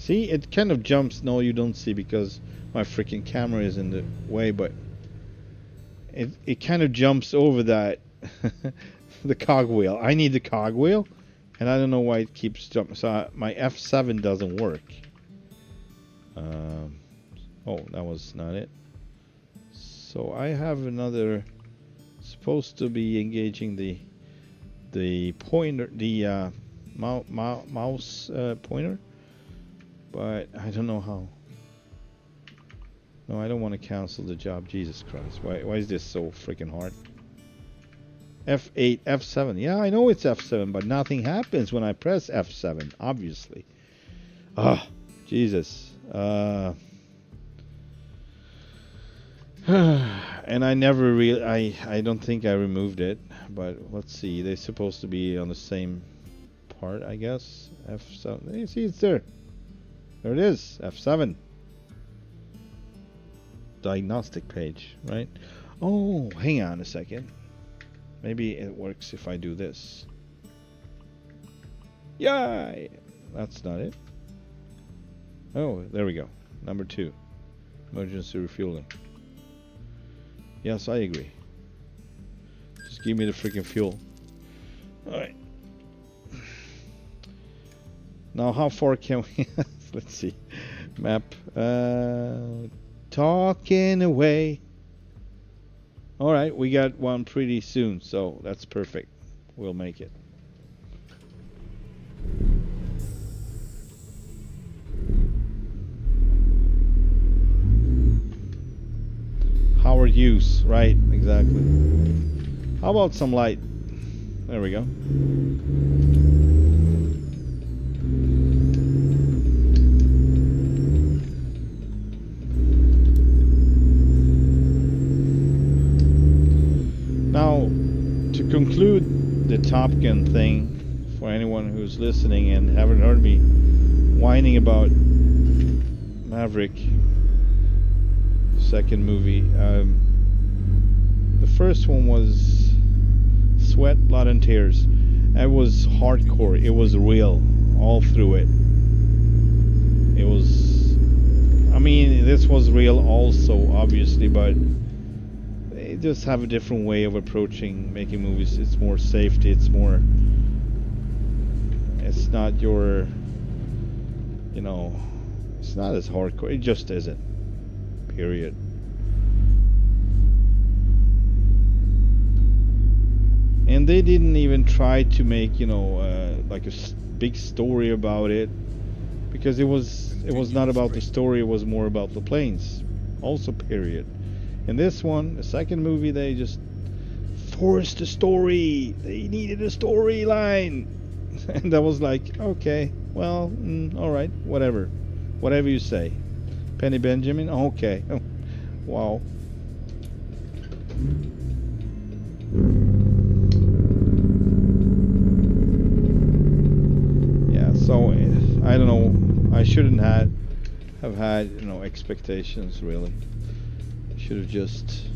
See, it kind of jumps. No, you don't see because my freaking camera is in the way, but it kind of jumps over that the cogwheel. I need the cogwheel, and I don't know why it keeps jumping. So my F7 doesn't work. Oh, that was not it. So I have another. Supposed to be engaging the pointer, the mouse pointer, but I don't know how. No, I don't want to cancel the job. Jesus Christ, why is this so freaking hard? F8, F7. Yeah, I know it's F7, but nothing happens when I press F7. Obviously. Ah, Jesus. And I never really, I don't think I removed it, but let's see. They're supposed to be on the same part, I guess. F7. You see, it's there. There it is. F7. Diagnostic page, right? Oh, hang on a second. Maybe it works if I do this. Yay! That's not it. Oh, there we go. Number 2. Emergency refueling. Yes, I agree. Just give me the freaking fuel. Alright. Now, how far can we... Let's see. Map. Talking away. Alright, we got one pretty soon, so that's perfect. We'll make it. Power use, right, exactly. How about some light? There we go. Now, to conclude the Top Gun thing, for anyone who's listening and haven't heard me whining about Maverick, second movie, the first one was sweat, blood, and tears. It was hardcore. It was real all through it. It was, I mean, this was real also, obviously, but they just have a different way of approaching making movies. It's more safety. It's more, it's not your, you know, it's not as hardcore. It just isn't. Period. And they didn't even try to make, you know, like a big story about it, because it was not about the story. It was more about the planes. Also, period. In this one, the second movie, they just forced a story. They needed a storyline, and I was like, okay, well, all right, whatever you say. Penny Benjamin? Okay. Wow. Yeah, so I don't know. I shouldn't have had, you know, expectations, really. I should have just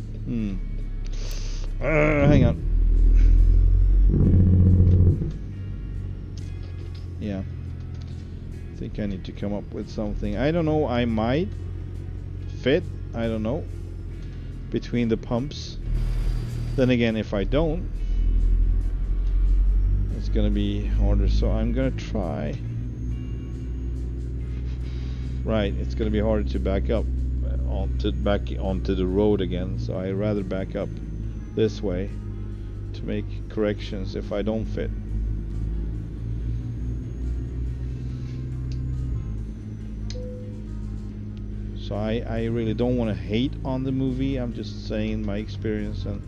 hang on. Yeah. I think I need to come up with something. I don't know, I might fit, I don't know, between the pumps. Then again, if I don't, it's gonna be harder, so I'm gonna try. Right, it's gonna be harder to back up onto the road again, so I rather back up this way to make corrections if I don't fit. So I really don't want to hate on the movie. I'm just saying my experience and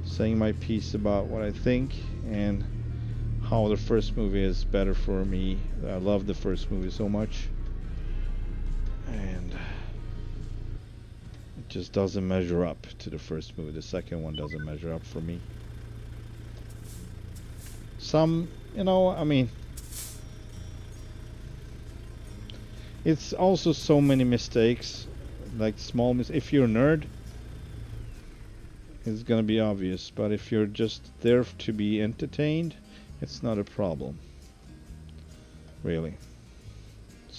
saying my piece about what I think and how the first movie is better for me. I love the first movie so much, and it just doesn't measure up to the first movie. The second one doesn't measure up for me. Some, you know, I mean, it's also so many mistakes, like small if you're a nerd, it's gonna be obvious, but if you're just there to be entertained, it's not a problem, really.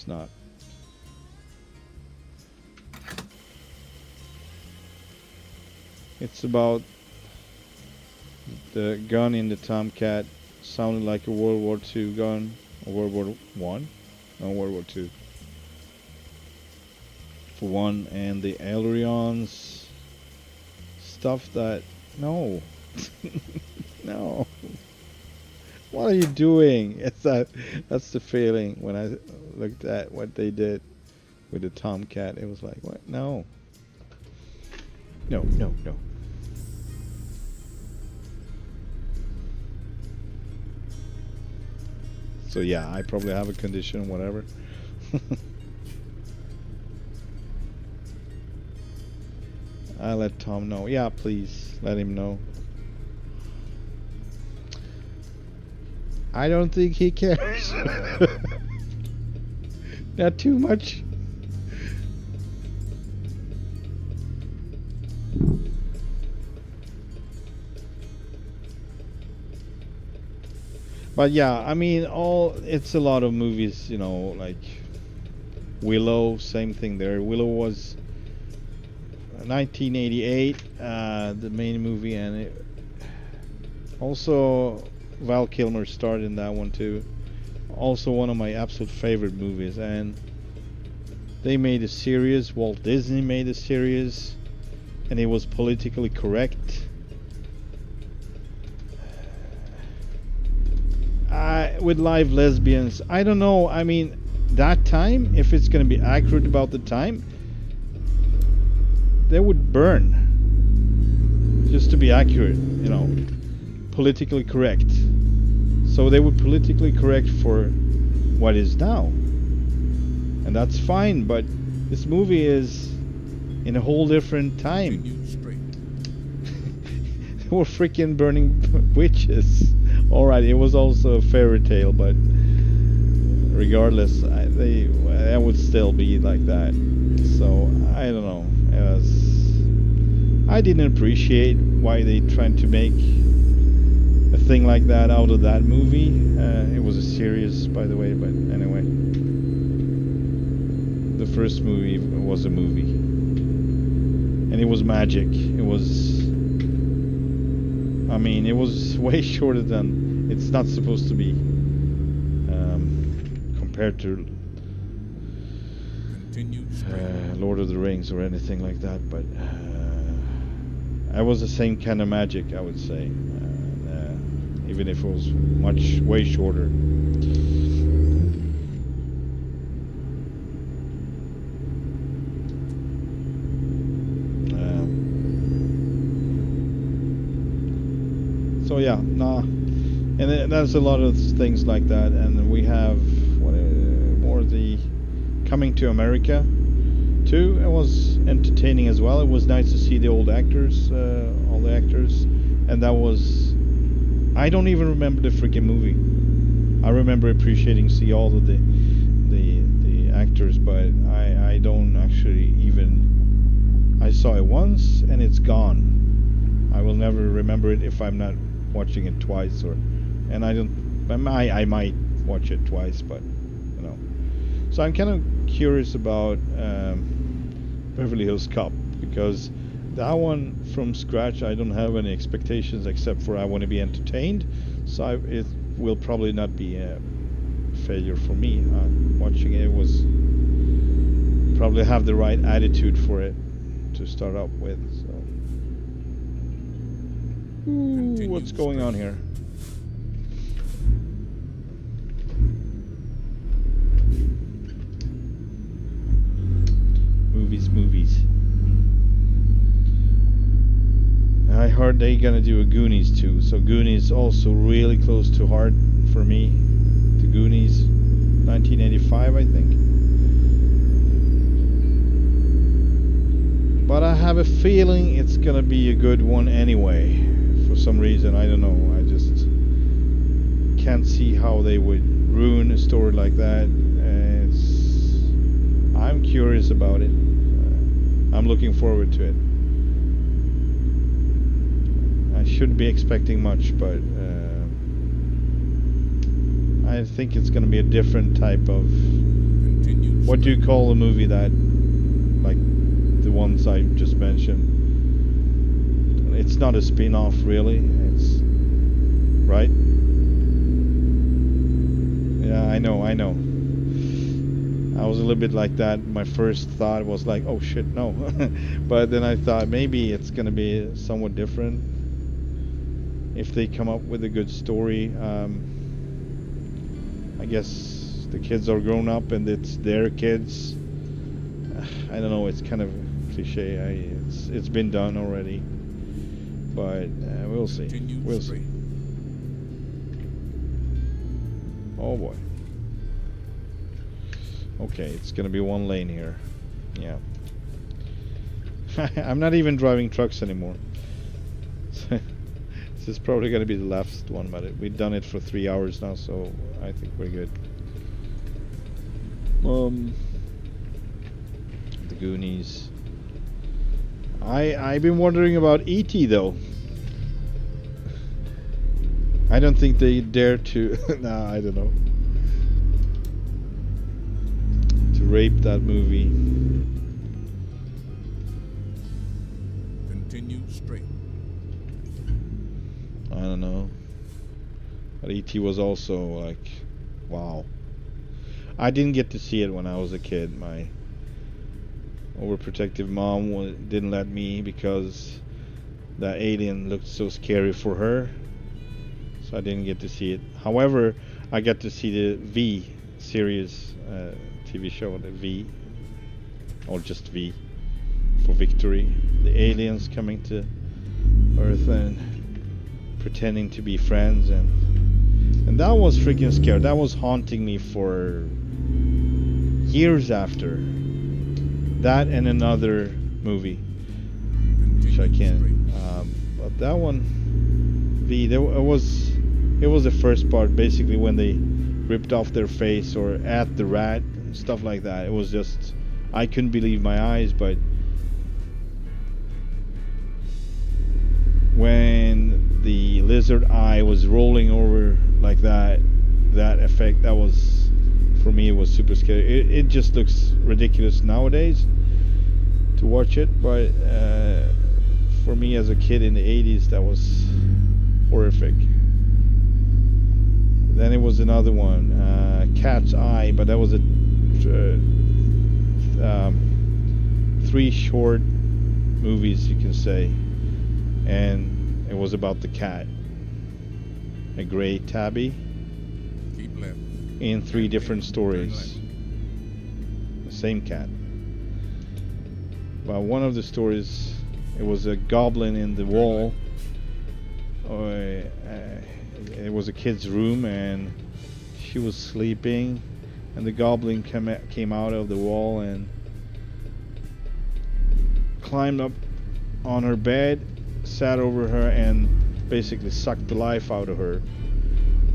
it's not. It's about the gun in the Tomcat sounded like a World War II gun, or World War One, no, World War II. For one, and the ailerons stuff that no, no. What are you doing? It's that's the feeling when I looked at what they did with the Tomcat. It was like, what? No. No, no, no. So yeah, I probably have a condition, whatever. I'll let Tom know. Yeah, please let him know. I don't think he cares. Not too much. But yeah, I mean, it's a lot of movies, you know, like Willow, same thing there. Willow was 1988, the main movie, and it also Val Kilmer starred in that one too. Also one of my absolute favorite movies, and they made a series. Walt Disney made a series, and it was politically correct. With live lesbians, I don't know. I mean, that time, if it's going to be accurate about the time, they would burn. Just to be accurate, you know, politically correct. So they would politically correct for what is now. And that's fine, but this movie is in a whole different time. They were freaking burning witches. Alright, it was also a fairy tale, but regardless, that would still be like that. So I don't know. I didn't appreciate why they tried to make a thing like that out of that movie. It was a series, by the way, but anyway, the first movie was a movie, and it was magic. It was. I mean, it was way shorter than it's not supposed to be compared to Lord of the Rings or anything like that. But it was the same kind of magic, I would say, even if it was way shorter. So yeah, nah, and there's a lot of things like that, and we have more the Coming to America too. It was entertaining as well. It was nice to see the old actors, all the actors, and that was. I don't even remember the freaking movie. I remember appreciating see all of the actors, but I don't actually even. I saw it once and it's gone. I will never remember it if I'm not watching it twice, and I might watch it twice, but you know. So I'm kind of curious about Beverly Hills Cop, because that one from scratch I don't have any expectations except for I want to be entertained, so it will probably not be a failure for me. Watching it was probably have the right attitude for it to start up with. So. Ooh, what's going on here? Movies. I heard they gonna do a Goonies too, so Goonies also really close to heart for me. The Goonies, 1985, I think. But I have a feeling it's gonna be a good one anyway. For some reason, I don't know. I just can't see how they would ruin a story like that. I'm curious about it. I'm looking forward to it. I shouldn't be expecting much, but I think it's going to be a different type of What do you call the movie that, like the ones I just mentioned? It's not a spin-off, really. It's right. Yeah, I know. I was a little bit like that. My first thought was like, oh shit, no. But then I thought maybe it's gonna be somewhat different if they come up with a good story. I guess the kids are grown up and it's their kids. I don't know. It's kind of cliche. It's been done already, but we'll see. We'll see. Oh boy. Okay, it's gonna be one lane here. Yeah. I'm not even driving trucks anymore. This is probably gonna be the last one, but we've done it for 3 hours now, so I think we're good. The Goonies. I've been wondering about E.T. though. I don't think they dare to. Nah, I don't know. To rape that movie. Continue straight. I don't know. But E.T. was also like, wow. I didn't get to see it when I was a kid. My overprotective mom didn't let me because that alien looked so scary for her. So I didn't get to see it. However, I got to see the V series TV show, the V, or just V for Victory. The aliens coming to Earth and pretending to be friends, and that was freaking scary. That was haunting me for years after. That and another movie, which I can't. But that one, V, it was the first part, basically when they ripped off their face or at the rat and stuff like that. It was just, I couldn't believe my eyes. But when the lizard eye was rolling over like that effect, that was, for me, it was super scary. It just looks ridiculous nowadays to watch it, but for me as a kid in the 80s, that was horrific. Then it was another one, Cat's Eye, but that was a 3 short movies, you can say, and it was about the cat, a gray tabby. Keep left. In 3 different stories. The same cat. But one of the stories, it was a goblin in the wall. It was a kid's room and she was sleeping, and the goblin came out of the wall and climbed up on her bed, sat over her, and basically sucked the life out of her.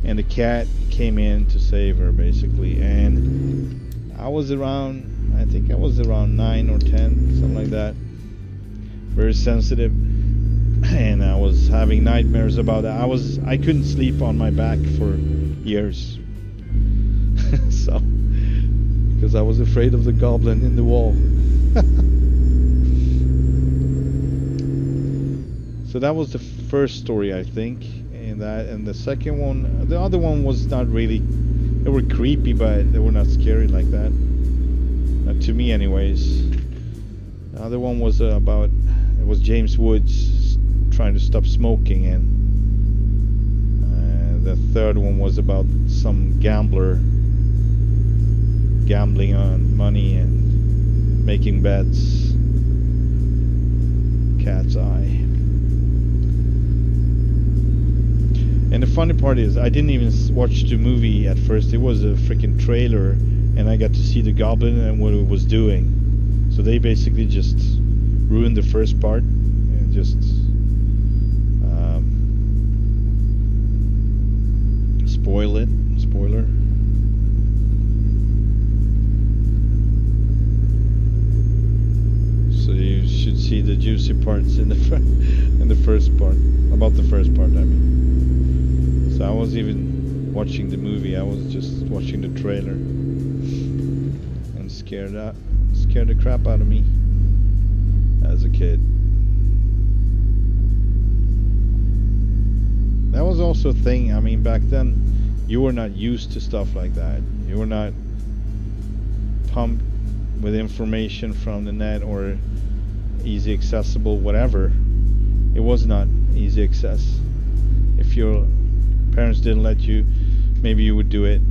And the cat came in to save her, basically. And I was around, I think I was around 9 or 10, something like that. Very sensitive, and I was having nightmares about that. I couldn't sleep on my back for years. So, because I was afraid of the goblin in the wall. So that was the first story, I think. And the second one, the other one was not really, they were creepy, but they were not scary like that, to me anyways. The other one was about, it was James Woods trying to stop smoking, and the third one was about some gambler gambling on money and making bets. Cat's Eye. And the funny part is, I didn't even watch the movie at first. It was a freaking trailer, and I got to see the goblin and what it was doing. So they basically just ruined the first part and just spoiler. So you should see the juicy parts in the first part, about the first part, I mean. So I wasn't even watching the movie, I was just watching the trailer. And scared the crap out of me as a kid. That was also a thing. I mean, back then you were not used to stuff like that. You were not pumped with information from the net or easy accessible whatever. It was not easy access. If your parents didn't let you, maybe you would do it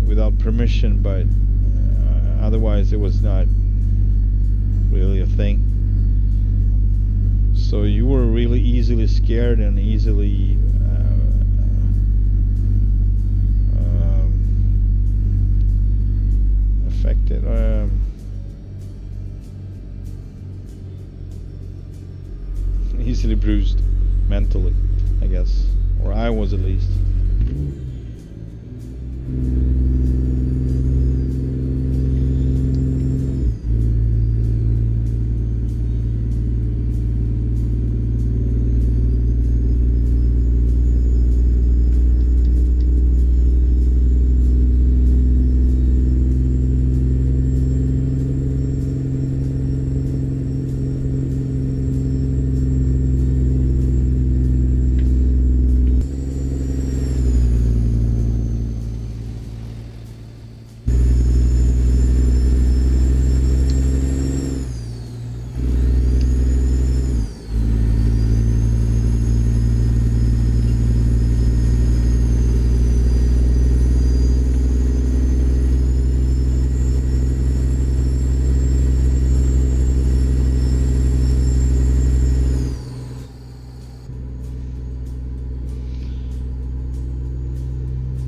without permission, but otherwise it was not really a thing. So you were really easily scared and easily affected. Easily bruised mentally, I guess, or I was at least.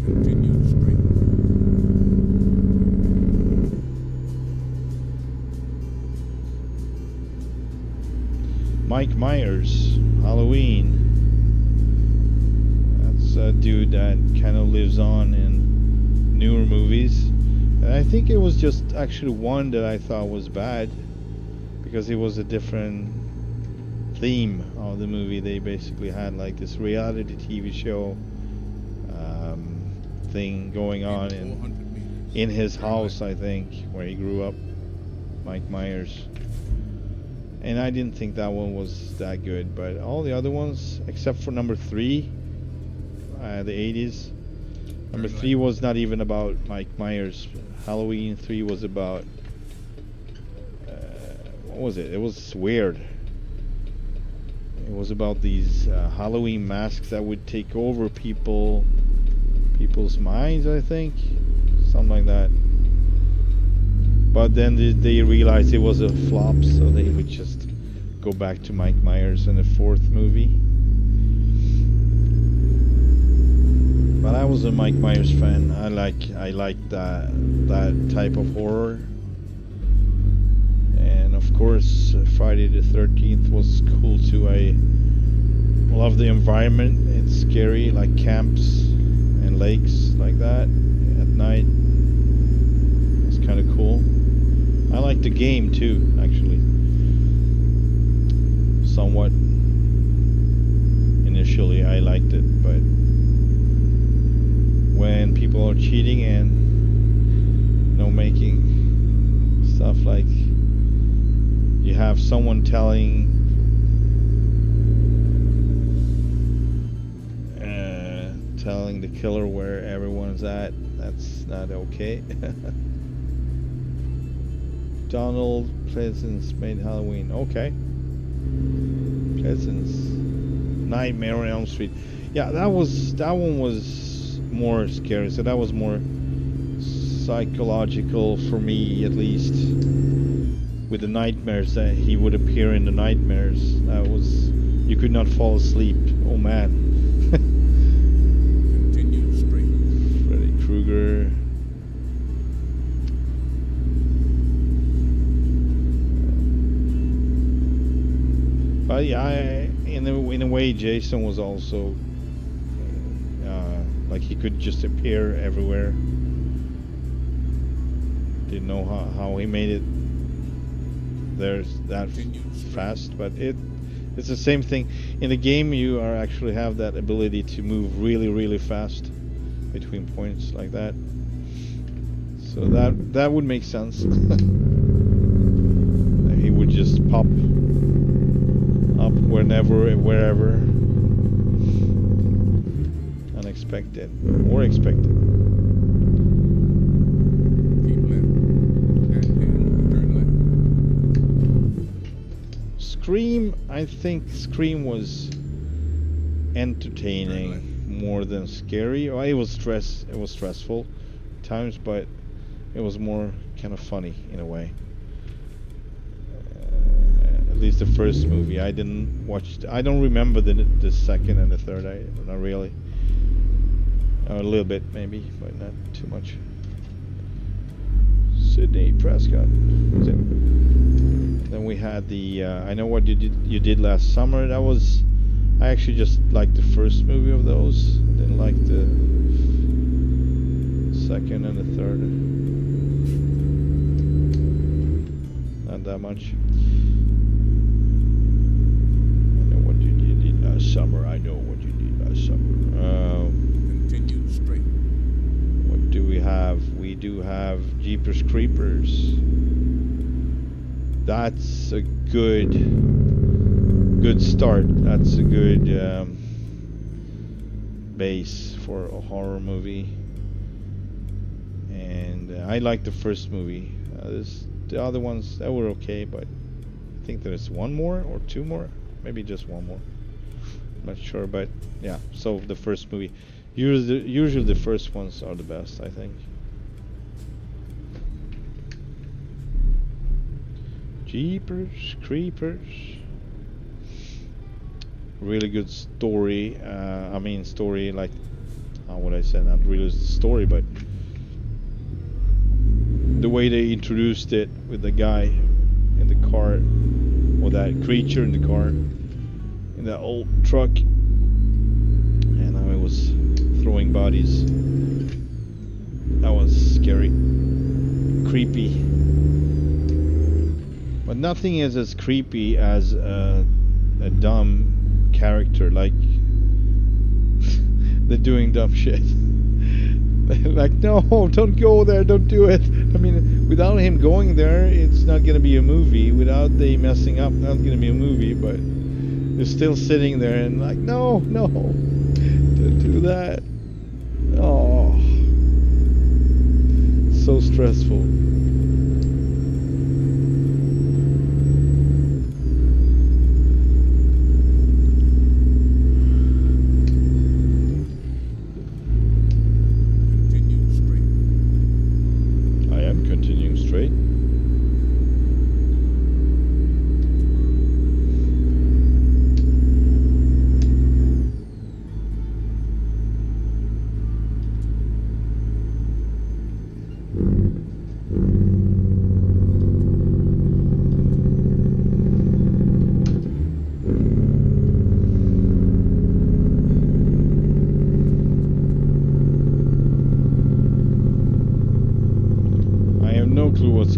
Continue straight. Mike Myers, Halloween. That's a dude that kind of lives on in newer movies. And I think it was just actually one that I thought was bad because it was a different theme of the movie. They basically had like this reality TV show thing going on in his house, I think, where he grew up, Mike Myers. And I didn't think that one was that good, but all the other ones, except for number 3, the 80s. Number 3 was not even about Mike Myers. Halloween 3 was about, what was it? It was weird. It was about these Halloween masks that would take over people's minds, I think, something like that. But then they realized it was a flop, so they would just go back to Mike Myers in the 4th movie. But I was a Mike Myers fan. I like that type of horror. And of course, Friday the 13th was cool too. I love the environment. It's scary, like camps and lakes like that at night. It's kind of cool. I like the game too, actually. Somewhat. Initially I liked it, but when people are cheating and making stuff like you have someone telling the killer where everyone's at, that's not okay. Donald Pleasance made Halloween. Okay. Pleasance. Nightmare on Elm Street. Yeah, that one was more scary. So that was more psychological for me, at least. With the nightmares that he would appear in the nightmares. That was, you could not fall asleep. Oh man. Continue straight. Freddy Krueger. But yeah, in a way, Jason was also like he could just appear everywhere. Didn't know how he made it there that fast, but it's the same thing. In the game, you are actually have that ability to move really, really fast between points like that. So that would make sense. He would just pop up whenever, wherever. Unexpected or expected. Keep left. And then turn left. Scream, I think Scream was entertaining more than scary. Oh, it was stressful at times, but it was more kind of funny in a way. At least the first movie. I didn't watch. I don't remember the second and the third. Not really. A little bit maybe, but not too much. Sydney Prescott. Then we had the I Know What You Did Last Summer. That was, I actually just liked the first movie of those. Didn't like the second and the third. Not that much. I know what you did last summer. I know what you did last summer. Continue straight. What do we have? We do have Jeepers Creepers. That's a good start. That's a good base for a horror movie. And I like the first movie. The other ones, that were okay, but I think there's one more or two more, maybe just one more. I'm not sure, but yeah. So the first movie, usually the first ones are the best, I think. Jeepers Creepers. Really good story. I mean, story like, how would I say? Not really story, but the way they introduced it with the guy in the car, or that creature in the car, in that old truck, and how it was throwing bodies. That was scary, creepy. But nothing is as creepy as a dumb character, like they're doing dumb shit. Like, no, don't go there, don't do it. I mean, without him going there, it's not gonna be a movie. Without they messing up, not gonna be a movie. But they're still sitting there and like, no, don't do that. Oh, so stressful.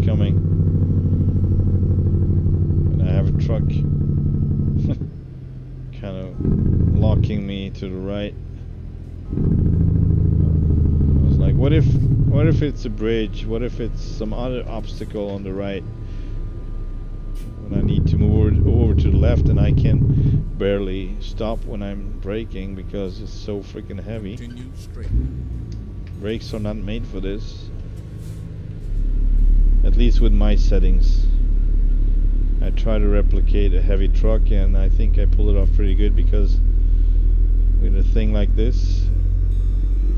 Coming, and I have a truck kind of locking me to the right. I was like, what if it's a bridge? What if it's some other obstacle on the right when I need to move over to the left, and I can barely stop when I'm braking because it's so freaking heavy. Continue straight. Brakes are not made for this. At least with my settings. I try to replicate a heavy truck, and I think I pull it off pretty good, because with a thing like this,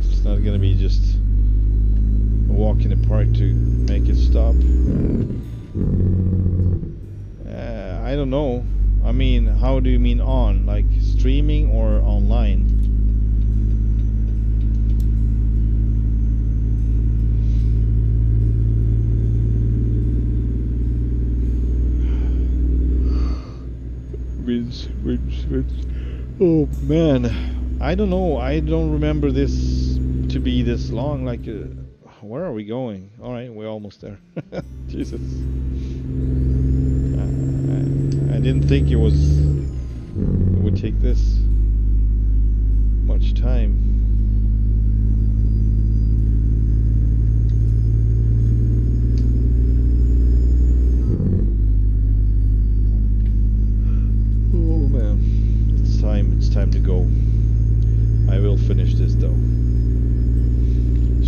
it's not gonna be just a walk in the park to make it stop. I don't know. I mean, how do you mean on? Like streaming or online? Oh man, I don't know. I don't remember this to be this long. Like, where are we going? All right, we're almost there. Jesus, I didn't think it would take this much time. time to go. I will finish this though.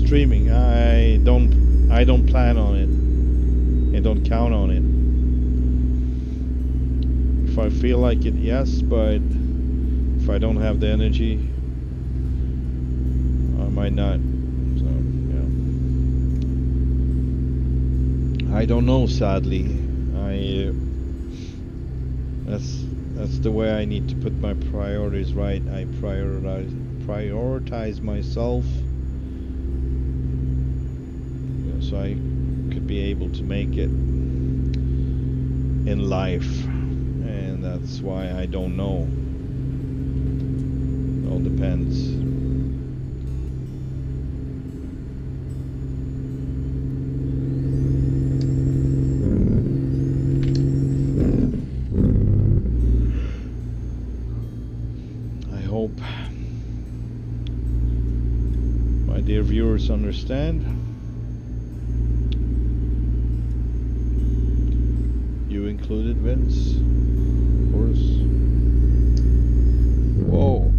Streaming, I don't plan on it. I don't count on it. If I feel like it, yes, but if I don't have the energy, I might not. So, yeah. I don't know, sadly. That's the way I need to put my priorities right. I prioritize myself, so I could be able to make it in life, and that's why I don't know. It all depends. I hope my dear viewers understand. You included, Vince, of course. Whoa.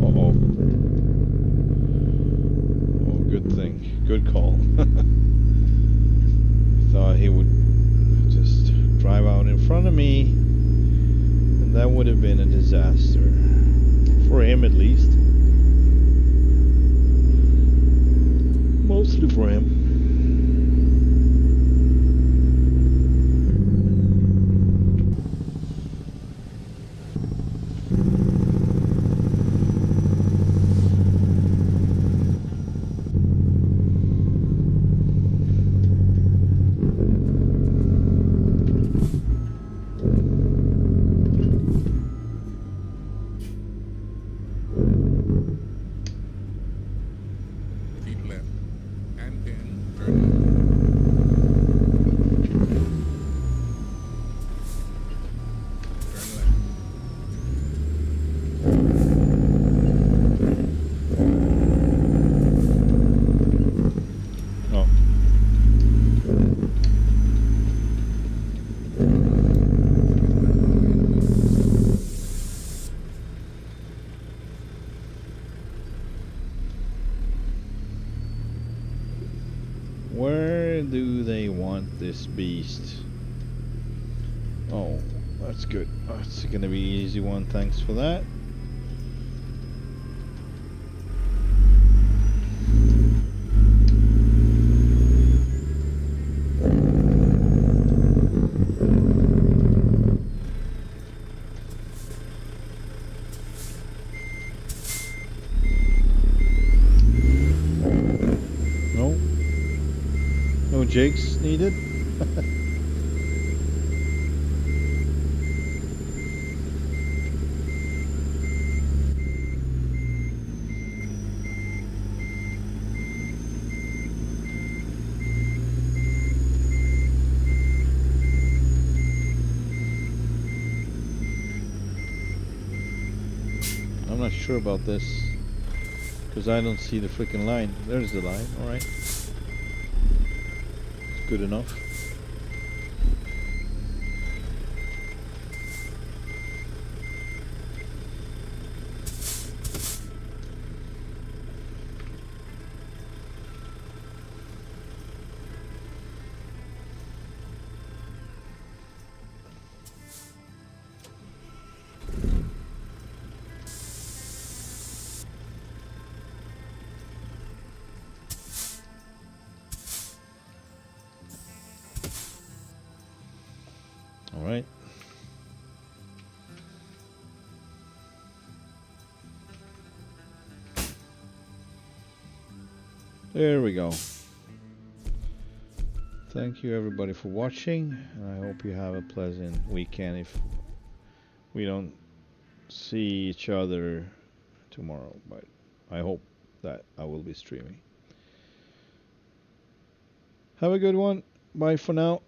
Uh-oh. Oh, good thing. Good call. Thought he would just drive out in front of me, and that would have been a disaster. For him, at least. Mostly for him. Keep left. And then turn left. Turn left. Oh. Where do they want this beast? Oh, that's good. That's gonna be an easy one, thanks for that. No? No jigs needed? I'm not sure about this, because I don't see the freaking line. There's the line, alright. It's good enough. Alright. There we go. Thank you everybody for watching, and I hope you have a pleasant weekend if we don't see each other tomorrow, but I hope that I will be streaming. Have a good one. Bye for now.